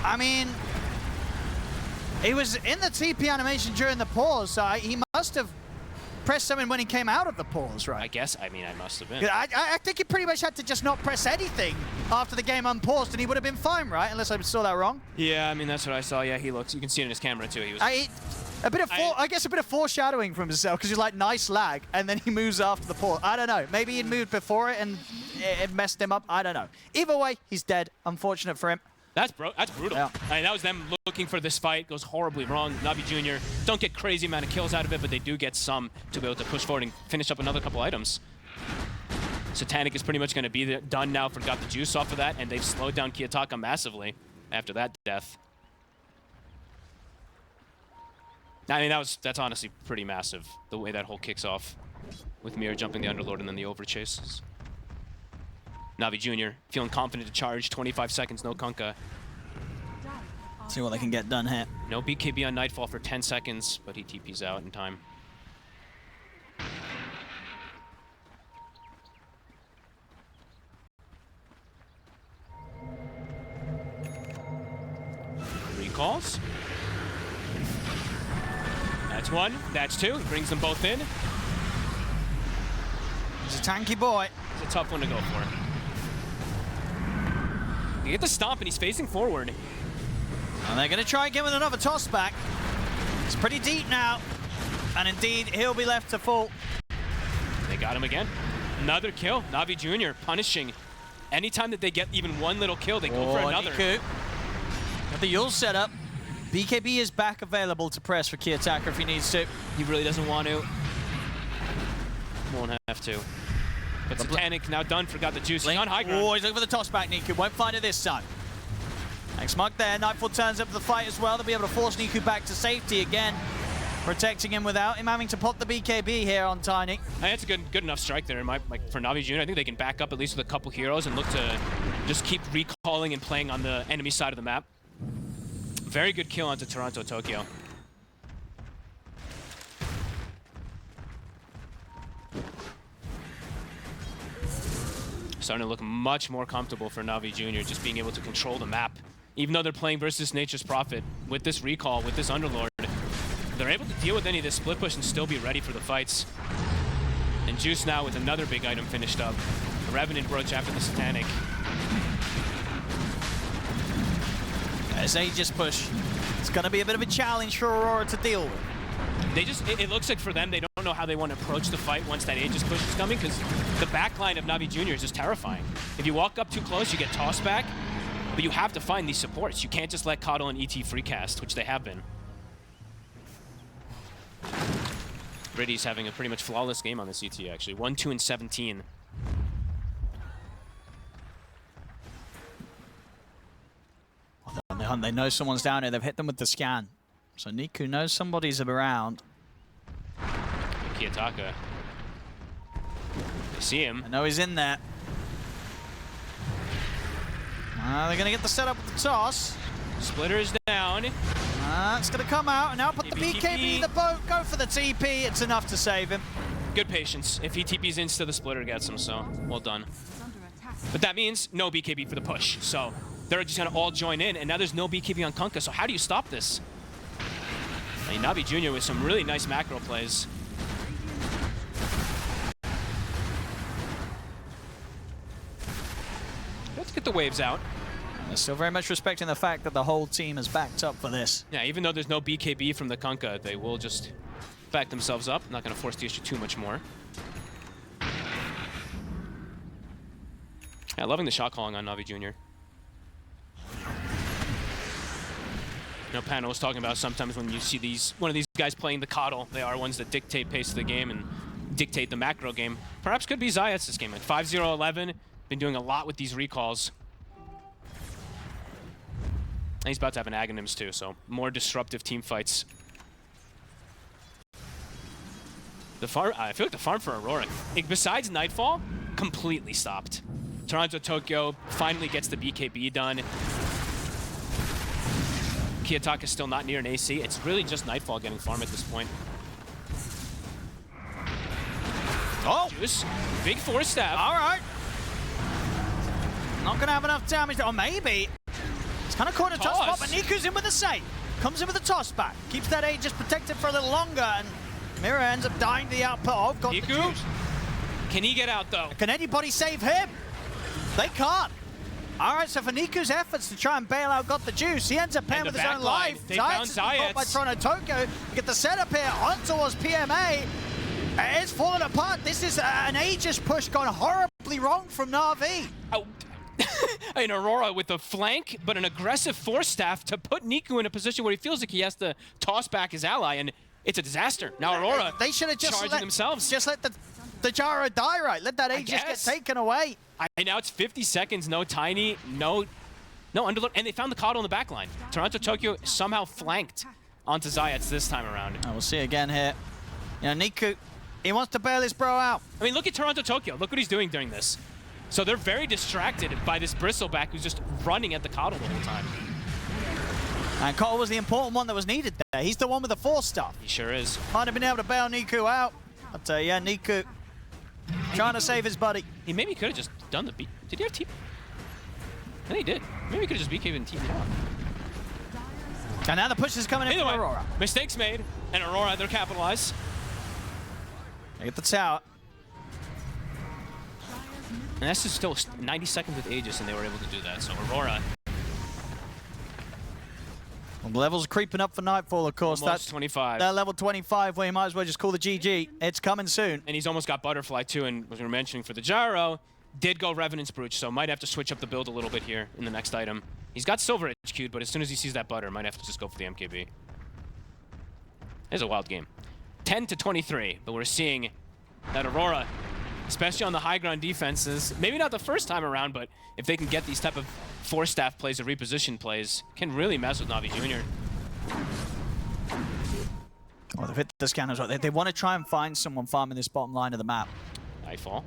I mean, he was in the TP animation during the pause, so he must have pressed something when he came out of the pause, right? I guess, I mean, I must have been. I think he pretty much had to just not press anything after the game unpaused, and he would have been fine, right? Unless I saw that wrong. Yeah, I mean, that's what I saw. Yeah, he looks. You can see it in his camera, too. He was... I guess a bit of foreshadowing from himself, because he's like, nice lag, and then he moves after the pause. I don't know. Maybe he'd moved before it, and it messed him up. I don't know. Either way, he's dead. Unfortunate for him. That's brutal. Yeah. I mean, that was them looking for this fight. Goes horribly wrong. NAVI Junior don't get crazy amount of kills out of it, but they do get some to be able to push forward and finish up another couple items. Satanic is pretty much going to be done now. Got the juice off of that, and they've slowed down Kiyotaka massively after that death. I mean, that's honestly pretty massive, the way that whole kicks off with Mir jumping the Underlord and then the overchase. NAVI Junior feeling confident to charge. 25 seconds, no Kunkka. See what they can get done here. No BKB on Nightfall for 10 seconds, but he TP's out in time. Recalls. That's one, that's two. He brings them both in. He's a tanky boy. It's a tough one to go for. You get the stomp and he's facing forward. And they're going to try again with another toss back. It's pretty deep now. And indeed, he'll be left to fall. They got him again. Another kill. NAVI Junior punishing. Anytime that they get even one little kill, they go for another. Niku. Got the Yule set up. BKB is back available to press for Kiyotaka if he needs to. He really doesn't want to. Won't have to. But Satanic now done, forgot the juice. He's on high ground. Oh, he's looking for the toss back, Niku. Won't find it this time. Thanks, Mark there. Nightfall turns up for the fight as well. They'll be able to force Niku back to safety again. Protecting him without him having to pop the BKB here on Tiny. And it's a good enough strike there for NAVI Junior. I think they can back up at least with a couple heroes and look to just keep recalling and playing on the enemy side of the map. Very good kill onto Toronto, Tokyo. starting to look much more comfortable for NAVI Junior, just being able to control the map. Even though they're playing versus Nature's Prophet, with this recall, with this Underlord, they're able to deal with any of this split push and still be ready for the fights. And Juice now with another big item finished up. The Revenant Brooch after the Satanic. As Aegis push, it's going to be a bit of a challenge for Aurora to deal with. It looks like for them, they don't know how they want to approach the fight once that Aegis push is coming, because the backline of NAVI Junior is just terrifying. If you walk up too close, you get tossed back, but you have to find these supports. You can't just let Coddle and ET free cast, which they have been. Riddy's having a pretty much flawless game on this ET, actually. 1, 2, and 17. They know someone's down here. They've hit them with the scan. So Niku knows somebody's around. Kiyotaka. They see him. I know he's in there. They're going to get the setup with the toss. Splitter is down. It's going to come out, and now put the BKB in the boat. Go for the TP. It's enough to save him. Good patience. If he TPs insta, the Splitter gets him, so well done. But that means no BKB for the push. So they're just going to all join in, and now there's no BKB on Kunkka. So how do you stop this? I mean, NAVI Junior with some really nice macro plays. Let's get the waves out. They're still very much respecting the fact that the whole team is backed up for this. Yeah, even though there's no BKB from the Kunkka, they will just back themselves up. Not going to force the issue too much more. Yeah, loving the shot calling on NAVI Junior. You know, Pano was talking about sometimes when you see one of these guys playing the Coddle, they are ones that dictate pace of the game and dictate the macro game. Perhaps could be Zayats this game. Like 5-0-11, been doing a lot with these recalls. And he's about to have an Aghanims too, so more disruptive team fights. The farm, I feel like the farm for Aurora, besides Nightfall, completely stopped. Toronto Tokyo finally gets the BKB done. Kiyotaka's still not near an AC. It's really just Nightfall getting farm at this point. Oh! Juice, big force stab. All right. Not going to have enough damage. Oh, maybe. It's kind of caught a toss spot, but Niku's in with a save. Comes in with a toss back. Keeps that Aegis protected for a little longer, and Mira ends up dying to the output. Oh, got Niku? the juice. Can he get out, though? Can anybody save him? They can't. All right, so for Niku's efforts to try and bail out got the juice, he ends up paying with his own life. They found Zayats. By Toronto Tokyo. Get the setup here on towards PMA. It's falling apart. This is an Aegis push gone horribly wrong from Na'Vi. Oh. I mean, Aurora with the flank, but an aggressive force staff to put Niku in a position where he feels like he has to toss back his ally, and it's a disaster. Now Aurora they should have just let themselves. Just let the Jaro die, right? Let that Aegis get taken away. Now it's 50 seconds, no Tiny, no Underlord, and they found the Coddle in the back line. Toronto Tokyo somehow flanked onto Zayats this time around. We'll see again here. You know, Niku, he wants to bail his bro out. I mean, look at Toronto Tokyo. Look what he's doing during this. So they're very distracted by this Bristleback who's just running at the Coddle the whole time. And Coddle was the important one that was needed there. He's the one with the force stuff. He sure is. Might have been able to bail Niku out. But yeah, Niku trying to save his buddy. He maybe could have just done the beat. Did he have TP? I think he did. Maybe he could have just BK'd and TP'd out. And now the push is coming in from Aurora. Mistakes made, and Aurora, they're capitalized. They get the tower. And that's just still 90 seconds with Aegis, and they were able to do that. So Aurora. Well, the levels are creeping up for Nightfall, of course. Almost 25. That level 25, where you might as well just call the GG. It's coming soon. And he's almost got Butterfly, too. And as we were mentioning for the Gyro, did go Revenant's Brooch, so might have to switch up the build a little bit here in the next item. He's got Silver HQ'd, but as soon as he sees that Butter, might have to just go for the MKB. It's a wild game. 10-23, but we're seeing that Aurora, especially on the high ground defenses, maybe not the first time around, but if they can get these type of force staff plays or reposition plays, can really mess with NAVI Junior. Oh, they've hit the scan as well. They want to try and find someone farming this bottom line of the map. Nightfall.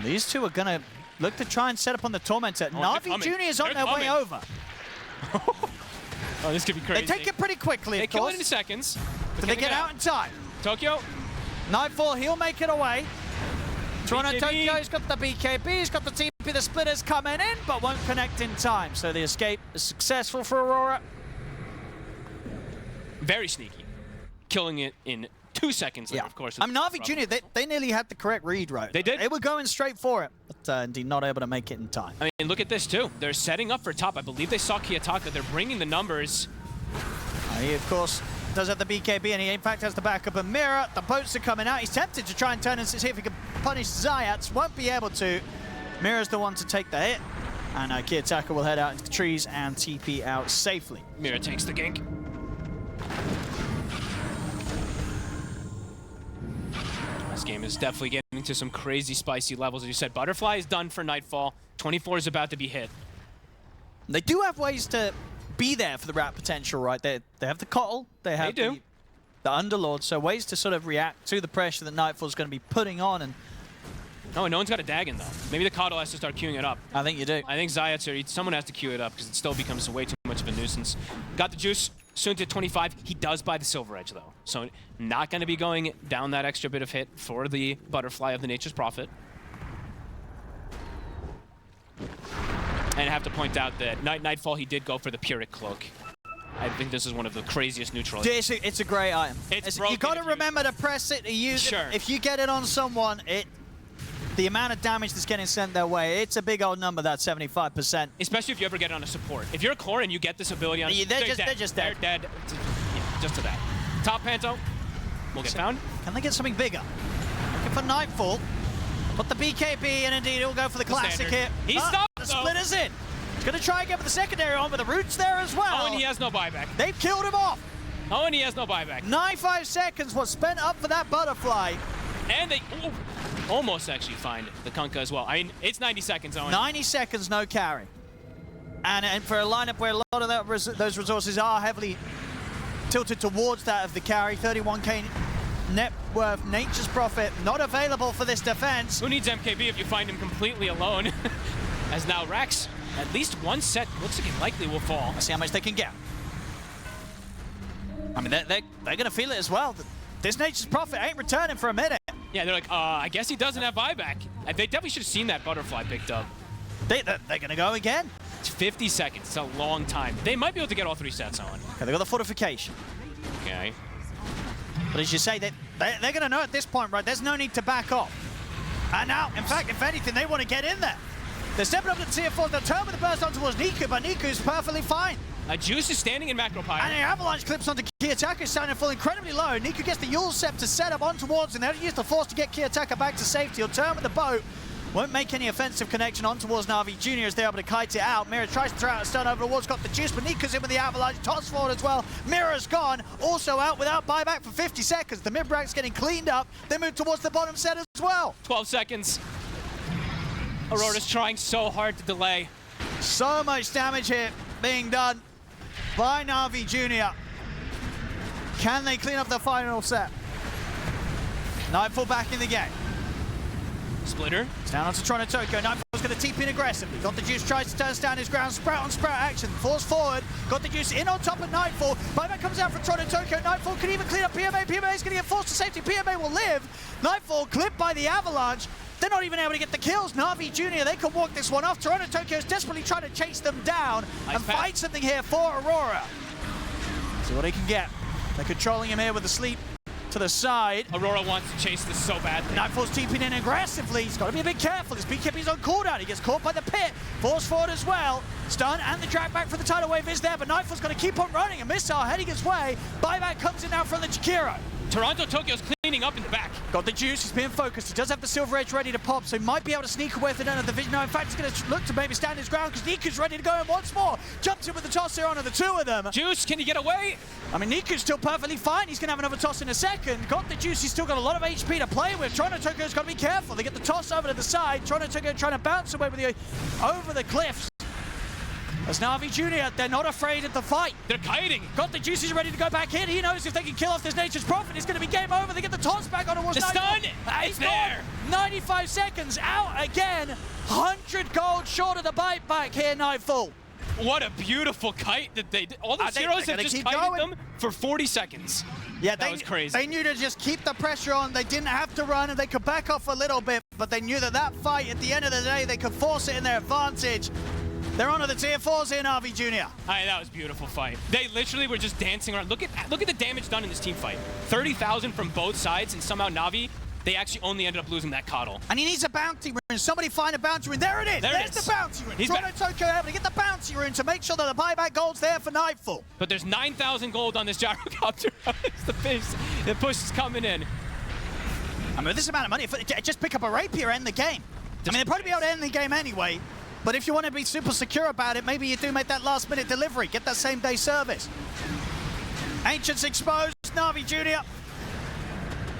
These two are going to look to try and set up on the Tormentor. NAVI Junior is on their way over. Oh, this could be crazy. They take it pretty quickly, They of kill course. it in seconds. But they get out in time. Tokyo. Nightfall, he'll make it away. Toronto BKB. Tokyo's got the BKB, he's got the TP, the splitters coming in, but won't connect in time. So the escape is successful for Aurora. Very sneaky. Killing it in 2 seconds later, of course. I mean, NAVI Junior, they nearly had the correct read right. They did. They were going straight for it, but indeed not able to make it in time. I mean, look at this, too. They're setting up for top. I believe they saw Kiyotaka. They're bringing the numbers. He, of course, does have the BKB, and he, in fact, has the backup of Mira. The boats are coming out. He's tempted to try and turn and see if he can punish Zayats. Won't be able to. Mira's the one to take the hit. And Kiyotaka will head out into the trees and TP out safely. Mira takes the gank. This game is definitely getting to some crazy spicy levels. As you said, Butterfly is done for Nightfall. 24 is about to be hit. They do have ways to be there for the rat potential, right? They have the Kotl, they have the Underlord, so ways to sort of react to the pressure that Nightfall's going to be putting on. And no one's got a Dagon, though. Maybe the Kotl has to start queuing it up. I think you do. I think Zayats or someone has to queue it up because it still becomes way too much of a nuisance. Got the juice. Soon to 25. He does buy the Silver Edge, though. So not going to be going down that extra bit of hit for the Butterfly of the Nature's Prophet. And I have to point out that Nightfall, he did go for the Pyrrhic Cloak. I think this is one of the craziest neutrals. It's a great item. You got to remember to press it, to use it. If you get it on someone, the amount of damage that's getting sent their way, it's a big old number, that 75%. Especially if you ever get it on a support. If you're a core and you get this ability on, they're just dead. They're dead. Yeah, just to that. Top Panto will get found. Can they get something bigger? Looking for Nightfall. Put the BKB, and indeed he'll go for the classic hit. He stopped, the splitter's in. He's going to try and get for the secondary on, but the root's there as well. Oh, and he has no buyback. They've killed him off. Oh, and he has no buyback. 95 seconds was spent up for that Butterfly. And they almost actually find the Kunkka as well. I mean, it's 90 seconds, Owen. 90 seconds, no carry. And for a lineup where a lot of those resources are heavily tilted towards that of the carry, 31k net worth, Nature's Prophet, not available for this defense. Who needs MKB if you find him completely alone? As now Rax, at least one set looks like it likely will fall. Let's see how much they can get. I mean, they're going to feel it as well. This Nature's Prophet ain't returning for a minute. Yeah, they're like, I guess he doesn't have buyback. They definitely should have seen that Butterfly picked up. They're going to go again. It's 50 seconds. It's a long time. They might be able to get all 3 sets on. Okay, they got the fortification. Okay. But as you say, they're going to know at this point, right, there's no need to back off. And now, in fact, if anything, they want to get in there. They're stepping up to the tier 4. They'll turn with the burst on towards Niku, but Niku's perfectly fine. Juice is standing in Macro Pyre. And the avalanche clips onto Kiyotaka, starting to fall incredibly low. Niku gets the Yule Scepter to set up on towards him. They'll use the force to get Kiyotaka back to safety. He'll turn with the boat. Won't make any offensive connection on towards NAVI Junior as they're able to kite it out. Mira tries to throw out a stun over towards, got the juice, but Niku's in with the avalanche, toss forward as well. Mira's gone, also out without buyback for 50 seconds. The mid-brack's getting cleaned up. They move towards the bottom set as well. 12 seconds. Aurora's trying so hard to delay. So much damage here being done by NAVI Junior. Can they clean up the final set? Nightfall back in the game. Splitter. It's down onto Toronto Tokyo. Nightfall's going to TP in aggressively. Got the juice, tries to turn down his ground. Sprout on Sprout action. Falls forward. Got the juice in on top of Nightfall. Buyback comes out from Toronto Tokyo. Nightfall can even clean up PMA. PMA is going to get forced to safety. PMA will live. Nightfall clipped by the avalanche. They're not even able to get the kills. NAVI Junior, they can walk this one off. Toronto Tokyo is desperately trying to chase them down and find something here for Aurora. See what he can get. They're controlling him here with the sleep to the side. Aurora wants to chase this so badly. Nightfall's TPing in aggressively. He's got to be a bit careful. His BKB's on cooldown. He gets caught by the pit. Falls forward as well. Stun and the drag back for the tidal wave is there, but Nightfall's going to keep on running. A missile heading his way. Buyback comes in now from the Jakiro. Toronto Tokyo's cleaning up in the back. Got the juice, he's being focused. He does have the Silver Edge ready to pop, so he might be able to sneak away with it under the vision. No, in fact, he's going to look to maybe stand his ground because Niku's ready to go in once more. Jumps in with the toss here onto the two of them. Juice, can he get away? I mean, Niku's still perfectly fine. He's going to have another toss in a second. Got the juice, he's still got a lot of HP to play with. Toronto Tokyo's got to be careful. They get the toss over to the side. Toronto Tokyo trying to bounce away with over the cliffs. As NAVI Junior, they're not afraid of the fight. They're kiting. Got the juices ready to go back in. He knows if they can kill off this Nature's Prophet, it's going to be game over. They get the toss back on towards the stun. It's there. 95 seconds out again. 100 gold short of the bite back here, Nightfall. What a beautiful kite that they did. All the zeros have just kited them for 40 seconds. Yeah, that was crazy. They knew to just keep the pressure on. They didn't have to run, and they could back off a little bit. but they knew that that fight, at the end of the day, they could force it in their advantage. They're on to the tier 4s here, NAVI Junior. That was a beautiful fight. They literally were just dancing around. Look at the damage done in this team fight. 30,000 from both sides, and somehow NAVI, they actually only ended up losing that coddle. And he needs a bounty rune. Somebody find a bounty rune. There it is. There's the bounty rune. Toronto Tokyo able to get the bounty rune to make sure that the buyback gold's there for Nightfall. But there's 9,000 gold on this gyrocopter. It's the push. The push is coming in. I mean, with this amount of money, just pick up a rapier, end the game. I mean, they'd probably be able to end the game anyway. But if you want to be super secure about it, maybe you do make that last-minute delivery. Get that same-day service. Ancients exposed. NAVI Junior.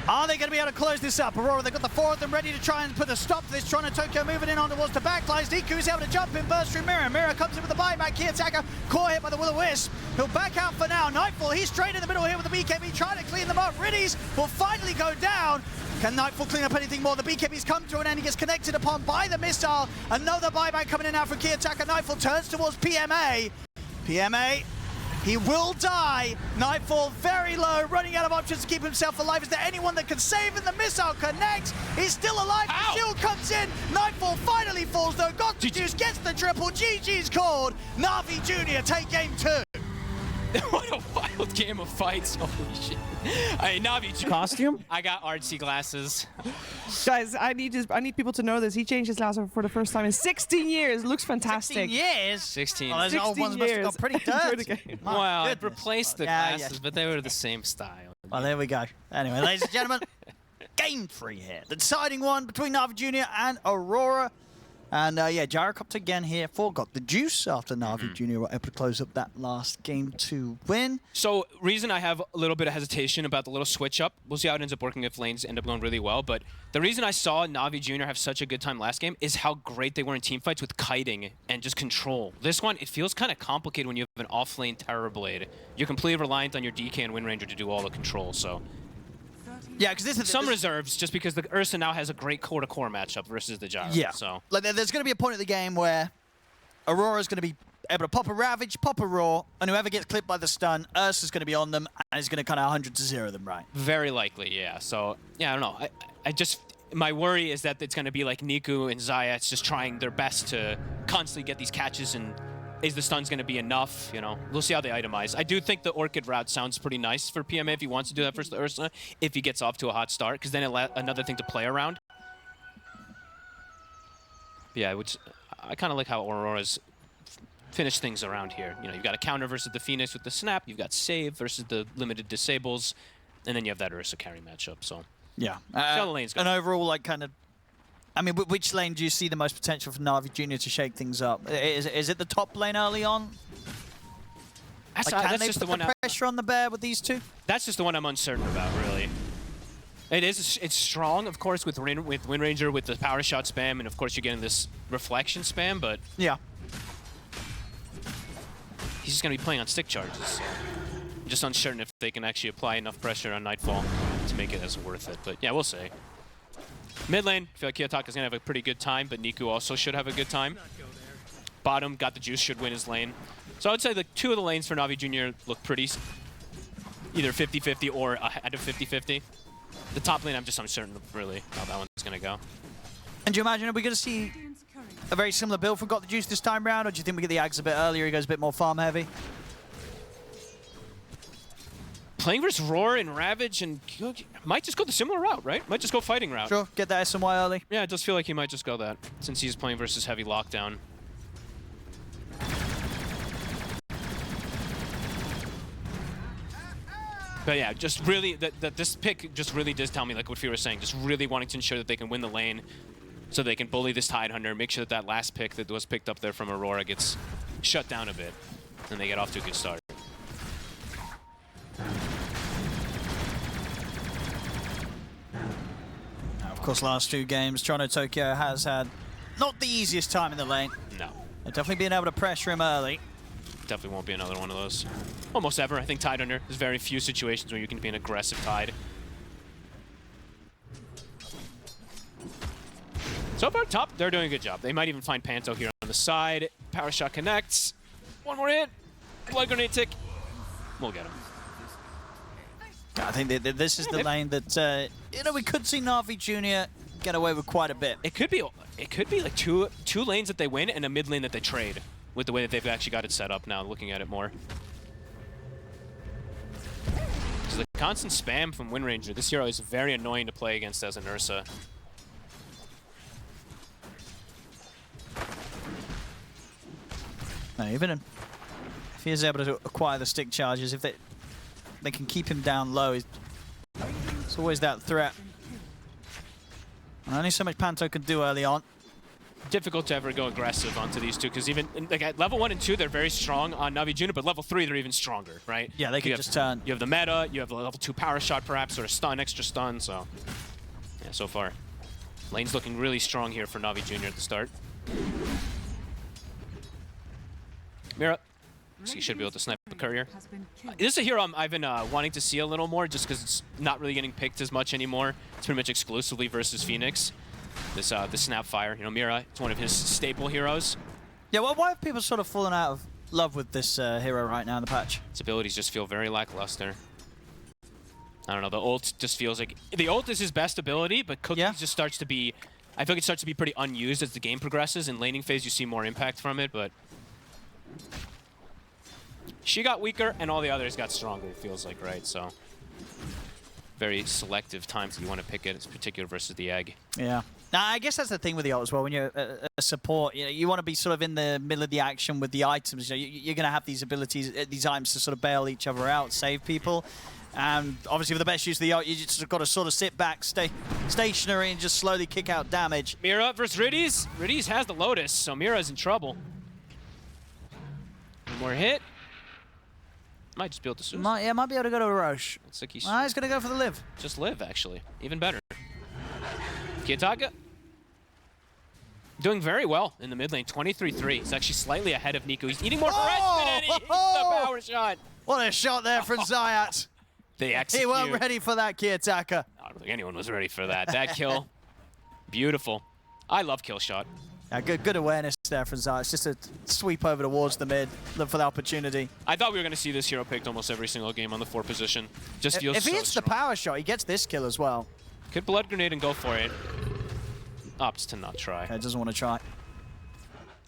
Are they going to be able to close this up? Aurora, they've got the 4 of them ready to try and put a stop to this. Toronto Tokyo moving in on towards the backlines. Niku is able to jump in, burst through Mirror. Mirror comes in with the buyback. Key attacker, core hit by the Will-O-Wisp. He'll back out for now. Nightfall, he's straight in the middle here with the BKB, trying to clean them up. Riddies will finally go down. Can Nightfall clean up anything more? The BKB's come to an end. He gets connected upon by the missile. Another buyback coming in now from key attacker. Nightfall turns towards PMA. PMA. He will die. Nightfall very low, running out of options to keep himself alive. Is there anyone that can save him? The missile connects. He's still alive. Ow. The shield comes in. Nightfall finally falls though. Got the juice, gets the triple. GG's called. NAVI Junior take game 2. What a wild game of fights. Holy shit. NAVI Costume? I got artsy glasses. Guys, I need people to know this. He changed his glasses for the first time in 16 years. It looks fantastic. 16 years? 16. Oh, those old ones must have got pretty dirty. Well, I'd goodness. replaced the Yeah, glasses, but they were the same style. Well, there we go. Anyway, ladies and gentlemen, game 3 here. The deciding one between NAVI Junior and Aurora. And yeah, Gyrocopter again here got the juice after NAVI Junior were able to close up that last game to win. So, reason I have a little bit of hesitation about the little switch up, we'll see how it ends up working if lanes end up going really well, but the reason I saw NAVI Junior have such a good time last game is how great they were in teamfights with kiting and just control. This one, it feels kind of complicated when you have an off-lane Terrorblade. You're completely reliant on your DK and Wind Ranger to do all the control, so... Yeah, because this is some reserves, just because the Ursa now has a great core-to-core matchup versus the Gyro. Yeah. So like, there's going to be a point of the game where Aurora's going to be able to pop a Ravage, pop a Roar, and whoever gets clipped by the stun, Ursa's going to be on them, and is going to kind of 100-0 them, right? very likely, yeah. So yeah, I don't know. I just my worry is that it's going to be like Niku and Zayats just trying their best to constantly get these catches, and is the stun's going to be enough? You know, we'll see how they itemize. I do think the Orchid route sounds pretty nice for PMA if he wants to do that versus the Ursa, if he gets off to a hot start, because then another thing to play around. Yeah, I kind of like how Aurora's finished things around here. You know, you've got a counter versus the Phoenix with the snap, you've got save versus the limited disables, and then you have that Ursa carry matchup. So yeah, how the lanes go. and overall, like, kind of. I mean, which lane do you see the most potential for NAVI Junior to shake things up? Is it the top lane early on? That's, Like, can that's they just put the one. the pressure on the bear with these two? That's just the one I'm uncertain about, really. It's strong, of course, with Wind Ranger, with the power shot spam, and of course you're getting this reflection spam, but Yeah. he's just going to be playing on stick charges. So I'm just uncertain if they can actually apply enough pressure on Nightfall to make it as worth it. But yeah, we'll see. Mid lane, I feel like Kiyotaka's going to have a pretty good time, but Niku also should have a good time. Bottom, got the juice, should win his lane. So I would say the two of the lanes for NAVI Junior look pretty either 50-50 or ahead of 50-50. The top lane, I'm just uncertain of really how that one's going to go. And do you imagine, are we going to see a very similar build for Got the Juice this time round, or do you think we get the Ags a bit earlier, he goes a bit more farm heavy? Playing versus Roar and Ravage and might just go the similar route, right? Might just go fighting route. Sure, get that SMY early. Yeah, it does feel like he might just go that, since he's playing versus heavy lockdown. But yeah, just really, this pick just really does tell me, like what Fear was saying, just really wanting to ensure that they can win the lane so they can bully this Tidehunter, make sure that that last pick that was picked up there from Aurora gets shut down a bit, and they get off to a good start. Of course, last 2 games, Toronto Tokyo has had not the easiest time in the lane. No. They've definitely been able to pressure him early. Definitely won't be another one of those. Almost ever. I think Tidehunter, there's very few situations where you can be an aggressive Tide. So far, top, they're doing a good job. They might even find Panto here on the side. Power shot connects. One more hit. Blood grenade tick. We'll get him. I think this is the lane that, you know, we could see NAVI Junior get away with quite a bit. It could be like two lanes that they win and a mid lane that they trade with the way that they've actually got it set up now, looking at it more. Because the constant spam from Wind Ranger, this hero is very annoying to play against as an Ursa. Even if he is able to acquire the stick charges, if they can keep him down low, it's always that threat. And only so much Panto can do early on. Difficult to ever go aggressive onto these two, because even like at level 1 and 2 they're very strong on NAVI Junior, but level 3 they're even stronger, right? Yeah, they can just turn. You have the meta, you have the level 2 power shot perhaps, or a stun, extra stun, so yeah, so far. Lane's looking really strong here for NAVI Junior at the start. Mira, so you should be able to snipe a courier. This is a hero I've been wanting to see a little more, just because it's not really getting picked as much anymore. It's pretty much exclusively versus Phoenix. This the Snapfire, you know, Mira, it's one of his staple heroes. Yeah, well, why have people sort of fallen out of love with this hero right now in the patch? Its abilities just feel very lackluster. I don't know, the ult just feels like... The ult is his best ability, but Cookies just starts to be... I feel like it starts to be pretty unused as the game progresses. In laning phase, you see more impact from it, but... She got weaker, and all the others got stronger, it feels like, right? So... Very selective times that you want to pick it. It's particular versus the egg. Yeah. Now, I guess that's the thing with the ult as well. When you're a support, you know, you want to be sort of in the middle of the action with the items. You know, you're going to have these abilities, these items to sort of bail each other out, save people. And obviously, with the best use of the ult, you just got to sort of sit back, stay stationary, and just slowly kick out damage. Mira versus Riddies. Riddies has the Lotus, so Mira's in trouble. One more hit. Might just be able to suicide. Might be able to go to a Roche. Looks like he's going to go for the live. Just live, actually. Even better. Kiyotaka doing very well in the mid lane. 23-3. He's actually slightly ahead of Nico. He's eating more harassment, and he hits the power shot. What a shot there from Zayat. They execute. He weren't ready for that, Kiyotaka. I don't think anyone was ready for that. That kill, beautiful. I love kill shot. Yeah, good awareness there from Zayat. It's just a sweep over towards the mid, look for the opportunity. I thought we were going to see this hero picked almost every single game on the 4 position. Just feels if he so hits strong. the power shot, he gets this kill as well. Could blood grenade and go for it. Opts to not try. Okay, doesn't want to try.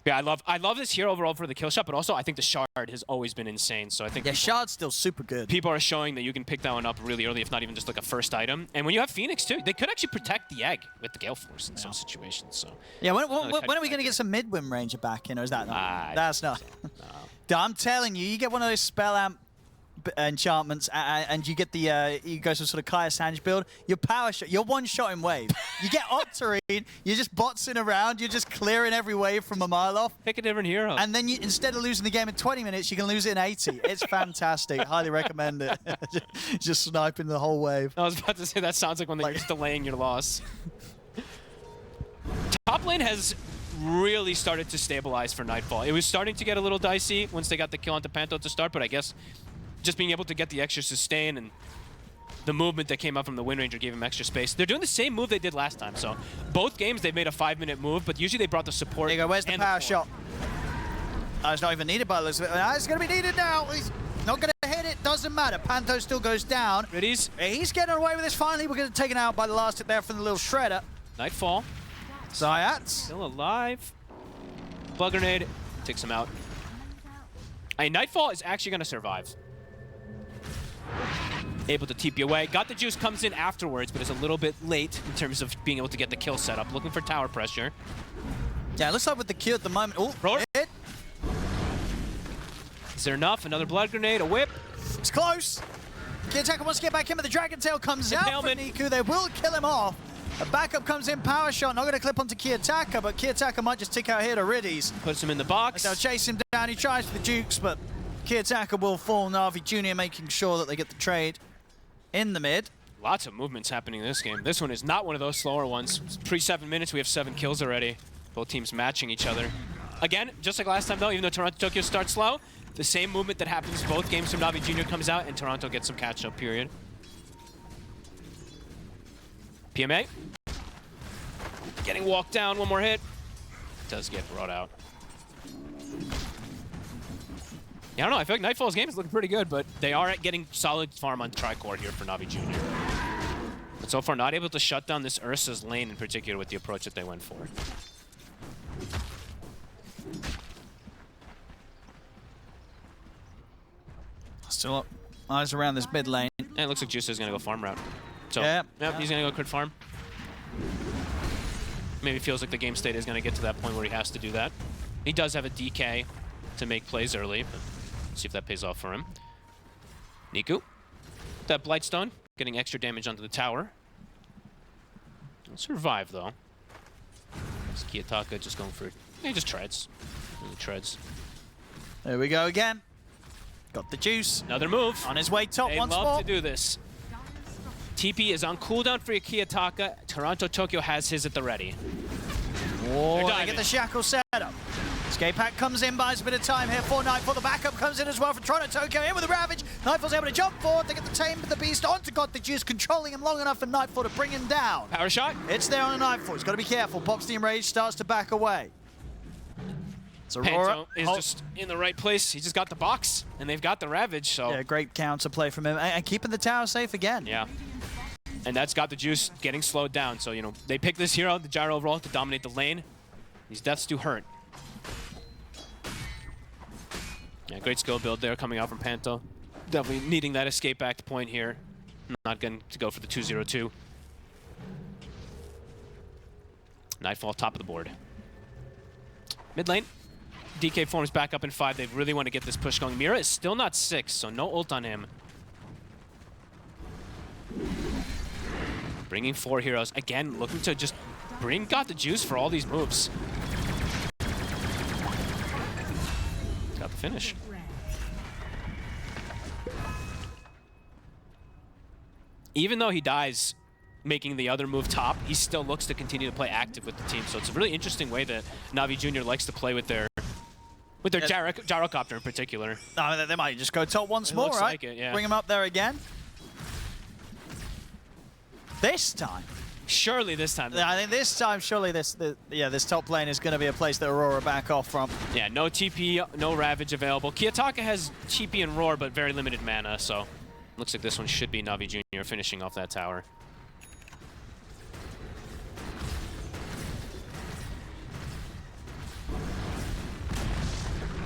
Yeah, I love this hero overall for the kill shot, but also I think the shard has always been insane. So I think shard's still super good. People are showing that you can pick that one up really early, if not even just like a first item. And when you have Phoenix too, they could actually protect the egg with the Gale Force in some situations. So yeah, when are we going to get some mid-win ranger back in, or is that not? That's not. No. I'm telling you, you get one of those spell amp enchantments, and you get the you go some sort of Kaya Sanj build. Your power shot, you're one-shotting wave. You get Octarine, you're just botsing around, you're just clearing every wave from a mile off. Pick a different hero. And then instead of losing the game in 20 minutes, you can lose it in 80. It's fantastic. Highly recommend it. Just sniping the whole wave. I was about to say that sounds like when they're just delaying your loss. Top lane has really started to stabilize for Nightfall. It was starting to get a little dicey once they got the kill onto Panto to start, but I guess just being able to get the extra sustain and the movement that came up from the Wind Ranger gave him extra space. They're doing the same move they did last time, so both games they've made a 5-minute move, but usually they brought the support. There you go, where's the power shot? Oh, it's not even needed by Elizabeth. It's going to be needed now. He's not going to hit it, doesn't matter. Panto still goes down. Riddies. He's getting away with this finally. We're going to take it out by the last hit there from the little shredder. Nightfall. Zayat. Still alive. Blood grenade takes him out. Nightfall is actually going to survive. Able to TP away. Got the juice, comes in afterwards, but is a little bit late in terms of being able to get the kill set up. Looking for tower pressure. Yeah, it looks like with the Q at the moment. Oh, hit. Is there enough? Another blood grenade, a whip. It's close. Kiyotaka wants to get back in, but the Dragon Tail comes out for Niku. They will kill him off. A backup comes in, power shot. Not going to clip onto Kiyotaka, but Kiyotaka might just tick out here to Riddies. Puts him in the box. They'll chase him down. He tries for the jukes, but Kiyotaka will fall. NAVI Junior making sure that they get the trade in the mid. Lots of movements happening in this game. This one is not one of those slower ones. Pre-7 minutes, we have 7 kills already. Both teams matching each other. Again, just like last time though, even though Toronto Tokyo starts slow, the same movement that happens both games from NAVI Junior comes out and Toronto gets some catch-up period. PMA. Getting walked down, one more hit. Does get brought out. Yeah, I don't know, I feel like Nightfall's game is looking pretty good, but they are getting solid farm on Tricore here for NAVI Junior. But so far, not able to shut down this Ursa's lane in particular with the approach that they went for. Still up. Eyes around this mid lane. And it looks like Juice is going to go farm route. So, Yeah. yep, he's going to go crit farm. Maybe feels like the game state is going to get to that point where he has to do that. He does have a DK to make plays early, but let's see if that pays off for him. Niku, that Blightstone, getting extra damage onto the tower. He'll survive, though. It's Kiyotaka just going for... He just treads. Really treads. There we go again. Got the juice. Another move. On his way top They once love more. to do this. TP is on cooldown for Kiyotaka. Toronto Tokyo has his at the ready. Oh, they diving. get the shackle set up. Escape pack comes in, buys a bit of time here for Nightfall. The backup comes in as well for Toronto Tokyo. In with the Ravage. Nightfall's able to jump forward. They get the Tame with the Beast onto Got the Juice, controlling him long enough for Nightfall to bring him down. Power shot. It's there on the Nightfall. He's got to be careful. Pops the Enrage, starts to back away. It's Aurora. Panto is just in the right place. He just got the box, and they've got the Ravage, so... Yeah, great counter play from him. And keeping the tower safe again. Yeah. And that's got the Juice getting slowed down. So, you know, they pick this hero, the gyro roll, to dominate the lane. These deaths do hurt. Yeah, great skill build there coming out from Panto. Definitely needing that escape act point here. Not going to go for the 2-0-2. Nightfall top of the board. Mid lane. DK forms back up in 5. They really want to get this push going. Mira is still not 6, so no ult on him. Bringing 4 heroes. Again, looking to just bring Got the Juice for all these moves. Got the finish. Even though he dies making the other move top, he still looks to continue to play active with the team. So it's a really interesting way that NAVI Junior likes to play with their gyrocopter in particular. No, they might just go top once It more, looks right? like it, yeah. Bring him up there again. This time. Surely this time. I think this time, surely this top lane is going to be a place that Aurora back off from. Yeah, no TP, no Ravage available. Kiyotaka has TP and Roar, but very limited mana, so looks like this one should be NAVI Junior finishing off that tower.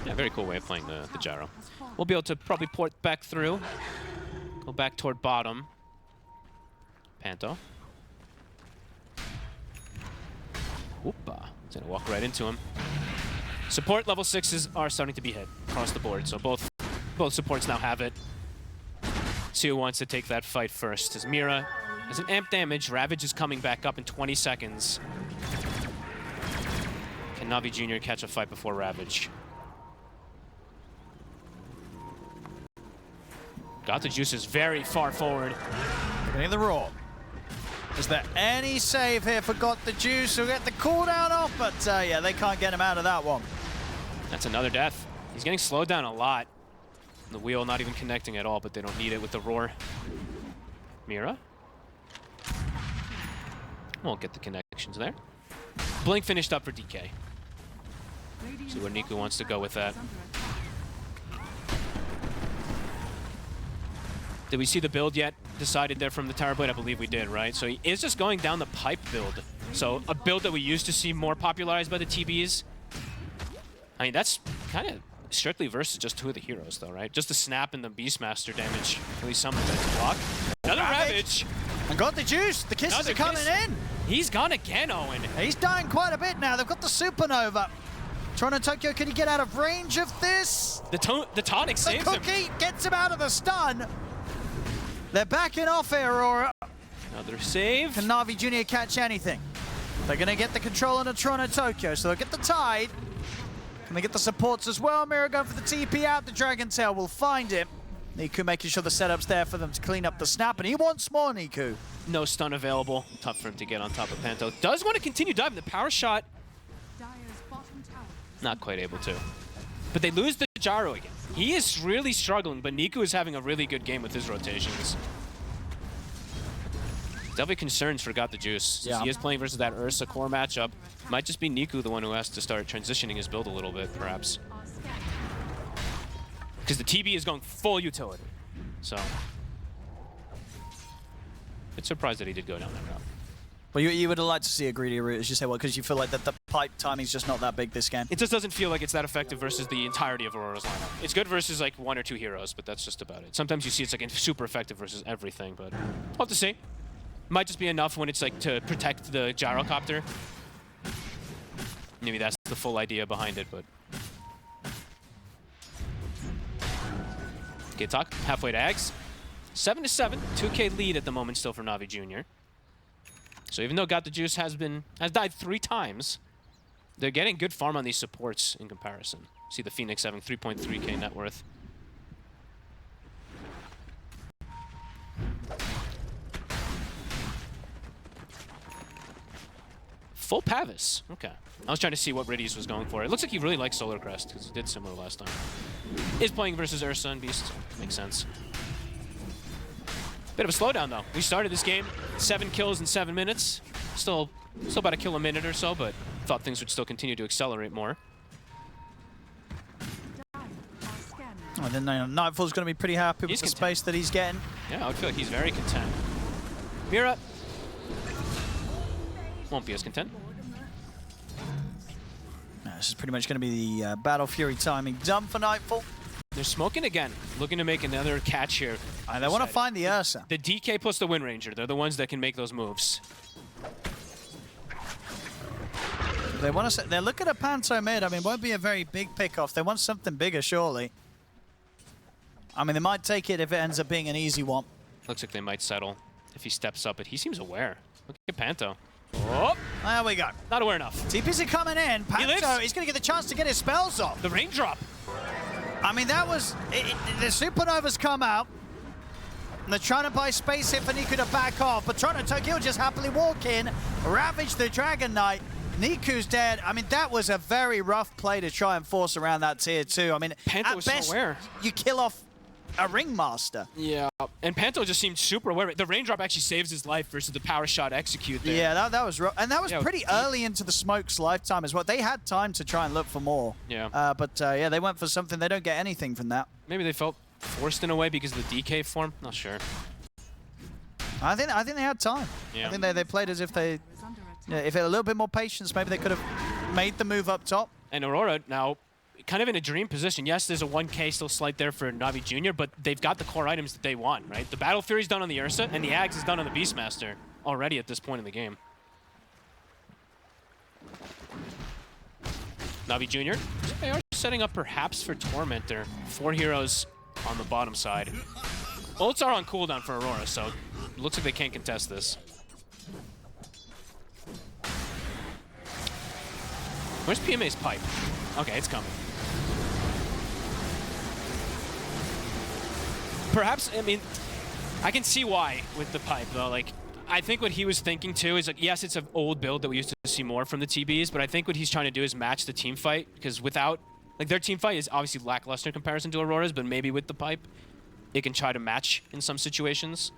Yeah, very cool way of playing the gyro. We'll be able to probably port back through. Go back toward bottom. Panto. Oopa. He's gonna walk right into him. Support level 6s are starting to be hit across the board, so both supports now have it. See who wants to take that fight first. As Mira has an amp damage, Ravage is coming back up in 20 seconds. Can NAVI Junior catch a fight before Ravage? Got the Juice is very far forward. Getting the Roar. Is there any save here for Got the Juice? We'll get the cooldown off, but yeah, they can't get him out of that one. That's another death. He's getting slowed down a lot. The wheel not even connecting at all, but they don't need it with the Roar. Mira. Won't get the connections there. Blink finished up for DK. See where Niku wants to go with that. Did we see the build yet decided there from the Tower Blade? I believe we did, right? So he is just going down the pipe build. So a build that we used to see more popularized by the TBs. I mean, that's kind of strictly versus just 2 of the heroes, though, right? Just the Snap and the Beastmaster damage. At least some of that block. Another Ravage. And Got the Juice. The kisses Another are coming kiss. in. He's gone again, Owen. He's dying quite a bit now. They've got the Supernova. Toronto Tokyo, can he get out of range of this? The tonic The saves him. cookie gets him out of the stun. They're backing off here, Aurora. Another save. Can NAVI Junior catch anything? They're going to get the control on the Toronto Tokyo, so they'll get the Tide. Can they get the supports as well? Mira going for the TP out. The Dragon Tail will find him. Niku making sure the setup's there for them to clean up the snap, and he wants more, Niku. No stun available. Tough for him to get on top of Panto. Does want to continue diving. The power shot, Dire's bottom tower. not quite able to. But they lose the gyro again. He is really struggling, but Niku is having a really good game with his rotations. Definitely concerns for Got the Juice. Since Yeah. he is playing versus that Ursa core matchup. Might just be Niku the one who has to start transitioning his build a little bit, perhaps. Are scattered. Because the TB is going full utility. So. bit surprised that he did go down that route. Well, you would have liked to see a greedy route, as you say, well, because you feel like that the pipe timing's just not that big this game. It just doesn't feel like it's that effective versus the entirety of Aurora's lineup. It's good versus like 1 or 2 heroes, but that's just about it. Sometimes you see it's like super effective versus everything, but we'll have to see. Might just be enough when it's like to protect the gyrocopter. Maybe that's the full idea behind it, but... Okay, talk halfway to Ags. 7-7, 2K lead at the moment still for NAVI Junior. So even though Got the Juice has died 3 times, they're getting good farm on these supports in comparison. See the Phoenix having 3.3k net worth. Full Pavis. Okay. I was trying to see what Riddies was going for. It looks like he really likes Solar Crest because he did similar last time. Is playing versus Ursa and Beast, so makes sense. Bit of a slowdown though. We started this game 7 kills in 7 minutes. Still about a kill a minute or so, but thought things would still continue to accelerate more. I didn't know Nightfall's going to be pretty happy with the space that he's getting. Yeah, I would feel like he's very content. Mira won't be as content. This is pretty much going to be the Battle Fury timing done for Nightfall. They're smoking again, looking to make another catch here. They want to find the Ursa. The DK plus the Wind Ranger, they're the ones that can make those moves. They want to. They're looking at Panto mid. I mean, it won't be a very big pick-off. They want something bigger, surely. I mean, they might take it if it ends up being an easy one. Looks like they might settle if he steps up, but he seems aware. Look at Panto. Oh, there we go. Not aware enough. TPC coming in. Panto, he's going to get the chance to get his spells off. The raindrop. I mean, that was... the Supernova's come out. And they're trying to buy space here for Niku to back off. But Toronto Tokyo will just happily walk in, ravage the Dragon Knight. Niku's dead. I mean, that was a very rough play to try and force around that tier 2. I mean, Panto at was best, so aware. You kill off a Ringmaster. Yeah, and Panto just seemed super aware. The raindrop actually saves his life versus the power shot execute there. Yeah, that was rough. And that was pretty early into the Smoke's lifetime as well. They had time to try and look for more. Yeah. Yeah, they went for something. They don't get anything from that. Maybe they felt forced in a way because of the DK form. Not sure. I think they had time. Yeah. I think they played as if they... Yeah, if they had a little bit more patience, maybe they could have made the move up top. And Aurora now kind of in a dream position. Yes, there's a 1k still slight there for NAVI Junior, but they've got the core items that they want, right? The Battle Fury's done on the Ursa, and the Ags is done on the Beastmaster already at this point in the game. NAVI Junior, they are setting up perhaps for Tormentor. 4 heroes on the bottom side. Ults are on cooldown for Aurora, so it looks like they can't contest this. Where's PMA's pipe? Okay, it's coming. Perhaps, I mean, I can see why with the pipe, though. Like, I think what he was thinking, too, is like, yes, it's an old build that we used to see more from the TBs, but I think what he's trying to do is match the team fight, because without, like, their team fight is obviously lackluster in comparison to Aurora's, but maybe with the pipe, it can try to match in some situations.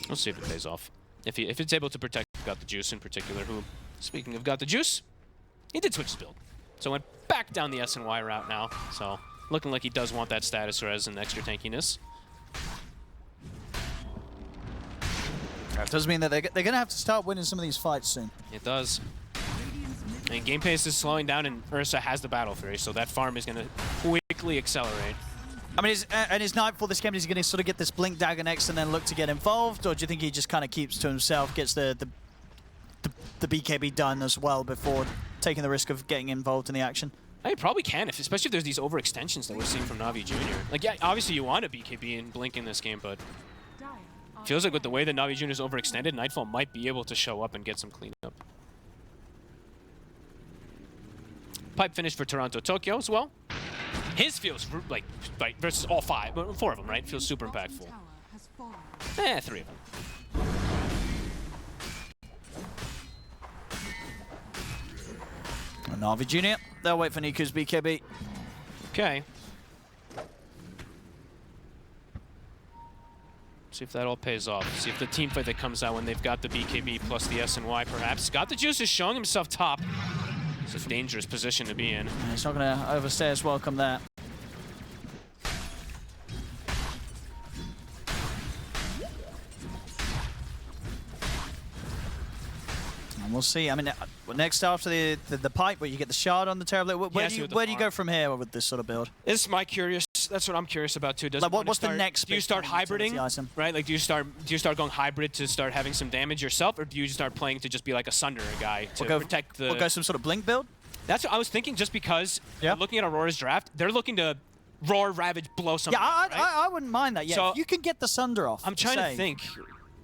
We'll see if it pays off. If it's able to protect Got the Juice in particular, who, speaking of Got the Juice, he did switch his build. So went back down the SNY route now. So looking like he does want that status res and extra tankiness. That does mean that they're going to have to start winning some of these fights soon. It does. And game pace is slowing down, and Ursa has the Battle Fury, so that farm is going to quickly accelerate. I mean, is Nightfall this game, is he going to sort of get this Blink Dagger next and then look to get involved, or do you think he just kind of keeps to himself, gets the BKB done as well before taking the risk of getting involved in the action? I probably can, especially if there's these overextensions that we're seeing from NAVI Junior. Like, yeah, obviously you want a BKB and Blink in this game, but feels like with the way that NAVI Junior is overextended, Nightfall might be able to show up and get some cleanup. Pipe finish for Toronto Tokyo as well. His feels like versus all 4 of them, right? Feels super impactful. 3 of them. NAVI Junior, they'll wait for Niku's BKB. Okay. See if that all pays off. See if the team fight that comes out when they've got the BKB plus the SNY perhaps. Got the Juice is showing himself top. It's a dangerous position to be in. Yeah, he's not going to overstay his welcome there. And we'll see. I mean, next after the pipe, where you get the shard on the Terrorblade, where do you go from here with this sort of build? This is my curious. That's what I'm curious about too. Does like, what's the next? Do you start hybriding, right? Like, do you start going hybrid to start having some damage yourself, or do you start playing to just be like a Sunderer guy to protect the? We'll go some sort of blink build. That's what I was thinking. Just because looking at Aurora's draft, they're looking to roar, ravage, blow something. Yeah, right? I wouldn't mind that. Yeah, so, if you can get the Sunder off. I'm trying to think.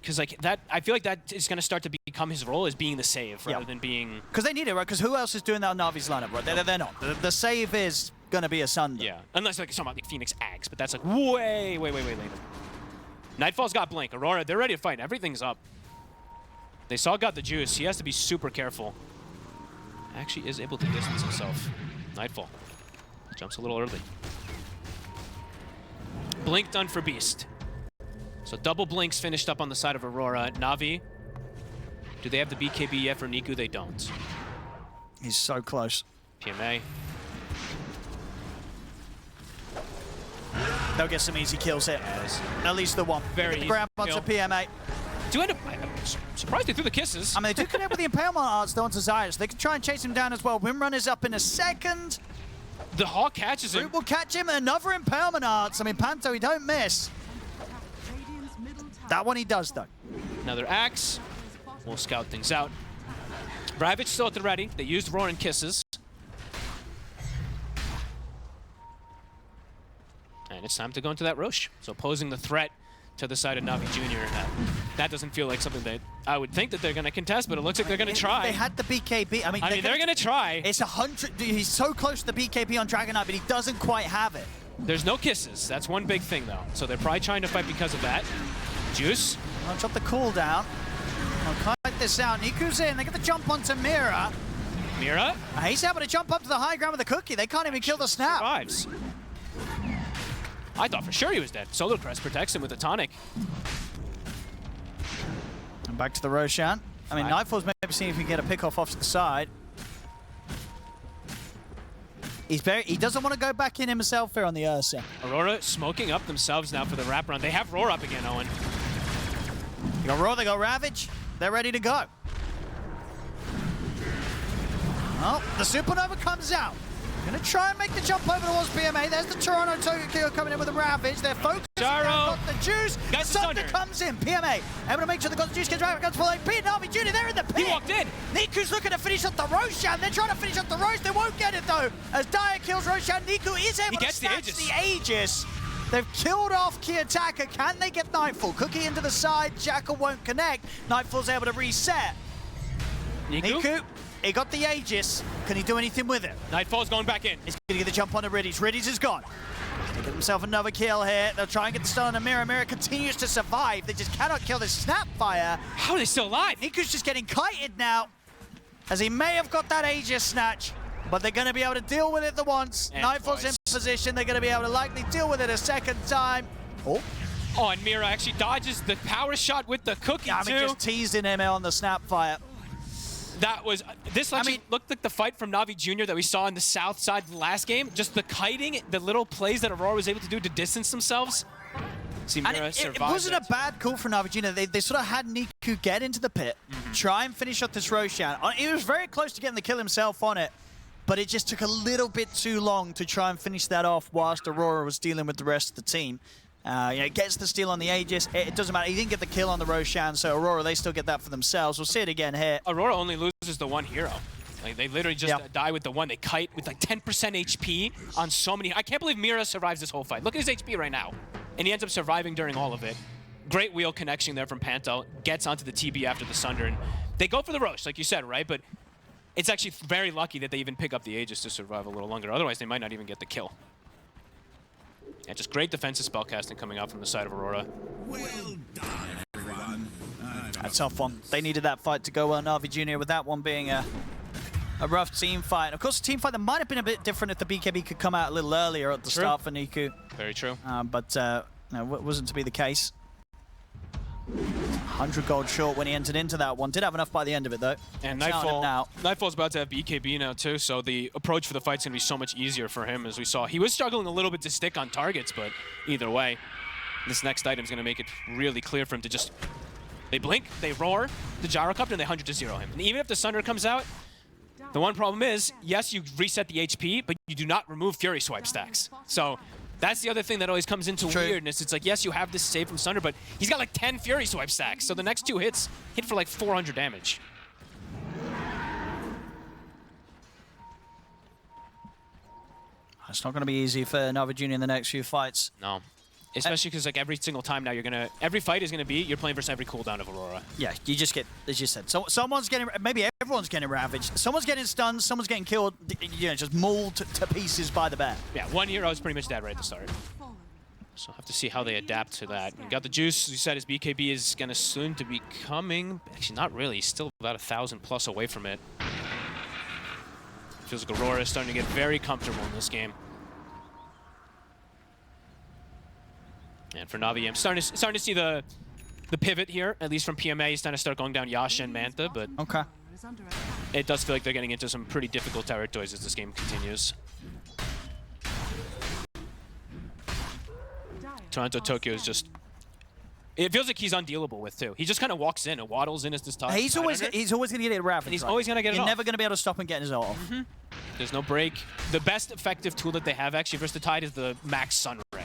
Because like that, I feel like that is going to start to become his role as being the save rather than being. Because they need it, right? Because who else is doing that on Navi's lineup, right? They're not. The save is going to be a Sunder. Yeah, unless like something like Phoenix Axe, but that's like way later. Nightfall's got Blink. Aurora, they're ready to fight. Everything's up. They saw got the juice. He has to be super careful. Actually is able to distance himself. Nightfall jumps a little early. Blink done for Beast. So double blinks finished up on the side of Aurora. Navi, do they have the BKB yet for Niku? They don't. He's so close. PMA. They'll get some easy kills here. Yes. At least the one. Very easy grab onto kill. PMA. Do end up, I'm surprised they threw the kisses. I mean, they do connect with the Impalement Arts though onto Zyrus. They can try and chase him down as well. Wimrun is up in a second. The Hawk catches him. Root will catch him. Another Impalement Arts. I mean, Panto, he don't miss. That one he does, though. Another axe. We'll scout things out. Ravage still at the ready. They used Roaring Kisses. And it's time to go into that Roche. So posing the threat to the side of Navi Junior. That doesn't feel like something that I would think that they're going to contest, but it looks like they're going to try. They had the BKB. I mean, they're going to try. It's 100. He's so close to the BKB on Dragon Knight, but he doesn't quite have it. There's no kisses. That's one big thing, though. So they're probably trying to fight because of that. Juice. I'll drop the cooldown. I'll kite this out. Niku's in. They get the jump onto Mira. Mira. He's able to jump up to the high ground with the cookie. They can't even kill the snap. Survives. I thought for sure he was dead. Solar Crest protects him with a tonic. And back to the Roshan. I mean, Nightfall's maybe seeing if he can get a pick off to the side. He doesn't want to go back in himself here on the Ursa. Aurora smoking up themselves now for the wraparound. They have Roar up again, Owen. They got Roar, they got Ravage. They're ready to go. Well, the Supernova comes out. Gonna try and make the jump over towards PMA. There's the Toronto Tokyo coming in with a Ravage. They're focused. Got the juice. Thunder comes in. PMA able to make sure they got the juice. Gets right against full AP. Navi Junior, they're in the pit. He walked in. Niku's looking to finish up the Roshan. They're trying to finish up the Roche. They won't get it though. As Dyer kills Roshan, Niku is able to snatch the Aegis. They've killed off Kiyotaka. Can they get Nightfall? Cookie into the side. Jackal won't connect. Nightfall's able to reset. Niku, he got the Aegis. Can he do anything with it? Nightfall's going back in. He's going to get the jump on the Riddies. Riddies is gone. They get himself another kill here. They'll try and get the stun on the Mira. Mira continues to survive. They just cannot kill this Snapfire. How are they still alive? Niku's just getting kited now, as he may have got that Aegis snatch, but they're going to be able to deal with it the once. And Nightfall's in position. They're going to be able to likely deal with it a second time. Oh, and Mira actually dodges the power shot with the cookie, too. Just teasing him on the Snapfire. That was, this actually looked like the fight from Navi Junior that we saw in the south side of the last game. Just the kiting, the little plays that Aurora was able to do to distance themselves. See, Mira it wasn't a bad call for Navi Junior. They sort of had Niku get into the pit, try and finish up this Roshan. He was very close to getting the kill himself on it, but it just took a little bit too long to try and finish that off whilst Aurora was dealing with the rest of the team. Gets the steal on the Aegis. It doesn't matter. He didn't get the kill on the Roshan, so Aurora, they still get that for themselves. We'll see it again here. Aurora only loses the one hero. Like, they literally just die with the one. They kite with like 10% HP on so many. I can't believe Mira survives this whole fight. Look at his HP right now. And he ends up surviving during all of it. Great wheel connection there from Panto. Gets onto the TB after the Sunder. And they go for the Roche, like you said, right? But it's actually very lucky that they even pick up the Aegis to survive a little longer. Otherwise, they might not even get the kill. Yeah, just great defensive spellcasting coming out from the side of Aurora. Well done, everyone. A tough one. They needed that fight to go well. Navi Junior with that one being a rough team fight. And of course, a team fight that might have been a bit different if the BKB could come out a little earlier at the start for Niku. Very true. But no, it wasn't to be the case. 100 gold short when he entered into that one. Did have enough by the end of it, though. And Nightfall's about to have BKB now, too, so the approach for the fight's going to be so much easier for him, as we saw. He was struggling a little bit to stick on targets, but either way, this next item's going to make it really clear for him to just They blink, they roar, the gyrocopter, and they 100-0 him. And even if the Sunder comes out, the one problem is, yes, you reset the HP, but you do not remove Fury Swipe stacks. So that's the other thing that always comes into weirdness. It's like, yes, you have this save from Sunder, but he's got like 10 Fury Swipe stacks. So the next 2 hits hit for like 400 damage. It's not going to be easy for NAVI Junior in the next few fights. No. Especially because like every single time now every fight is gonna be, you're playing versus every cooldown of Aurora. Yeah, you just get, as you said, someone's getting, maybe everyone's getting ravaged. Someone's getting stunned, someone's getting killed, you know, just mauled to pieces by the bear. Yeah, one hero is pretty much dead right at the start. So have to see how they adapt to that. You got the juice, as you said, his BKB is gonna soon to be coming. Actually, not really, he's still about 1,000 plus away from it. Feels like Aurora is starting to get very comfortable in this game. And for Navi, I'm starting to see the pivot here, at least from PMA. He's starting to start going down Yasha and Mantha, but okay, it does feel like they're getting into some pretty difficult territories as this game continues. Toronto Tokyo is just... It feels like he's undealable with, too. He just kind of walks in and waddles in as this top. He's always going to get it ravaged. He's always going to get it You're off. never going to be able to stop him getting his ult off. There's no break. The best effective tool that they have actually versus the Tide is the Max Sun Ray.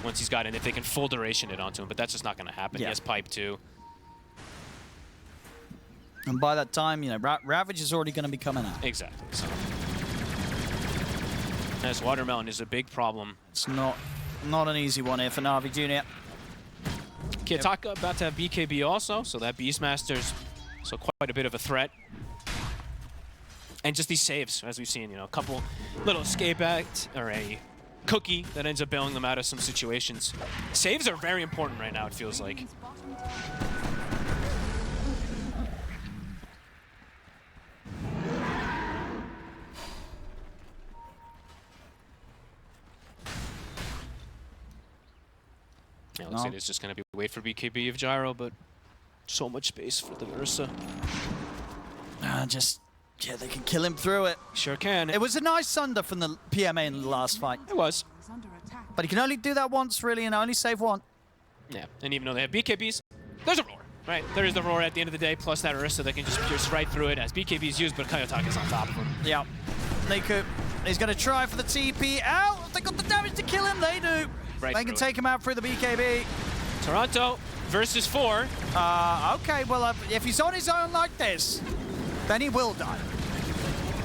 Once he's got in, if they can full duration it onto him, but that's just not going to happen. Yeah. He has Pipe too. And by that time, you know, Ravage is already going to be coming out. Exactly. So. This Watermelon is a big problem. It's not an easy one here for NAVI Junior. Kiyotaka about to have BKB also, so that Beastmaster's so quite a bit of a threat. And just these saves, as we've seen, you know, a couple little escape act or a cookie that ends up bailing them out of some situations. Saves are very important right now, it feels like. Yeah, looks like it's just going to be wait for BKB of Gyro, but so much space for the Ursa. Yeah, they can kill him through it. Sure can. It was a nice Sunder from the PMA in the last fight. It was. But he can only do that once, really, and only save one. Yeah, and even though they have BKBs, there's a roar, right? There is the roar at the end of the day, plus that Ursa that can just pierce right through it as BKB is used, but Kiyotaka's on top of him. Yeah. Niku, he's going to try for the TP out. If they got the damage to kill him, they do. Right they can take him out through the BKB. Toronto versus 4. Okay, well, if he's on his own like this, then he will die.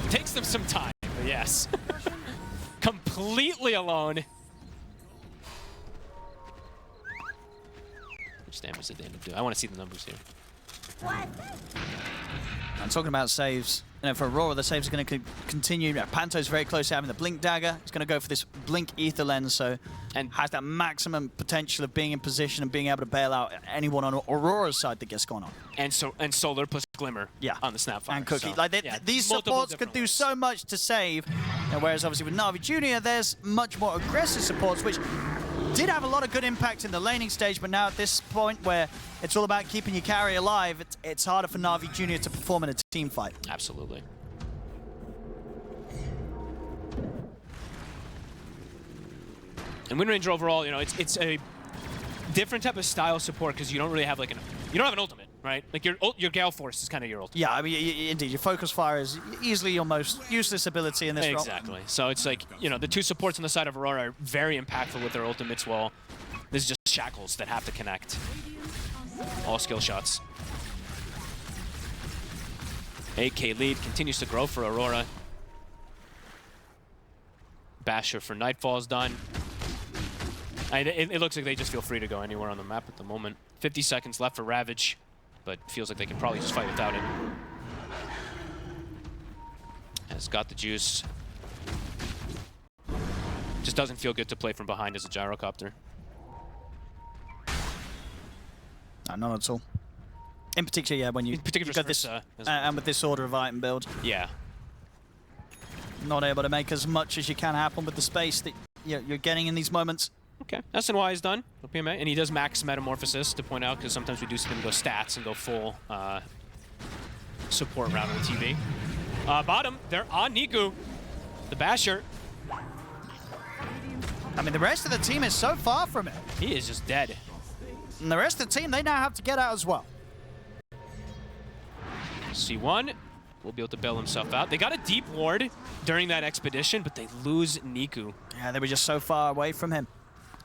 Takes them some time, but yes. Completely alone. Which damage did they end up doing? I want to see the numbers here. I'm talking about saves. You know, for Aurora, the saves are going to continue. Panto's very close to having the Blink Dagger. He's going to go for this Blink Ether Lens, so and has that maximum potential of being in position and being able to bail out anyone on Aurora's side that gets gone on. And Solar plus Glimmer on the Snapfire. And Cookie. So, like these supports could do so much to save. And whereas obviously with NAVI Junior, there's much more aggressive supports, which did have a lot of good impact in the laning stage, but now at this point where it's all about keeping your carry alive, it's harder for NAVI Junior to perform in a team fight. Absolutely. And Wind Ranger overall, you know, it's a different type of style support because you don't really have like you don't have an ultimate, right? Like your Gale Force is kind of your ultimate. Yeah, I mean, indeed, your Focus Fire is easily your most useless ability in this role. Exactly. So it's like, you know, the two supports on the side of Aurora are very impactful with their ultimates, while this is just Shackles that have to connect. All skill shots. AK lead continues to grow for Aurora. Basher for Nightfall is done. It looks like they just feel free to go anywhere on the map at the moment. 50 seconds left for Ravage, but feels like they can probably just fight without it. Has got the juice. Just doesn't feel good to play from behind as a gyrocopter. Not at all. In particular, yeah, when you got this, and with this order of item build. Yeah. Not able to make as much as you can happen with the space that you're getting in these moments. Okay, SNY is done with PMA, and he does max Metamorphosis to point out, because sometimes we do see him go stats and go full support round on the TV. Bottom, they're on Niku, the Basher. I mean, the rest of the team is so far from it. He is just dead. And the rest of the team, they now have to get out as well. C1 will be able to bail himself out. They got a deep ward during that expedition, but they lose Niku. Yeah, they were just so far away from him.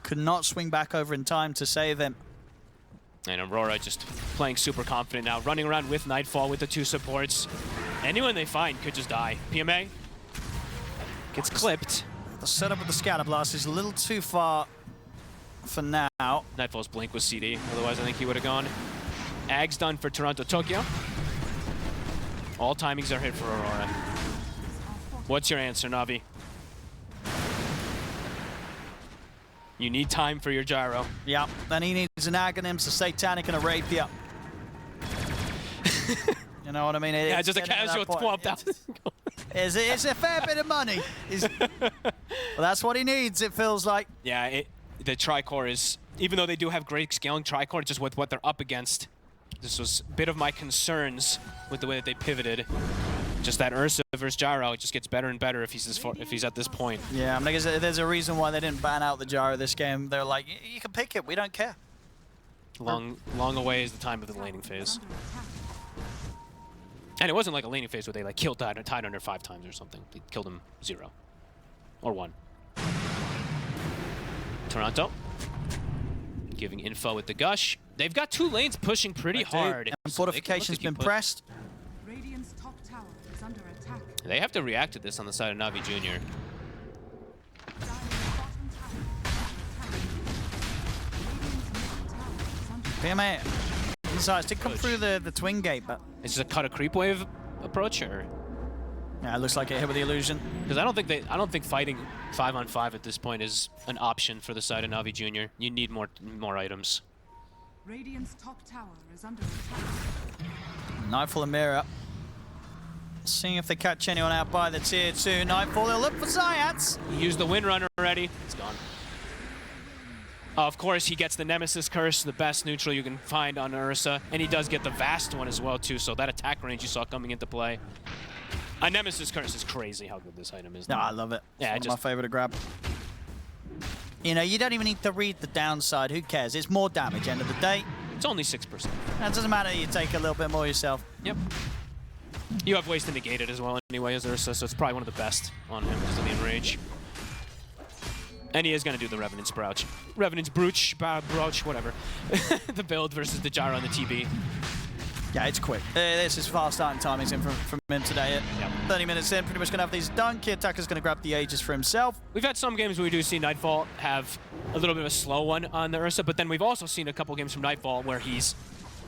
Could not swing back over in time to save him. And Aurora just playing super confident now, running around with Nightfall with the 2 supports. Anyone they find could just die. PMA gets clipped. The setup with the Scatter Blast is a little too far for now. Nightfall's blink was CD, otherwise I think he would have gone. Ag's done for Toronto Tokyo. All timings are hit for Aurora. What's your answer, Navi? You need time for your gyro. Yeah, then he needs an Aghanims, a Satanic, and a Rapier. You know what I mean? Yeah, just a casual swap down. It's a fair bit of money. Well, that's what he needs, it feels like. Yeah, the Tricore is, even though they do have great scaling Tricore, just with what they're up against, this was a bit of my concerns with the way that they pivoted. Just that Ursa versus Gyro, it just gets better and better if he's at this point. Yeah, I mean, there's a reason why they didn't ban out the Gyro this game. They're like, you can pick it, we don't care. Long away is the time of the laning phase. And it wasn't like a laning phase where they like killed Tidunder 5 times or something. They killed him 0. Or 1. Toronto giving info with the Gush. They've got 2 lanes pushing pretty hard. And Fortification's been pressed. Radiant's top tower is under attack. They have to react to this on the side of Navi Junior. Dire's bottom tower is under attack. Radiant's middle tower is under attack. PMA, insights did come through the Twin Gate, but... Is this a cut a creep wave approach, or? Yeah, it looks like it hit with the illusion. Because I don't think fighting 5-on-5 at this point is an option for the side of Navi Junior. You need more items. Radiant's top tower is under attack. Nightfall and Mirror. Seeing if they catch anyone out by the tier 2. Nightfall, they'll look for Zayats. He used the Windrunner already. It's gone. Of course, he gets the Nemesis Curse, the best neutral you can find on Ursa. And he does get the Vast one as well, too. So that attack range you saw coming into play. A Nemesis Curse is crazy how good this item is. No, I love it. Yeah, it's one of my favorite to grab. You know, you don't even need to read the downside. Who cares? It's more damage, end of the day. It's only 6%. It doesn't matter, you take a little bit more yourself. Yep. You have ways to negate it as well anyway as Ursa, so it's probably one of the best on him because of the enrage. And he is going to do the Revenant's Brooch. Revenant's Brooch, whatever. The build versus the Gyro and the TB. Yeah, it's quick. This is fast starting timings in from him today. Yep. 30 minutes in, pretty much going to have these done. Key Attacker's going to grab the Aegis for himself. We've had some games where we do see Nightfall have a little bit of a slow one on the Ursa, but then we've also seen a couple games from Nightfall where he's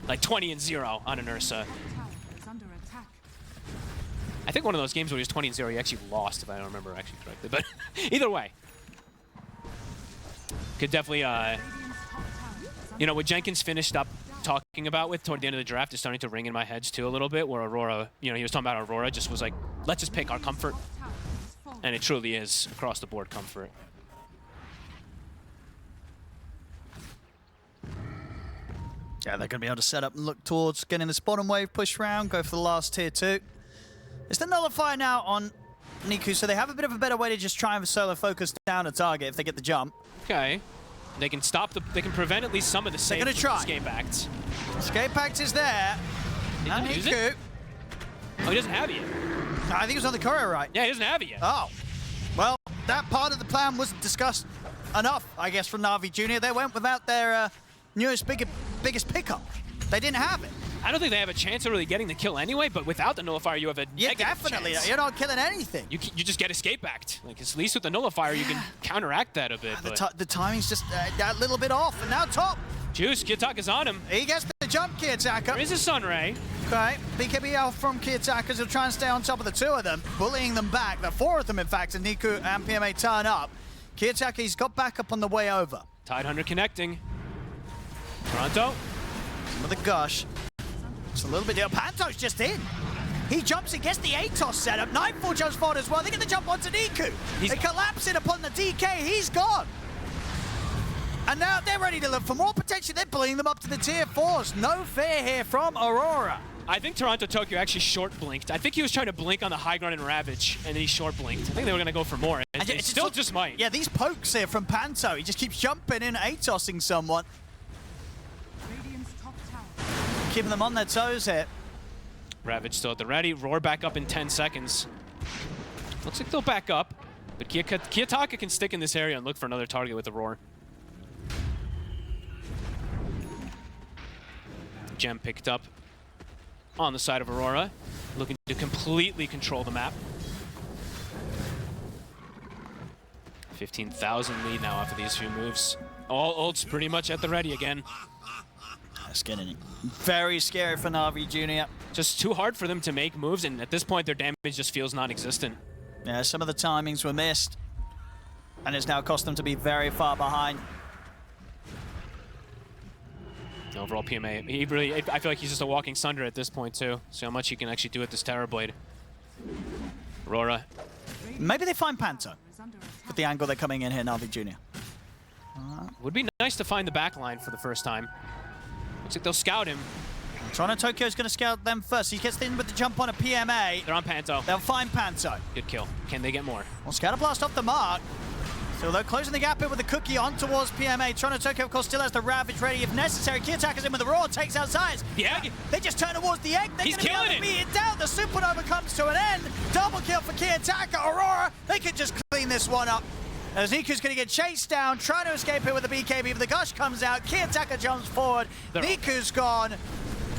like 20-0 on an Ursa. Tower is under attack. I think one of those games where he was 20-0, he actually lost, if I don't remember actually correctly. But either way, could definitely, Radiant's top tower is under you know, what Jenkins finished up talking about with toward the end of the draft is starting to ring in my heads too a little bit, where Aurora, you know, he was talking about Aurora, just was like, let's just pick our comfort. tower is falling. And it truly is across the board comfort. Yeah, they're going to be able to set up and look towards getting this bottom wave push round, go for the last tier 2. It's the Nullifier now on Niku, so they have a bit of a better way to just try and solo focus down a target if they get the jump. Okay. They can they can prevent at least some of the same escape acts. Escape pact is there. Now use Niku. it? Oh, he doesn't have it yet. I think he was on the courier, right? Yeah, he doesn't have it yet. Oh. Well, that part of the plan wasn't discussed enough, I guess, from NAVI Junior. They went without their newest, biggest pickup. They didn't have it. I don't think they have a chance of really getting the kill anyway, but without the Nullifier, you have a Yeah, negative definitely. chance. You're not killing anything. You just get escape act. Like, at least with the Nullifier, you can counteract that a bit. But The timing's just that little bit off, and now top. Juice, Kiatak is on him. He gets the jump, Key Attacker. There is a Sunray. Okay, BKB out from Key Attackers. He'll try and stay on top of the 2 of them, bullying them back. The 4 of them, in fact, and Niku and PMA turn up. Key Attacker, he's got backup on the way over. Tidehunter connecting. Toronto. With a gush. It's a little bit deal. Panto's just in. He jumps and gets the ATOS setup. Nightfall jumps forward as well. They get the jump onto Niku. They collapse it upon the DK. He's gone. And now they're ready to look for more potential. They're bullying them up to the tier 4s. No fear here from Aurora. I think Toronto Tokyo actually short blinked. I think he was trying to blink on the high ground and Ravage, and then he short blinked. I think they were going to go for more. It still just might. Yeah, these pokes here from Panto. He just keeps jumping in, ATOSing someone. Radiant's top tower. Keeping them on their toes here. Ravage still at the ready. Roar back up in 10 seconds. Looks like they'll back up, but Kiyotaka can stick in this area and look for another target with the Roar. Gem picked up on the side of Aurora, looking to completely control the map. 15,000 lead now after these few moves. All ults pretty much at the ready again. That's getting very scary for NAVI Junior. Just too hard for them to make moves, and at this point their damage just feels non-existent. Yeah, some of the timings were missed, and it's now cost them to be very far behind. Overall PMA, I feel like he's just a walking Sunder at this point too. See how much he can actually do with this Terror Blade. Aurora. Maybe they find Panto with the angle they're coming in here, NAVI Junior. Would be nice to find the back line for the first time. Looks like they'll scout him. Toronto Tokyo's going to scout them first. He gets in with the jump on a PMA. They're on Panto. They'll find Panto. Good kill. Can they get more? Well, Scatter Blast off the mark. So they're closing the gap in with the cookie on towards PMA. Toronto Tokyo, of course, still has the Ravage ready if necessary. Kiyotaka's in with the Roar, takes out Science. Yeah. They just turn towards the egg. They're He's going to be able to killing beat it down. The Supernova comes to an end. Double kill for Kiyotaka. Aurora, they can just clean this one up. As Niku's going to get chased down, trying to escape it with the BKB, but the Gush comes out. Kiyotaka jumps forward. Niku's gone.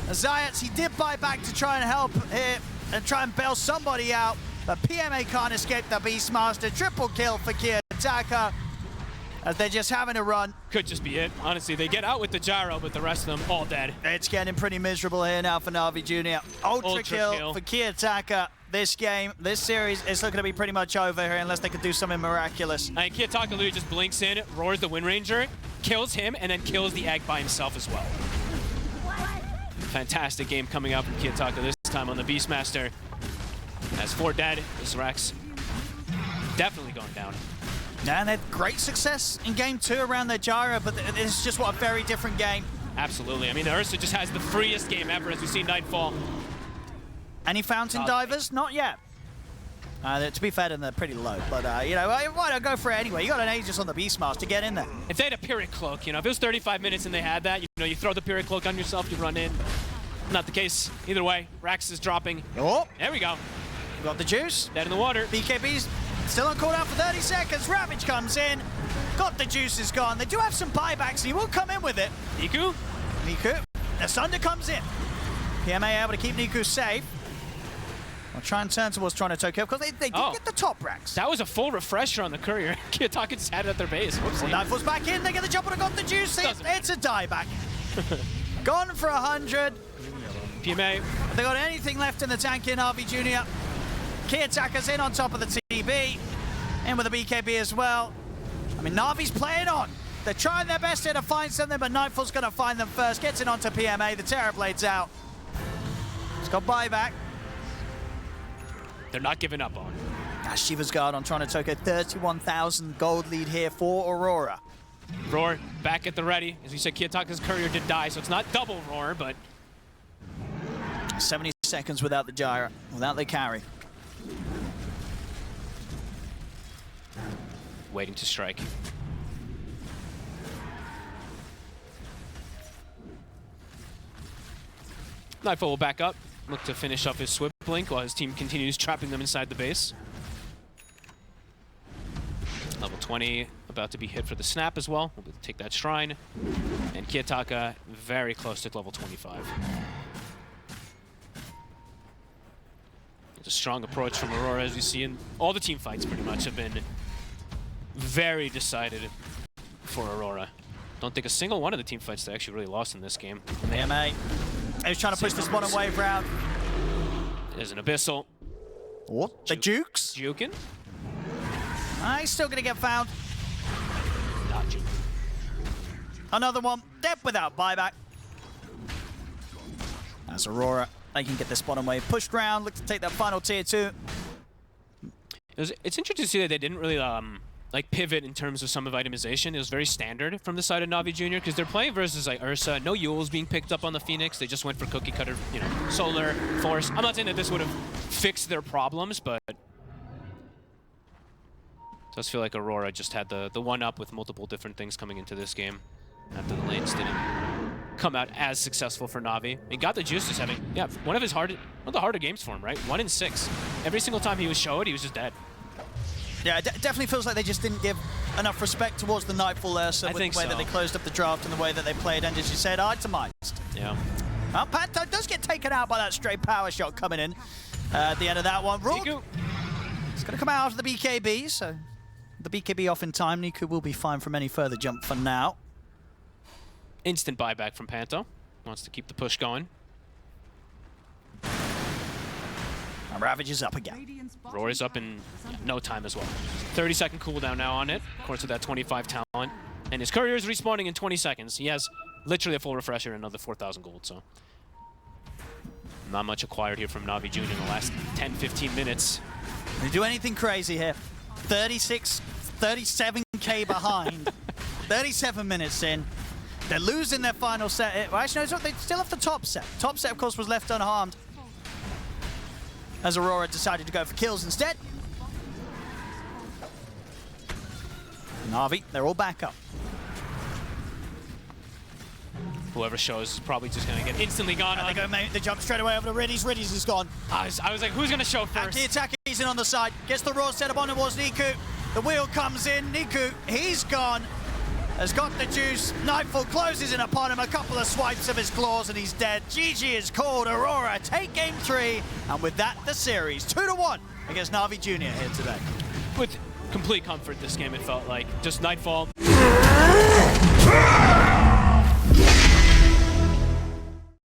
Zayats, he did buy back to try and help here and try and bail somebody out, but PMA can't escape the Beastmaster. Triple kill for Kiyotaka as they're just having a run. Could just be it. Honestly, they get out with the gyro, but the rest of them all dead. It's getting pretty miserable here now for NAVI Junior. Ultra kill for Kiyotaka. This game, this series is looking to be pretty much over here unless they could do something miraculous. And Kiyotaka literally just blinks in, roars the Wind Ranger, kills him, and then kills the egg by himself as well. Fantastic game coming out from Kiyotaka this time on the Beastmaster. Has 4 dead. This Rex definitely going down. Yeah, and they had great success in game 2 around their gyro, but it's just what a very different game. Absolutely. I mean, the Ursa just has the freest game ever as we see Nightfall. Any fountain divers? Not yet. To be fair, they're pretty low, but you know, why not go for it anyway? You got an Aegis on the Beastmaster to get in there. If they had a Pyrrhic Cloak, you know, if it was 35 minutes and they had that, you know, you throw the Pyrrhic Cloak on yourself, you run in. Not the case. Either way, Rax is dropping. Oh, there we go. Got the juice. Dead in the water. BKB's still on cooldown for 30 seconds. Ravage comes in. Got the juices gone. They do have some buybacks, and he will come in with it. Niku? The Sunder comes in. PMA able to keep Niku safe. I'll try and turn towards Toronto Tokyo because they did get the top racks. That was a full refresher on the courier. Kiyotaka just had it at their base. Whoopsie. Nightfall's back in. They get the jump and got the juice. It's a dieback. Gone for 100. PMA. Have they got anything left in the tank in NAVI Junior? Kiyotaka's in on top of the TB. In with the BKB as well. I mean, Navi's playing on. They're trying their best here to find something, but Nightfall's going to find them first. Gets in onto PMA. The Terror Blade's out. It's got buyback. They're not giving up on. Shiva's guard on Toronto Tokyo. 31,000 gold lead here for Aurora. Roar back at the ready. As we said, Kiyotaka's courier did die, so it's not double Roar, but 70 seconds without the gyro, without the carry. Waiting to strike. Nightfall will back up, look to finish off his Swift Blink while his team continues trapping them inside the base. Level 20 about to be hit for the snap as well. We'll take that shrine. And Kiyotaka very close to level 25. It's a strong approach from Aurora, as you see in all the team fights pretty much have been very decided for Aurora. Don't think a single one of the team fights they actually really lost in this game. PMA. He was trying to push this bottom wave round. There's an Abyssal. What? The Jukes? Jukin? He's still going to get found. Not Jukin. Another one. Dead without buyback. As Aurora, they can get this bottom wave pushed round. Look to take that final tier 2. It's interesting to see that they didn't really like pivot in terms of some of itemization. It was very standard from the side of NAVI Junior because they're playing versus like Ursa. No Yules being picked up on the Phoenix. They just went for cookie cutter, you know, Solar, Force. I'm not saying that this would have fixed their problems, but it does feel like Aurora just had the one up with multiple different things coming into this game after the lanes didn't come out as successful for Navi. He got the juices having, one of the harder games for him, right? 1 in 6. Every single time he was showed, he was just dead. Yeah, it definitely feels like they just didn't give enough respect towards the Nightfall there, so with the way that they closed up the draft and the way that they played, and as you said, itemized. Yeah. Well, Panto does get taken out by that straight power shot coming in at the end of that one. Niku. It's going to come out after the BKB, so the BKB off in time. Niku will be fine from any further jump for now. Instant buyback from Panto. Wants to keep the push going. And Ravage is up again. Rory's up in no time as well. 30-second cooldown now on it, of course with that 25 talent. And his courier is respawning in 20 seconds. He has literally a full refresher and another 4,000 gold, so. Not much acquired here from Navi Junior in the last 10-15 minutes. They do anything crazy here. 37k behind. 37 minutes in. They're losing their final set. Well, actually, no, they still have the top set. Top set, of course, was left unharmed, as Aurora decided to go for kills instead. Navi, they're all back up. Whoever shows is probably just going to get instantly gone on. They go, they jump straight away over to Riddies. Riddies is gone. I was like, who's going to show first? He's in on the side. Gets the raw set up on towards Niku. The wheel comes in. Niku, he's gone. Has got the juice. Nightfall closes in upon him. A couple of swipes of his claws and he's dead. GG is called. Aurora take game 3. And with that, the series 2-1 against Navi Junior here today. With complete comfort this game, it felt like. Just Nightfall.